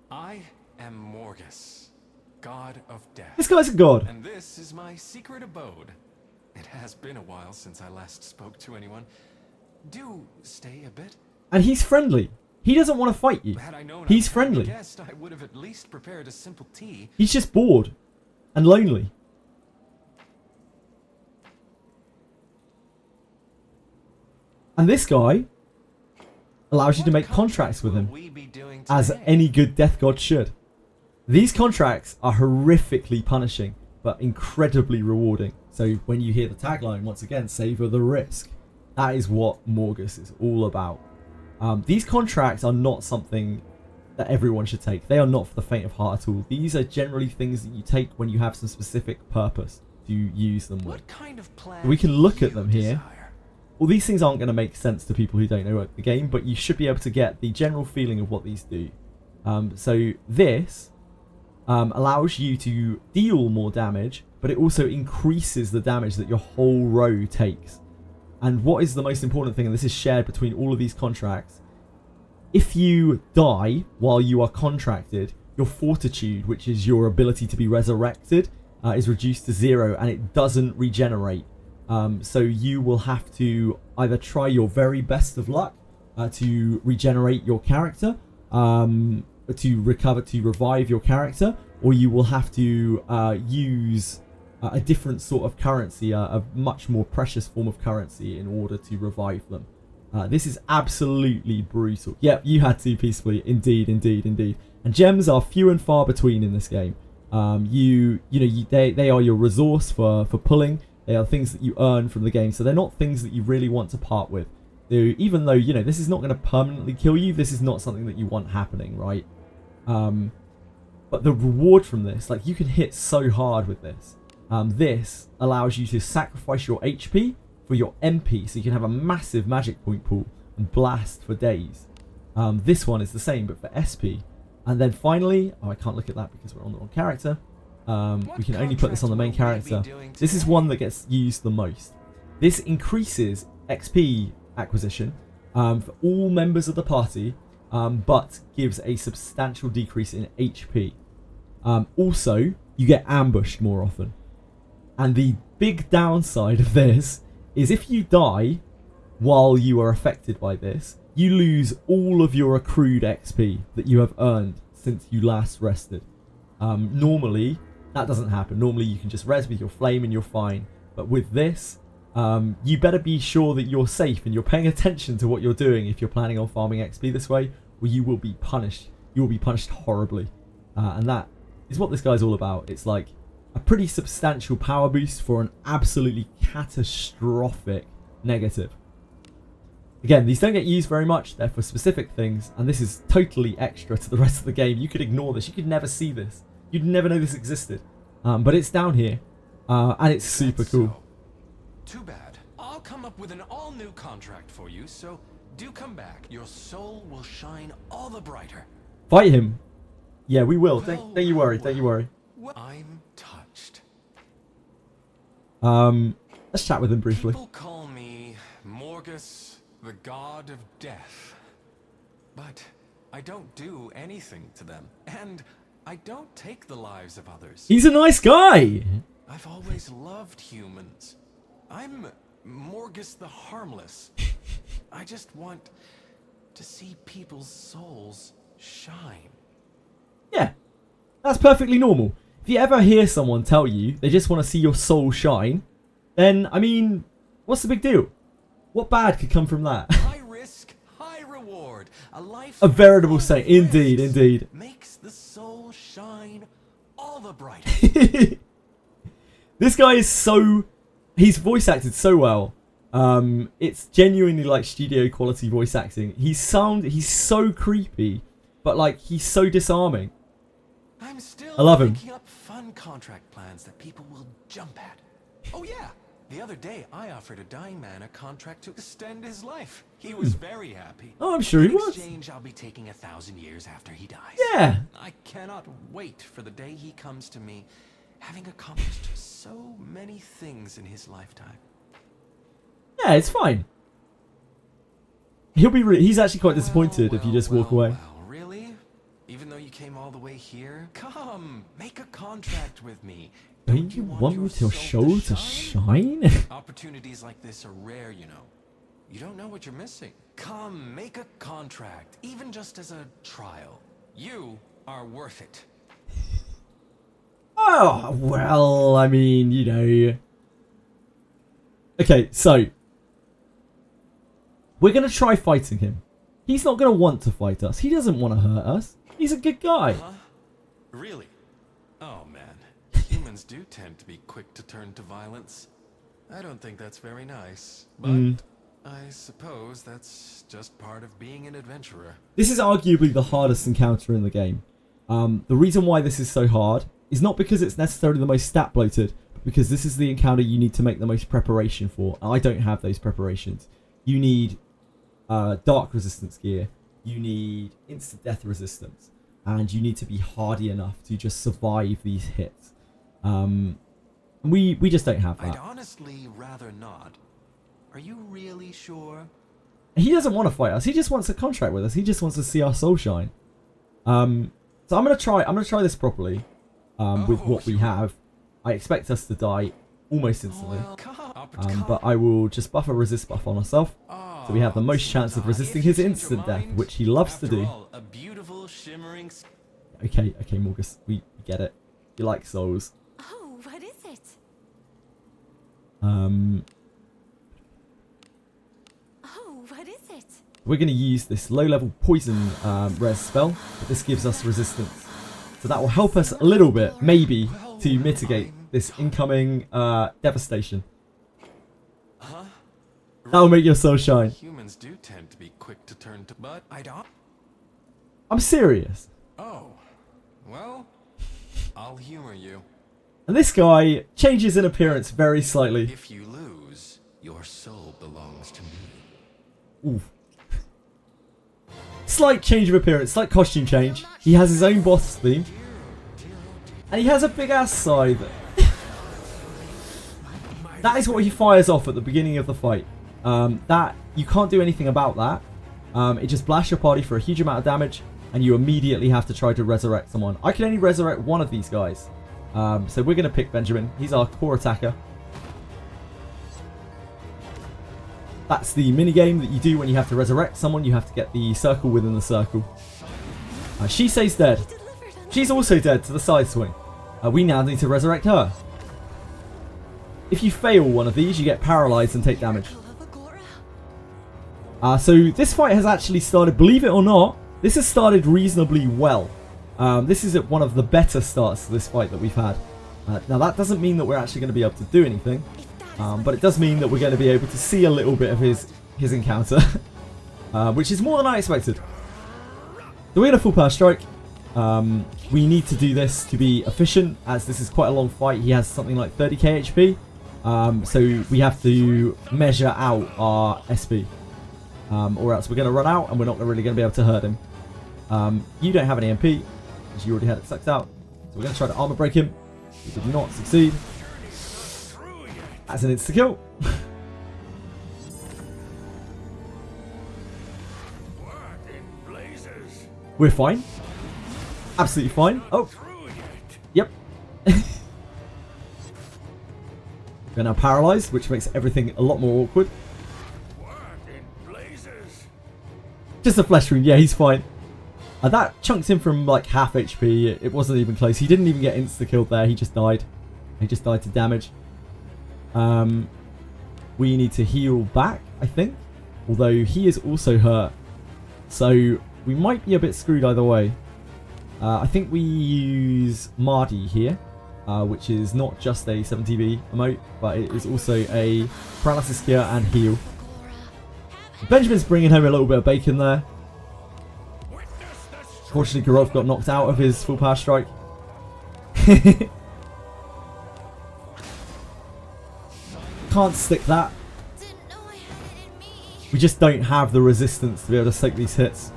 I am Morgus, god of death. This guy's a god. And this is my secret abode. It has been a while since I last spoke to anyone. Do stay a bit. And he's friendly. He doesn't want to fight you. Had I known He's I was having a friendly. guest, I would have at least prepared a simple tea. He's just bored and lonely. And this guy allows you to make contracts with him, as any good death god should. These contracts are horrifically punishing, but incredibly rewarding. So when you hear the tagline, once again, savor the risk. That is what Morgus is all about. These contracts are not something that everyone should take. They are not for the faint of heart at all. These are generally things that you take when you have some specific purpose to use them with. What kind of plan We can look at you them here. desire? Well, these things aren't going to make sense to people who don't know the game, but you should be able to get the general feeling of what these do. So this allows you to deal more damage, but it also increases the damage that your whole row takes. And what is the most important thing, and this is shared between all of these contracts, if you die while you are contracted, your fortitude, which is your ability to be resurrected, is reduced to 0, and it doesn't regenerate. So you will have to either try your very best of luck to regenerate your character, to revive your character, or you will have to use a different sort of currency, a much more precious form of currency in order to revive them. This is absolutely brutal. Yep, you had to peacefully. Indeed, indeed, indeed. And gems are few and far between in this game. They are your resource for pulling. They are things that you earn from the game, so they're not things that you really want to part with. So even though, this is not going to permanently kill you, this is not something that you want happening, right? But the reward from this, like, you can hit so hard with this. This allows you to sacrifice your HP for your MP, so you can have a massive magic point pool and blast for days. This one is the same, but for SP. And then finally, I can't look at that because we're on the wrong character. We can only put this on the main character. This is one that gets used the most. This increases XP acquisition for all members of the party, but gives a substantial decrease in HP. Also, you get ambushed more often. And the big downside of this is if you die while you are affected by this, you lose all of your accrued XP that you have earned since you last rested. Normally, that doesn't happen. Normally, you can just res with your flame and you're fine. But with this, you better be sure that you're safe and you're paying attention to what you're doing if you're planning on farming XP this way, or you will be punished. You will be punished horribly. And that is what this guy's all about. It's like a pretty substantial power boost for an absolutely catastrophic negative. Again, these don't get used very much. They're for specific things, and this is totally extra to the rest of the game. You could ignore this. You could never see this. You'd never know this existed. But it's down here, and it's super cool. Too bad. come up with an all-new contract for you, so do come back. Your soul will shine all the brighter. Fight him. Yeah, we will. Don't you worry. Don't you worry. I'm touched. Let's chat with him briefly. People call me Morgus, the god of death. But I don't do anything to them, and I don't take the lives of others. He's a nice guy. I've always loved humans. I'm Morgus the Harmless. I just want to see people's souls shine. Yeah, that's perfectly normal. If you ever hear someone tell you they just want to see your soul shine, then, I mean, what's the big deal? What bad could come from that? High risk, high reward. A life A veritable full saint. of risks Indeed, indeed. makes the soul shine all the brighter. This guy is so... He's voice acted so well. It's genuinely like studio quality voice acting. He's so creepy, but like he's so disarming. I'm still I love him. thinking up fun contract plans that people will jump at. Oh yeah, the other day I offered a dying man a contract to extend his life. He was very happy. Oh, I'm sure he In was. exchange, I'll be taking 1,000 years after he dies. Yeah. I cannot wait for the day he comes to me, having accomplished so many things in his lifetime. Yeah, it's fine. He's actually quite disappointed if you just walk away. Well, really? Even though you came all the way here? Come, make a contract with me. Don't you want me to show to shine? Opportunities like this are rare, you know. You don't know what you're missing. Come, make a contract, even just as a trial. You are worth it. Oh, well, I mean, you know. Okay, so we're going to try fighting him. He's not going to want to fight us. He doesn't want to hurt us. He's a good guy. Huh? Really? Oh, man. Humans do tend to be quick to turn to violence. I don't think that's very nice, but I suppose that's just part of being an adventurer. This is arguably the hardest encounter in the game. The reason why this is so hard is not because it's necessarily the most stat bloated, but because this is the encounter you need to make the most preparation for. I don't have those preparations. You need dark resistance gear, you need instant death resistance, and you need to be hardy enough to just survive these hits. We just don't have that. I'd honestly rather not. Are you really sure? He doesn't want to fight us. He just wants a contract with us. He just wants to see our soul shine. So I'm gonna try this properly. With what we have. I expect us to die almost instantly. But I will just buff a resist buff on ourselves, so we have the most chance of resisting his instant death, which he loves to do. A beautiful shimmering... Okay, Morgus, we get it. You like souls. Oh, what is it? Oh, what is it? We're going to use this low-level poison res spell, but this gives us resistance. So that will help us a little bit, maybe, to mitigate this incoming devastation. That will make your soul shine. Humans do tend to be quick to turn to, but I don't. I'm serious. Oh, well, I'll humor you. And this guy changes in appearance very slightly. If you lose, your soul belongs to me. Oof. Slight change of appearance, slight costume change. He has his own boss theme. And he has a big ass scythe. That is what he fires off at the beginning of the fight. That you can't do anything about that. It just blasts your party for a huge amount of damage, and you immediately have to try to resurrect someone. I can only resurrect one of these guys. So we're going to pick Benjamin. He's our core attacker. That's the minigame that you do when you have to resurrect someone. You have to get the circle within the circle. She stays dead. She's also dead to the side swing. We now need to resurrect her. If you fail one of these, you get paralyzed and take damage. So this fight has actually started, believe it or not, this has started reasonably well. This is one of the better starts to this fight that we've had. Now that doesn't mean that we're actually going to be able to do anything. But it does mean that we're going to be able to see a little bit of his encounter. Which is more than I expected. So we're going to full power strike. We need to do this to be efficient, as this is quite a long fight. He has something like 30k HP. So we have to measure out our SP. Or else we're going to run out and we're not really going to be able to hurt him. You don't have any MP, because you already had it sucked out. So we're going to try to armor break him. We did not succeed. That's an insta-kill. We're fine. Absolutely fine. Oh. Yep. We're now paralyzed, which makes everything a lot more awkward. Just a flesh wound. Yeah, he's fine. That chunked him from like half HP. It wasn't even close. He didn't even get insta-killed there. He just died. He just died to damage. We need to heal back, I think. Although he is also hurt. So we might be a bit screwed either way. I think we use Mardi here. Which is not just a 70B emote, but it is also a paralysis cure and heal. Benjamin's bringing home a little bit of bacon there. Fortunately, Garov got knocked out of his full power strike. Can't stick that. We just don't have the resistance to be able to soak these hits.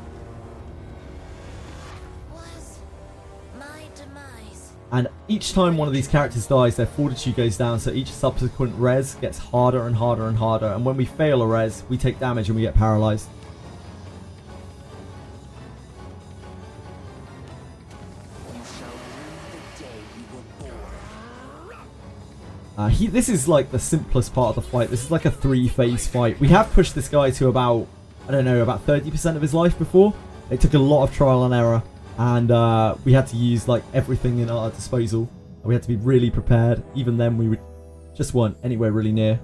And each time one of these characters dies, their fortitude goes down, so each subsequent res gets harder and harder and harder. And when we fail a res, we take damage and we get paralyzed. This is like the simplest part of the fight. This is like a 3-phase fight. We have pushed this guy to about, I don't know, about 30% of his life before. It took a lot of trial and error. And we had to use like everything in our disposal. We had to be really prepared. Even then, we just weren't anywhere really near.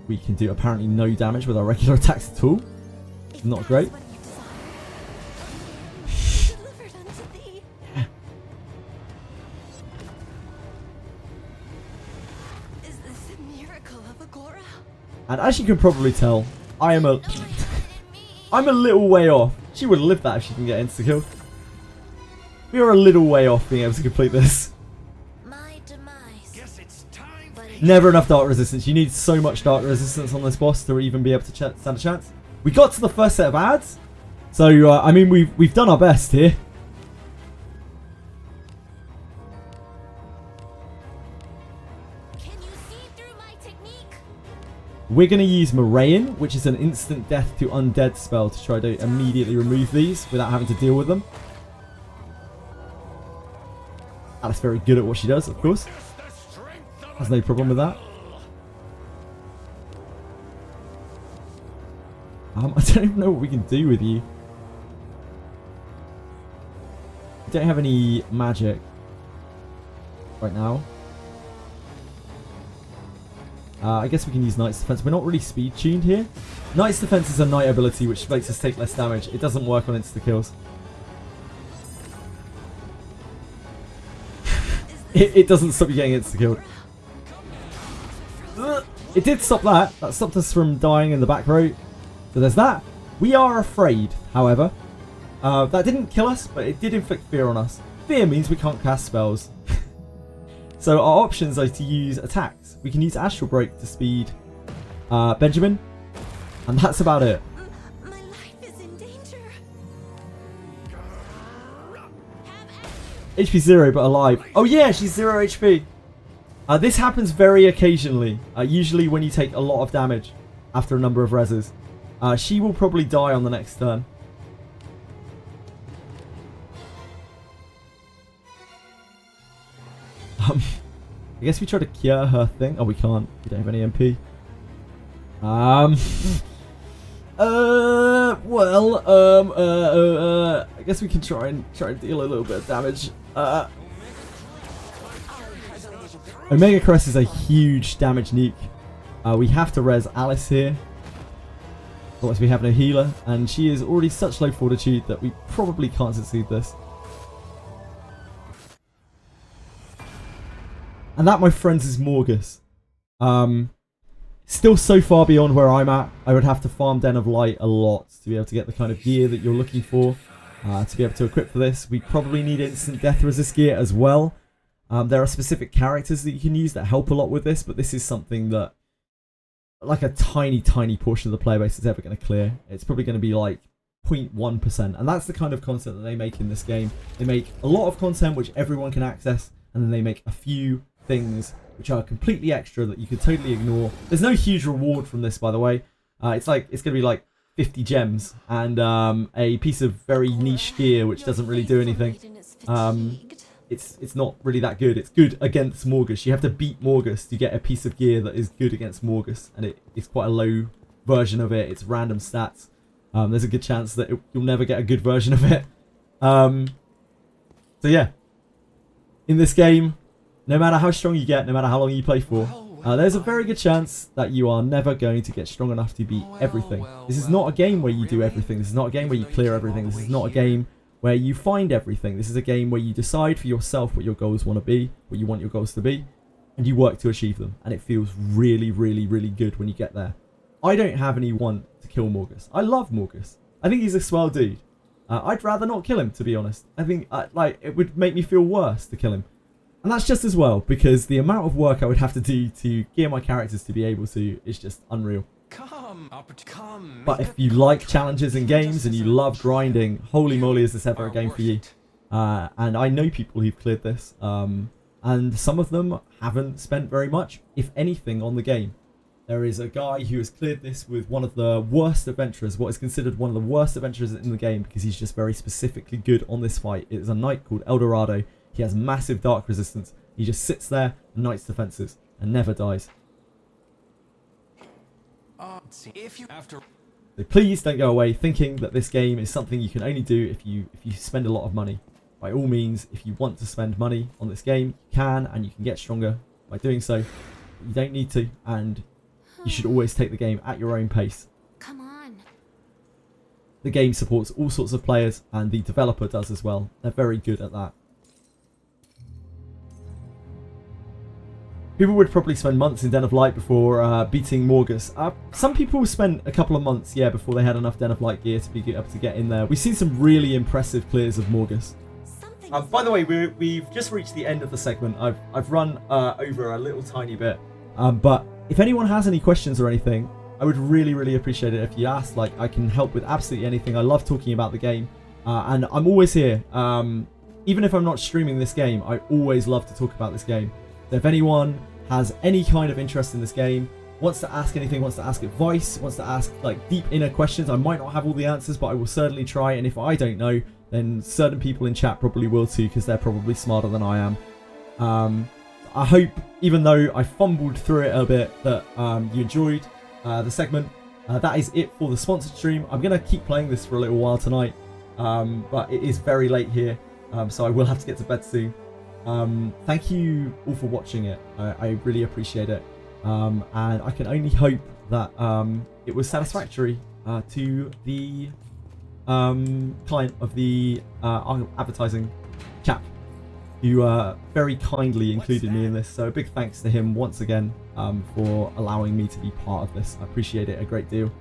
We can do apparently no damage with our regular attacks at all. Not great. Yeah. Is this a miracle of Agora? And as you can probably tell, I'm a little way off. She would have lived that if she can get insta-killed. We are a little way off being able to complete this. My demise. Guess it's time. Never enough dark resistance. You need so much dark resistance on this boss to even be able to stand a chance. We got to the first set of ads. So, I mean, we've done our best here. Can you see through my technique? We're going to use Moraine, which is an instant death to undead spell to try to immediately remove these without having to deal with them. Alice very good at what she does, of course. Has no problem with that. I don't even know what we can do with you. We don't have any magic right now. I guess we can use Knight's Defense. We're not really speed tuned here. Knight's Defense is a Knight ability which makes us take less damage. It doesn't work on insta-kills. It doesn't stop you getting insta-killed. It did stop that. That stopped us from dying in the back row. So there's that. We are afraid, however. That didn't kill us, but it did inflict fear on us. Fear means we can't cast spells. So our options are to use attacks. We can use Astral Break to speed Benjamin. And that's about it. My life is in danger. HP 0 but alive. Oh yeah, she's 0 HP. This happens very occasionally. Usually when you take a lot of damage after a number of reses. She will probably die on the next turn. I guess we try to cure her thing. Oh, we can't. We don't have any MP. I guess we can try and deal a little bit of damage. Omega Crest is a huge damage nuke. We have to res Alice here. Otherwise we have no healer, and she is already such low fortitude that we probably can't succeed this. And that, my friends, is Morgus. Still so far beyond where I'm at. I would have to farm Den of Light a lot to be able to get the kind of gear that you're looking for. To be able to equip for this. We probably need instant death resist gear as well. There are specific characters that you can use that help a lot with this, but this is something that like a tiny portion of the player base is ever going to clear. It's probably going to be like 0.1%, and that's the kind of content that they make in this game. They make a lot of content which everyone can access, and then they make a few things which are completely extra that you could totally ignore. There's no huge reward from this, by the way. It's going to be like 50 gems and a piece of very niche gear which doesn't really do anything. It's not really that good. It's good against Morgus. You have to beat Morgus to get a piece of gear that is good against Morgus, and it's quite a low version of it. It's random stats. There's a good chance that you'll never get a good version of it. So yeah, in this game, no matter how strong you get, no matter how long you play for, there's a very good chance that you are never going to get strong enough to beat everything. This is not a game where you do everything. This is not a game where you clear everything. This is not a game where you find everything. This is a game where you decide for yourself what your goals want to be, what you want your goals to be, and you work to achieve them. And it feels really, really, really good when you get there. I don't have any want to kill Morgus. I love Morgus. I think he's a swell dude. I'd rather not kill him, to be honest. I think it would make me feel worse to kill him. And that's just as well, because the amount of work I would have to do to gear my characters to be able to is just unreal. But if you like challenges in games and you love grinding, holy moly is this ever a game for you. And I know people who've cleared this, and some of them haven't spent very much, if anything, on the game. There is a guy who has cleared this with one of the worst adventurers, what is considered one of the worst adventurers in the game, because he's just very specifically good on this fight. It is a knight called Eldorado. He has massive dark resistance. He just sits there and knights defenses and never dies. So please don't go away thinking that this game is something you can only do if you spend a lot of money. By all means, if you want to spend money on this game, you can, and you can get stronger by doing so. You don't need to, and you should always take the game at your own pace. Come on. The game supports all sorts of players, and the developer does as well. They're very good at that. People would probably spend months in Den of Light before beating Morgus. Some people spent a couple of months, yeah, before they had enough Den of Light gear to be able to get in there. We've seen some really impressive clears of Morgus. By the way, we've just reached the end of the segment. I've run over a little tiny bit. But if anyone has any questions or anything, I would really, really appreciate it if you asked. Like, I can help with absolutely anything. I love talking about the game. And I'm always here. Even if I'm not streaming this game, I always love to talk about this game. So if anyone has any kind of interest in this game, wants to ask anything, wants to ask advice, wants to ask like deep inner questions, I might not have all the answers, but I will certainly try. And if I don't know, then certain people in chat probably will too, because they're probably smarter than I am. I hope, even though I fumbled through it a bit, that you enjoyed the segment. That is it for the sponsored stream. I'm going to keep playing this for a little while tonight, but it is very late here, so I will have to get to bed soon. Thank you all for watching it. I really appreciate it, and I can only hope that it was satisfactory to the client of the advertising chap, who very kindly included me in this. So a big thanks to him once again for allowing me to be part of this. I appreciate it a great deal.